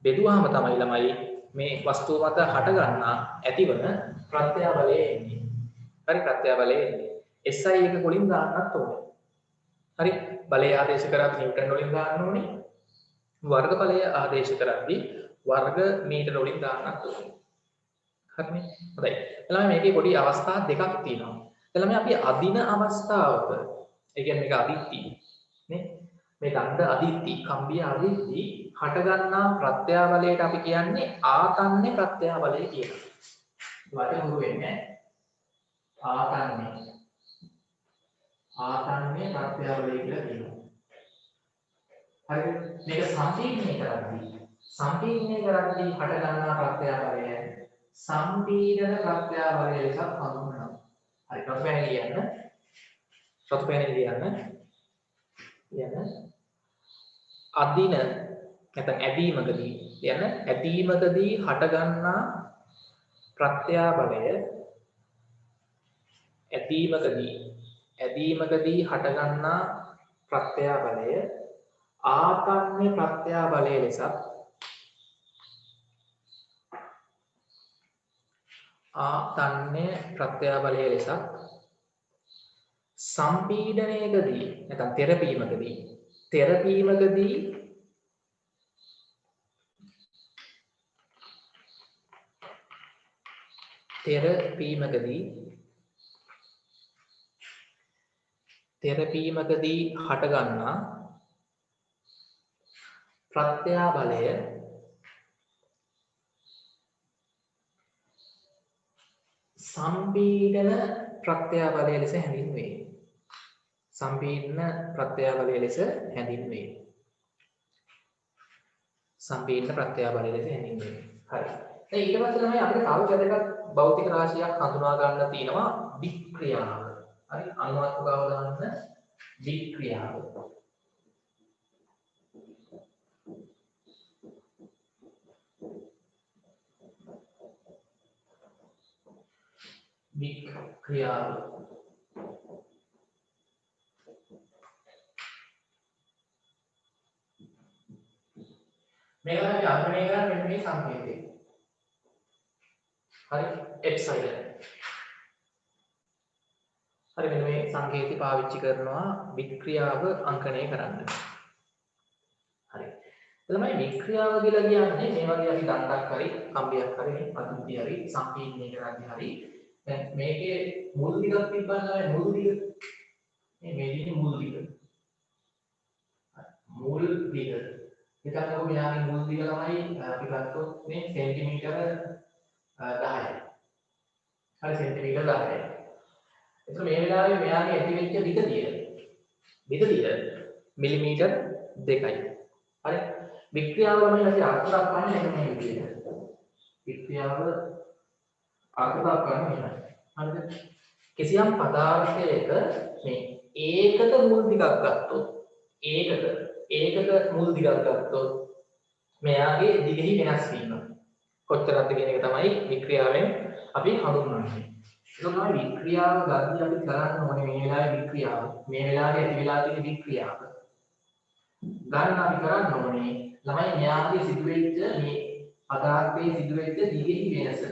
බෙදුවාම තමයි ළමයි මේ වස්තුව මත හට ගන්නා ඇතිවන ප්‍රත්‍යා බලය එන්නේ. හරි ප්‍රත්‍යා බලය එන්නේ. SI එක වලින් දාන්නත් ඕනේ. හරි බලය ආදේශ කරද්දී නිව්ටන් වලින් දාන්න ඕනේ. වර්ගඵලය ආදේශ කරද්දී වර්ග මීටර වලින් දාන්නත් ඕනේ. හරිනේ. හොඳයි. ළමයි මේකේ පොඩි අවස්ථා දෙකක් තියෙනවා. ළමයි අපි අදින අවස්ථාවක ඒ කියන්නේ මේක අදිත්‍ති නේ. මේ දණ්ඩ අදිත්‍ති, කම්බිය අදිත්‍ති හට ගන්නා ප්‍රත්‍යා බලයට අපි කියන්නේ ආතන්නේ ප්‍රත්‍යා බලය කියලා. වචන හුරු වෙන්නේ ආතන්නේ ප්‍රත්‍යා බලය කියලා කියනවා. හරිද? මේක සම්පීඩනය කරද්දී හට ගන්නා ප්‍රත්‍යා බලය සම්පීඩන ප්‍රත්‍යා බලය ලෙස හඳුන්වනවා. හරි ප්‍රශ්නය කියන්න. අදින නැත්නම් ඇදීමකදී හට ගන්නා ප්‍රත්‍යා බලය ඇදීමකදී හට ගන්නා ප්‍රත්‍යා බලය ආතන්නේ ප්‍රත්‍යා බලය ලෙසත් සම්පීඩනයකදී නැත්නම් තෙරපීමකදී හටගන්නා ප්‍රත්‍යා බලය සම්පීඩන ප්‍රත්‍යා බලය ලෙස හැඳින්වේ. හරි. දැන් ඊට පස්සේ තමයි අපිට තව වැදගත් භෞතික රාශියක් හඳුනා ගන්න තියෙනවා වික්‍රියාව. හරි අණුවක් ගාව දාන්න වික්‍රියාව. මේක තමයි අග්‍රණය කරන්නේ මෙන්න මේ සංකේතය. හරි එප්සයිලන්. හරි මෙන්න මේ සංකේතය පාවිච්චි කරනවා වික්‍රියාව අංකණය කරන්න. හරි. එතනමයි වික්‍රියාව කියලා කියන්නේ මේ වගේ අපි දණ්ඩක් හරි කම්බියක් හරි අදුම්පිය හරි සම්පීඩනය කරද්දී හරි දැන් මේකේ මුල් දිගක් තිබ්බනම් මුල් දිග මේ දිගේ මුල් දිග හිතන්නකො මෙයාගේ මුල් දිග තමයි අපි ගත්තොත් මේ සෙන්ටිමීටර 10යි. හරි සෙන්ටිමීටර 10යි. එතකොට මේ වෙලාවේ මෙයාගේ ඇති වෙච්ච විකතිය මිලිමීටර් 2යි. හරි. වික්‍රියාව තමයි අපි අර්ථ දක්වන්නේ මේ විදිහට. වික්‍රියාව අර්ථ දක්වන්නේ මෙහෙමයි. හරිද? කිසියම් පදාර්ථයක මේ ඒකක මුල් දිගක් ගත්තොත් ඒකක මුල් දිගක් ගත්තොත් මෙයාගේ දිගෙහි වෙනස් වීම කොච්චරද කියන එක තමයි වික්‍රියාවෙන් අපි හඳුන්වන්නේ. ඒක තමයි වික්‍රියාව ගන්න අපි කරන්න ඕනේ මේ වෙලාවේ වික්‍රියාව. මේ වෙලාවේ ඇති වෙලා තියෙන වික්‍රියාව. ගන්න අපි කරන්න ඕනේ ළමයි මෙයාගේ සිදුවෙච්ච මේ පදාර්ථයේ සිදුවෙච්ච දිගෙහි වෙනස.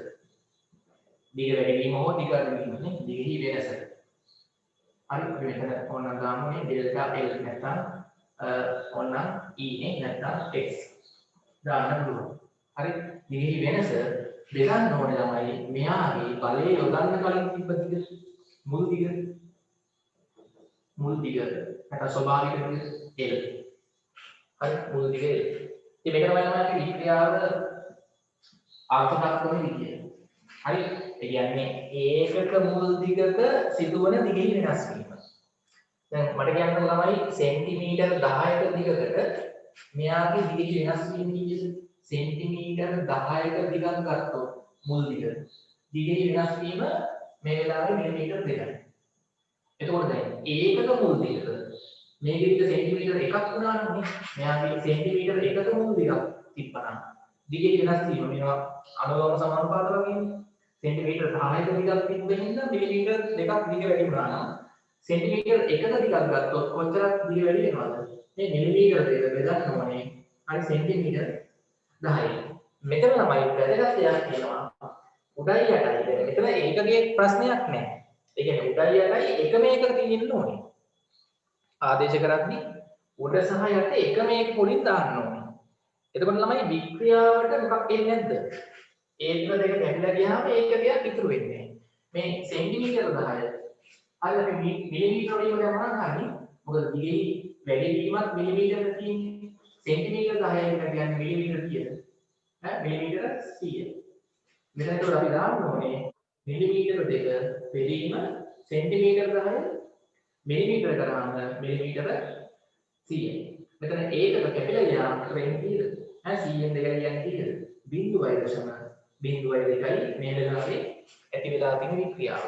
දිග වැඩි වීම හෝ දිග අඩු වීම නේ දිගෙහි වෙනස. හරි අපි මෙතන ඕනනම් දාමුනේ ඩෙල්ටා L නැත්නම් ඕනනම් E නේ නැත්නම් x දාන්න පුළුවන්. හරි දිගෙහි වෙනස බෙදන්න ඕනේ ළමයි මෙයාගේ බලය යොදන්න කලින් තිබ්බ දිග මුල් දිග නැත්නම් ස්වභාවික දිග L. හරි මුල් දිග L. ඉතින් මේක තමයි අපි වික්‍රියාව ආර්ථකාත්මක විදිය. හරි ඒ කියන්නේ ඒකක මුල් දිගක සිදුවන දිගෙහි වෙනස් වීම. දැන් මට කියන්න ළමයි සෙන්ටිමීටර 10ක දිගකට මෙයාගේ දිගෙහි වෙනස් වීම කීයද? සෙන්ටිමීටර 10ක දිගක් ගත්තොත් මුල් දිගෙහි වෙනස් වීම මේ වෙලාවේ මිලිමීටර් 2යි. එතකොට දැන් ඒකක මුල් දිගක මේකේ දිග සෙන්ටිමීටර 1ක් වුණා නම් මෙයාගේ සෙන්ටිමීටර 1ක මුල් දිගක් තිබ්බනම් දිගෙහි වෙනස් වීම මේවා අනුලෝම සමානුපාත වගේනේ. සෙන්ටිමීටර 10ක දිගක් තිබ්බ හින්දා මිලිමීටර් 2ක් දිග වැඩි වුණා නම් සෙන්ටිමීටර 1ක දිගක් ගත්තොත් කොච්චරක් දිග වැඩි වෙනවද? මේ මිලිමීටර දෙක බෙදන්න ඕනේ. හරි සෙන්ටිමීටර 10යි. මෙතන ළමයි වැදගත් දෙයක් තියෙනවා. උඩයි යටයි. දැන් මෙතන ඒකකයේ ප්‍රශ්නයක් නැහැ. ඒ කියන්නේ උඩයි යටයි එකම එකක තියෙන්න ඕනේ. ආදේශ කරද්දී උඩ සහ යට එකම එක පොලින් දාන්න ඕනේ. එතකොට ළමයි වික්‍රියාවට මොකක් එන්නේ නැද්ද? ඒක දෙක බැහැලා ගියාම ඒකකයක් ඉතුරු වෙන්නේ. මේ සෙන්ටිමීටර 10 හරි අපි මිලිමීටර වලින් ගමන් ගන්නේ. මොකද දිගෙහි වැඩි වීමත් මිලිමීටර තියෙන්නේ. සෙන්ටිමීටර 10 කියලා කියන්නේ මිලිමීටර කීයද? මිලිමීටර 100. මෙතනට අපි දාන්න ඕනේ මිලිමීටර 2 වැඩිම සෙන්ටිමීටර 10 මිලිමීටර කරාම මිලිමීටර 100. මෙතන ඒකක කැපිලා ගියාම වෙන්නේ කීයද? 100ෙන් 2 කියන්නේ කීයද? 0.2යි මේ වෙලාවේ ඇති වෙලා තියෙන වික්‍රියාව.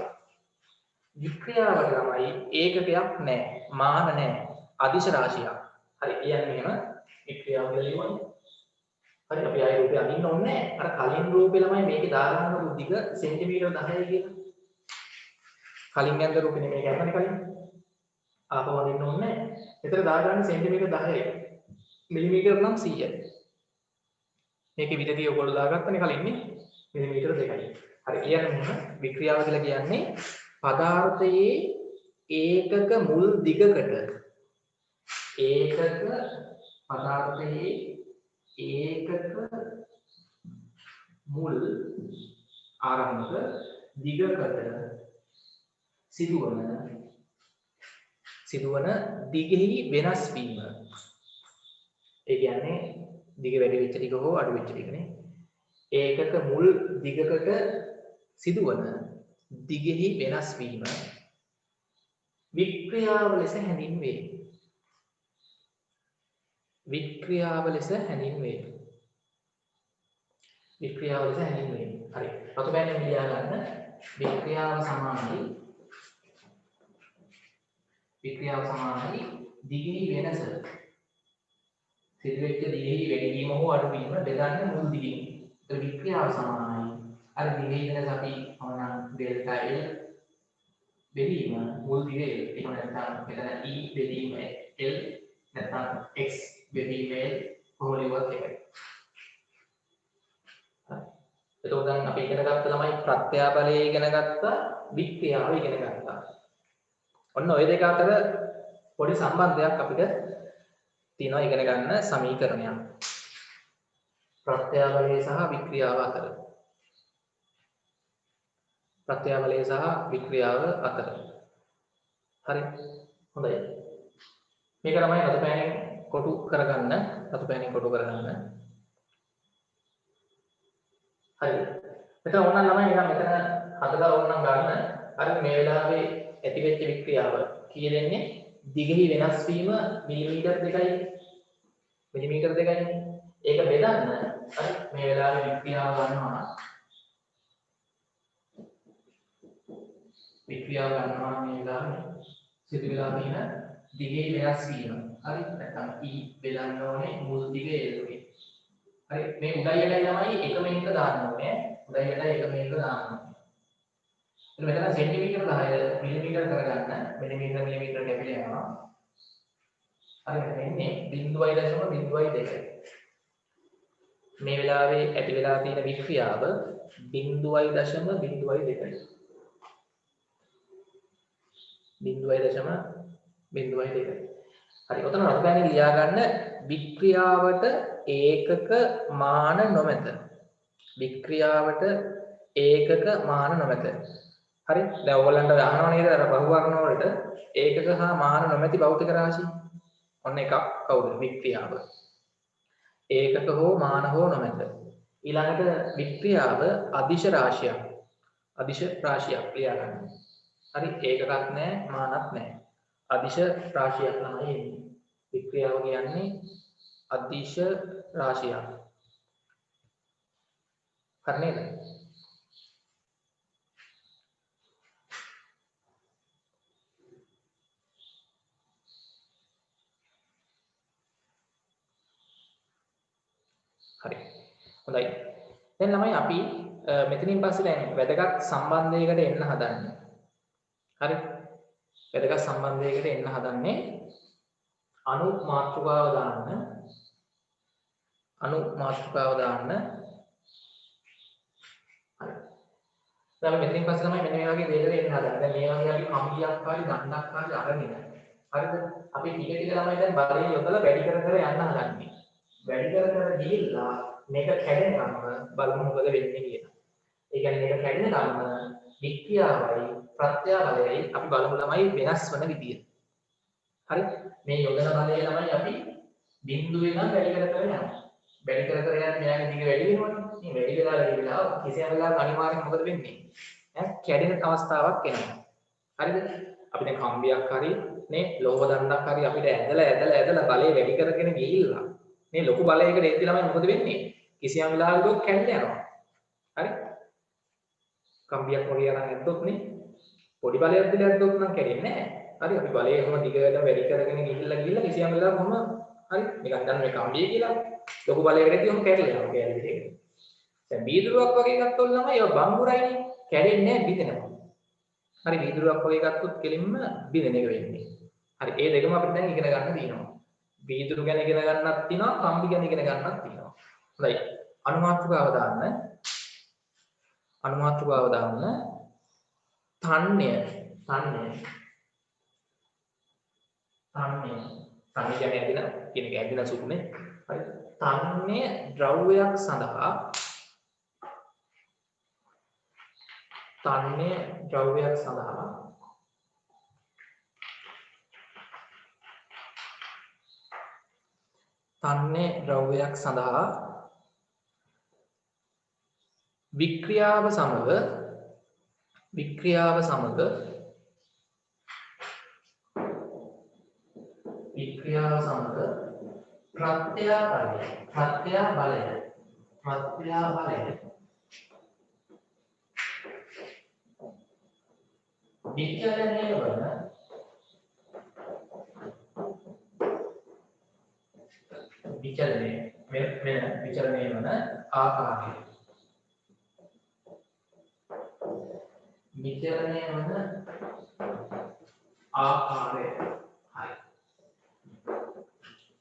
වික්‍රියාවට ළමයි ඒකකයක් නැහැ, මාන නැහැ, අදිශ රාශියක්. හරි කියන්නේ එහෙම වික්‍රියාව කියලා ලියවන්නේ. හරි අපි ආයෙ රූපය අඳින්න ඕනේ නැහැ. අර කලින් රූපේ ළමයි මේකේ දාගන්න දිග සෙන්ටිමීටර 10යි කියලා. කලින් යන රූපේ නෙමෙයි ගන්නනේ කලින්. ආපහු අඳින්න ඕනේ නැහැ. එතන දාගන්න සෙන්ටිමීටර 10යි. මිලිමීටර නම් 100යි. මේකේ විදදී ඔයගොල්ලෝ දාගත්තනේ කලින් නේ. මිලිමීටර 2යි. හරි කියන්නේ වික්‍රියාව කියලා කියන්නේ පදාර්ථයේ ඒකක මුල් දිගකට පදාර්ථයේ ඒකක මුල් ආරම්භක දිගකට සිදුවන දිගෙහි වෙනස් වීම. ඒ කියන්නේ දිග වැඩි වෙච්ච ටික හෝ අඩු වෙච්ච ටික නේ. ඒකක මුල් දිගකට සිදුවන දිගෙහි වෙනස් වීම වික්‍රියාව ලෙස හැඳින්වේ. වික්‍රියාව ලෙස හැඳින්වේ. හරි. රතු පෑනෙන් ලියා ගන්න. වික්‍රියාව සමානයි දිගෙහි වෙනස. සිදුවෙච්ච දිගෙහි වැඩි වීම හෝ අඩු වීම බෙදන්න මුල් දිගින්. ඒ වික්‍රියාව සමානයි. අර දිගෙහි වෙනස අපි මොනවා ඩෙල්ටා L බෙදීම මුල් දිගේ එහෙම නැත්නම් මෙතන E බෙදීම L නැත්නම් x බෙදීම L කොහොම ලියුවත් එකයි. එතකොට දැන් අපි ඉගෙන ගත්ත ළමයි ප්‍රත්‍යාබලය ඉගෙන ගත්තා, වික්‍රියාව ඉගෙන ගත්තා. ඔන්න ওই දෙක අතර පොඩි සම්බන්ධයක් අපිට තියෙනවා ඉගෙන ගන්න සමීකරණයක්. ප්‍රත්‍යාබලය සහ වික්‍රියාව අතර. ප්‍රත්‍යාවලය සහ වික්‍රියාව අතර. හරි. හොඳයි. මේක තමයි රතු පෑනෙන් කොටු කරගන්න. හරි. මෙතන ඕනනම් ළමයි නිකන් මෙතන හදලා ඕනනම් ගන්න. හරි මේ වෙලාවේ ඇතිවෙච්ච වික්‍රියාව කී දෙන්නේ? දිගෙහි වෙනස් වීම මිලිමීටර් 2යි. මිලිමීටර් 2යි. ඒක බෙදන්න. හරි මේ වෙලාවේ වික්‍රියාව ගන්නවා. වික්‍රියාව ගන්නවා මේ වෙලාවේ සිදු වෙලා තියෙන දිගේ වෙනස් වීම. හරි නැත්නම් E බෙදන්න ඕනේ මුල් දිගේ එල්ලුවේ. හරි මේ උඩයි යටයි ළමයි එකම එක දාන්න ඕනේ. උඩයි යටයි එකම එක දාන්න ඕනේ. එතන මෙතන සෙන්ටිමීටර් 10 මිලිමීටර් කරගන්න. මිලිමීටර් කැපිලා යනවා. හරි මෙතන ඉන්නේ 0.02. මේ වෙලාවේ ඇති වෙලා තියෙන වික්‍රියාව 0.02. 0.02. හරි ඔතන රතු පෑනේ ලියා ගන්න වික්‍රියාවට ඒකක මාන නොමැත. වික්‍රියාවට ඒකක මාන නොමැත. හරි දැන් ඕගොල්ලන්ට අහනව නේද අර බහුවර්ණ වලට ඒකක හා මාන නොමැති භෞතික රාශි. ඔන්න එකක් කවුද? වික්‍රියාව. ඒකක හෝ මාන හෝ නොමැත. ඊළඟට වික්‍රියාව අදිශ රාශියක්. අදිශ රාශියක් ලියා ගන්න. හරි ඒකකක් නැහැ මානක් නැහැ. අදිශ රාශියක් තමයි එන්නේ. වික්‍රියාව කියන්නේ අදිශ රාශියක්. හරි නේද? හරි. හොඳයි. දැන් ළමයි අපි මෙතනින් පස්සේ දැන් වැදගත් සම්බන්ධයකට එන්න හදන්නේ. හරි. වැදගත් සම්බන්ධයකට එන්න හදන්නේ අණු මාතෘකාව දාන්න. හරි. දැන් මෙතනින් පස්සේ තමයි මෙන්න මේ වගේ දෙයකට එන්න හදන්නේ. දැන් මේ වගේ අපි කම්බියක් හරි දණ්ඩක් හරි අරගෙන. හරිද? අපි ටික ටික ළමයි දැන් බලය යොදලා වැඩි කර කර යන්න හදන්නේ. වැඩි කර කර ගිහිල්ලා මේක කැඩෙනකම් බලමු මොකද වෙන්නේ කියලා. ඒ කියන්නේ මේක කැඩෙනකම් වික්‍රියාවයි ප්‍රත්‍යාවලයයි අපි බලමු ළමයි වෙනස් වෙන විදිය. හරි? මේ යොදන බලය ළමයි අපි බිඳුවේ නම් වැඩි කර කර යනවා. වැඩි කර කර යන මෙයාගේ දිග වැඩි වෙනවනේ. මේ වැඩි වෙලා කිසියම් වෙලාවක අනිවාර්යෙන් මොකද වෙන්නේ? කැඩෙන අවස්ථාවක් එනවා. හරිද? අපි දැන් කම්බියක් හරි නේ ලෝහ දණ්ඩක් හරි අපිට ඇදලා බලය වැඩි කරගෙන ගිහිල්ලා මේ ලොකු බලයකට එද්දි ළමයි මොකද වෙන්නේ? කිසියම් වෙලාවක කැඩලා යනවා. හරි? කම්බියක් වගේ අරන් ඇද්දොත් නේ පොඩි බලයක් දිලා ඇද්දොත් නම් කැඩෙන්නේ නැහැ. හරි අපි බලය එහෙම දිගට වැඩි කරගෙන ගිහිල්ලා කිසියම් වෙලාවක කොහොම හරි නිකන් දැන් මේ කම්බිය කියලා ලොකු බලයකට එද්දි ඔහොම කැඩලා යනවා කැඩලි දෙක. දැන් බීදුරුවක් වගේ ගත්තොත් ළමයි ඒවා බංගුරයිනේ කැඩෙන්නේ නැහැ බිඳෙනවා. හරි බීදුරුවක් වගේ ගත්තොත් කෙලින්ම බිඳෙන එක වෙන්නේ. හරි ඒ දෙකම අපිට දැන් ඉගෙන ගන්න තියෙනවා. බීදුරු ගැන ඉගෙන ගන්නත් තියෙනවා කම්බි ගැන ඉගෙන ගන්නත් තියෙනවා. හොඳයි. අනුමාත්‍රකාව දාන්න. තන්ණය කියන්නේ ඇදින සුකුනේ. හරි. තන්ණය ද්‍රව්‍යයක් සඳහා වික්‍රියාව සමග ප්‍රත්‍යාබලය විචලනය වන ආකාරය. හරි.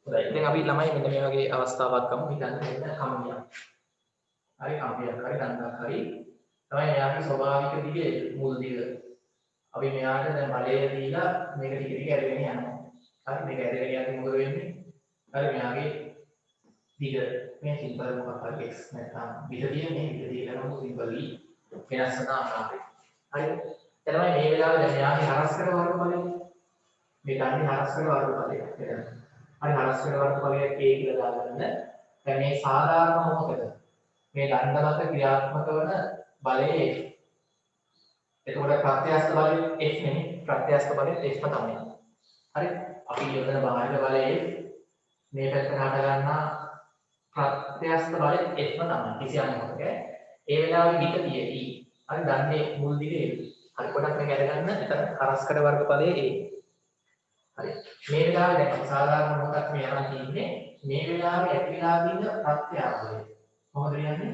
හොඳයි. දැන් අපි ළමයි මෙන්න මේ වගේ අවස්ථාවක් ගමු. හිතන්න මෙන්න කම්බියක්. හරි කම්බියක් හරි දණ්ඩක් හරි තමයි මෙයාගේ ස්වභාවික දිගේ මුල් දිග. අපි මෙයාට දැන් බලය දීලා මේක ටික ටික ඇදගෙන යනවා. හරි මේක ඇදගෙන යද්දි මොකද වෙන්නේ? හරි මෙයාගේ දිග මේ සිම්පල් මොකක් හරි x නැත්නම් විදතිය මේ විදතිය කරනකොට සිම්පල් e වෙනස් වෙන ආකාරය. හරි. එතනමයි මේ වෙලාවේ දැන් යාගේ හරස්කඩ වර්ගඵලය. මේ දන්නේ හරස්කඩ වර්ගඵලය. හරි හරස්කඩ වර්ගඵලය A කියලා දාගන්න. දැන් මේ සාධාරණ මොකද? මේ දණ්ඩ මත ක්‍රියාත්මක වන බලයේ එතකොට ප්‍රත්‍යස්ත බලය F නේ. ප්‍රත්‍යස්ත බලය F තමයි. හරි. අපි යොදන බාහිර බලයේ මේ පැත්තට හට ගන්නා ප්‍රත්‍යස්ත බලය F තමයි. කිසියම් මොකද? ඒ වෙලාවේ විකතිය E. හරි දන්නේ මුල් දිගේ. හරි පොඩක් මේක අරගන්න. එතන හරස්කඩ වර්ගඵලයේ A. හරි. මේ වෙලාවේ දැන් සාධාරණ මොකක්ද මේ යනවා කියන්නේ? මේ වෙලාවේ ඇතිලා තියෙන ප්‍රත්‍යාවය. කොහොමද කියන්නේ?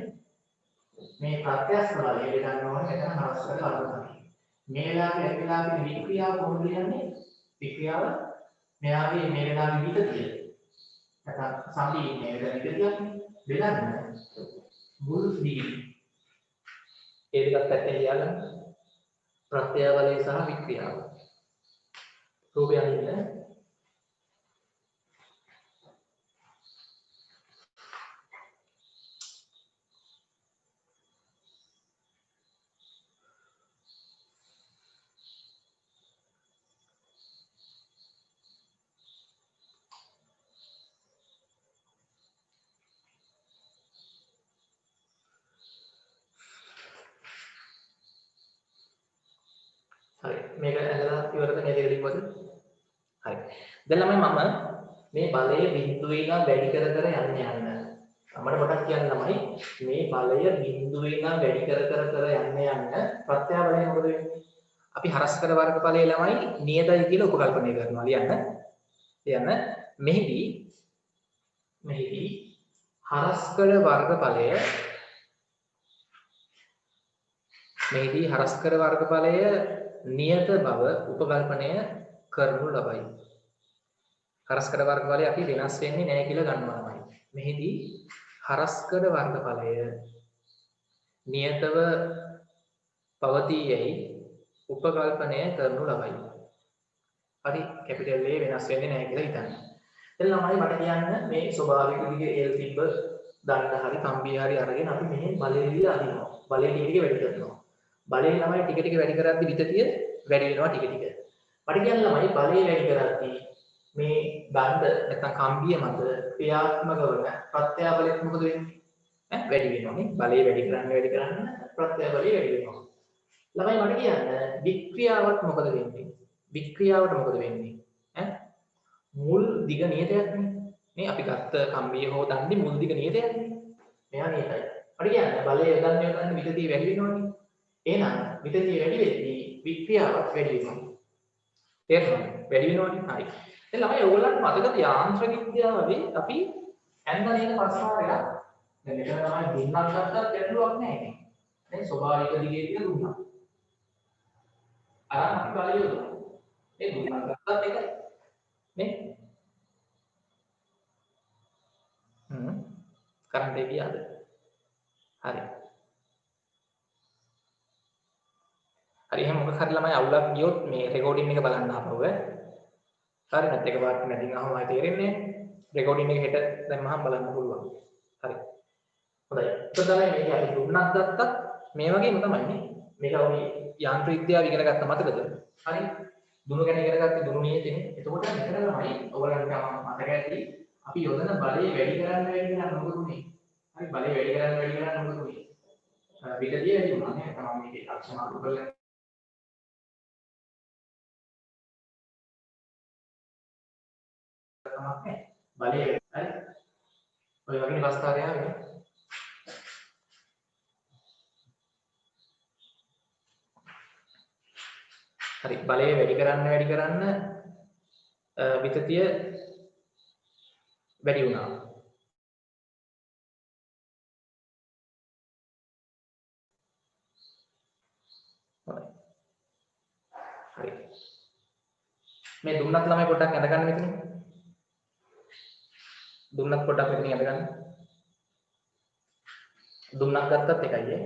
මේ ප්‍රත්‍යස්ත බලය ගන්න ඕනේ එතන හරස්කඩ වර්ගඵලය. මේ වෙලාවේ ඇතිලා තියෙන වික්‍රියාව කොහොමද කියන්නේ? වික්‍රියාව මෙයාගේ මේ වෙලාවේ විකතිය. නැත්නම් සම්පී මේ වෙලාවේ විකතියක් බෙදන්න මුල් දිගේ. ඒ දෙකත් පැත්තේ ලියාගන්න. ප්‍රත්‍යාවලය සහ වික්‍රියාව. රූපය අඳින්න. හරි මේක ඇඳලා ඉවරද මේ දෙක ලිව්වද? හරි. දැන් ළමයි මම මේ බලය බිඳුවේ ඉඳන් වැඩි කර කර යන්න. අපිට පොඩක් කියන්න ළමයි මේ බලය බිඳුවේ ඉඳන් වැඩි කර යන්න ප්‍රත්‍යාවලය මොකද වෙන්නේ? අපි හරස්කඩ වර්ගඵලයේ ළමයි නියතයි කියලා උපකල්පනය කරනවා ලියන්න. මෙහිදී හරස්කඩ වර්ගඵලය නියත බව උපකල්පනය කරනු ලබයි. හරස්කඩ වර්ගඵලය අපි වෙනස් වෙන්නේ නැහැ කියලා ගන්නවාමයි. මෙහිදී හරස්කඩ වර්ගඵලය නියතව පවතී යයි උපකල්පනය කරනු ලබයි. හරි කැපිටල් A වෙනස් වෙන්නේ නැහැ කියලා හිතන්න. එතන ළමයි මට කියන්න මේ ස්වභාවික දිගේ L තිබ්බ දන්න හරි කම්බිය හරි අරගෙන අපි මෙහෙන් බලය දීලා අදිනවා. බලය ටික වැඩි කරනවා. බලය ළමයි ටික වැඩි කරද්දි විතතිය වැඩි වෙනවා ටික. මට කියන්න ළමයි බලය වැඩි කරද්දි මේ දණ්ඩ නැත්නම් කම්බිය මත ක්‍රියාත්මක වන ප්‍රත්‍යාවලෙත් මොකද වෙන්නේ? වැඩි වෙනවා නේ. බලය වැඩි කරන්න ප්‍රත්‍යාවලය වැඩි වෙනවා. ළමයි මට කියන්න වික්‍රියාවට මොකද වෙන්නේ? මුල් දිග නියතයක් නේ. මේ අපි ගත්ත කම්බිය හෝ දන්නේ මුල් දිග නියතයක් නේ. මෙයා නියතයි. මට කියන්න බලය යොදන්න විතතිය වැඩි වෙනවනේ. එහෙනම් විතතිය වැඩි වෙද්දී වික්‍රියාවත් වැඩි වෙනවා. තේරුණාද? වැඩි වෙනවනේ. හරි. දැන් ළමයි ඕගොල්ලන්ට මතකද යාන්ත්‍රික විද්‍යාවේ අපි ඇඳ නේද ප්‍රශ්නාවලියක්. දැන් මෙතන තමයි දුන්නක් ගත්තත් ගැටලුවක් නැහැ නේ. දැන් ස්වභාවික දිගේ කියලා දුන්නා. අර අපි බලය යොදනවා. ඒ දුන්නක් ගත්තත් එකයි. නේ? කරන්ට් එක ගියාද? හරි. හරි එහෙනම් මොකක් හරි ළමයි අවුලක් ගියොත් මේ රෙකෝඩින් එක බලන්න ආපහු හරි නැත්නම් එකපාරට නැතිනම් අහමයි තේරෙන්නේ රෙකෝඩින් එක හෙට දැම්මහම බලන්න පුළුවන් හරි හොඳයි ඒක තමයි මේක අපි දුන්නක් ගත්තත් මේ වගේම තමයි නේ මේක අපි යාන්ත්‍රික විද්‍යාව ඉගෙන ගත්ත මතකද හරි දුණු ගැන ඉගෙන ගත්තේ දුණු නියතනේ එතකොට මෙතන තමයි ඔයගලන්ට මතක ඇති අපි යොදන බලය වැඩි කරන්න මොකද උනේ හරි බලය වැඩි කරන්න මොකද උනේ විකතිය වැඩි වුණා නේ තමයි මේකේ ලක්ෂණ අනුකූල තමයි බලය හරි ඔය වගේ අවස්ථාවක් ආවේ හරි බලය වැඩි කරන්න විතතිය වැඩි වුණා හරි මේ දුන්නත් ළමයි පොඩ්ඩක් අඳගන්න මෙතන දුන්නත් පොඩ්ඩක් මෙතන අඳගන්න දුන්නක් ගත්තත් එකයි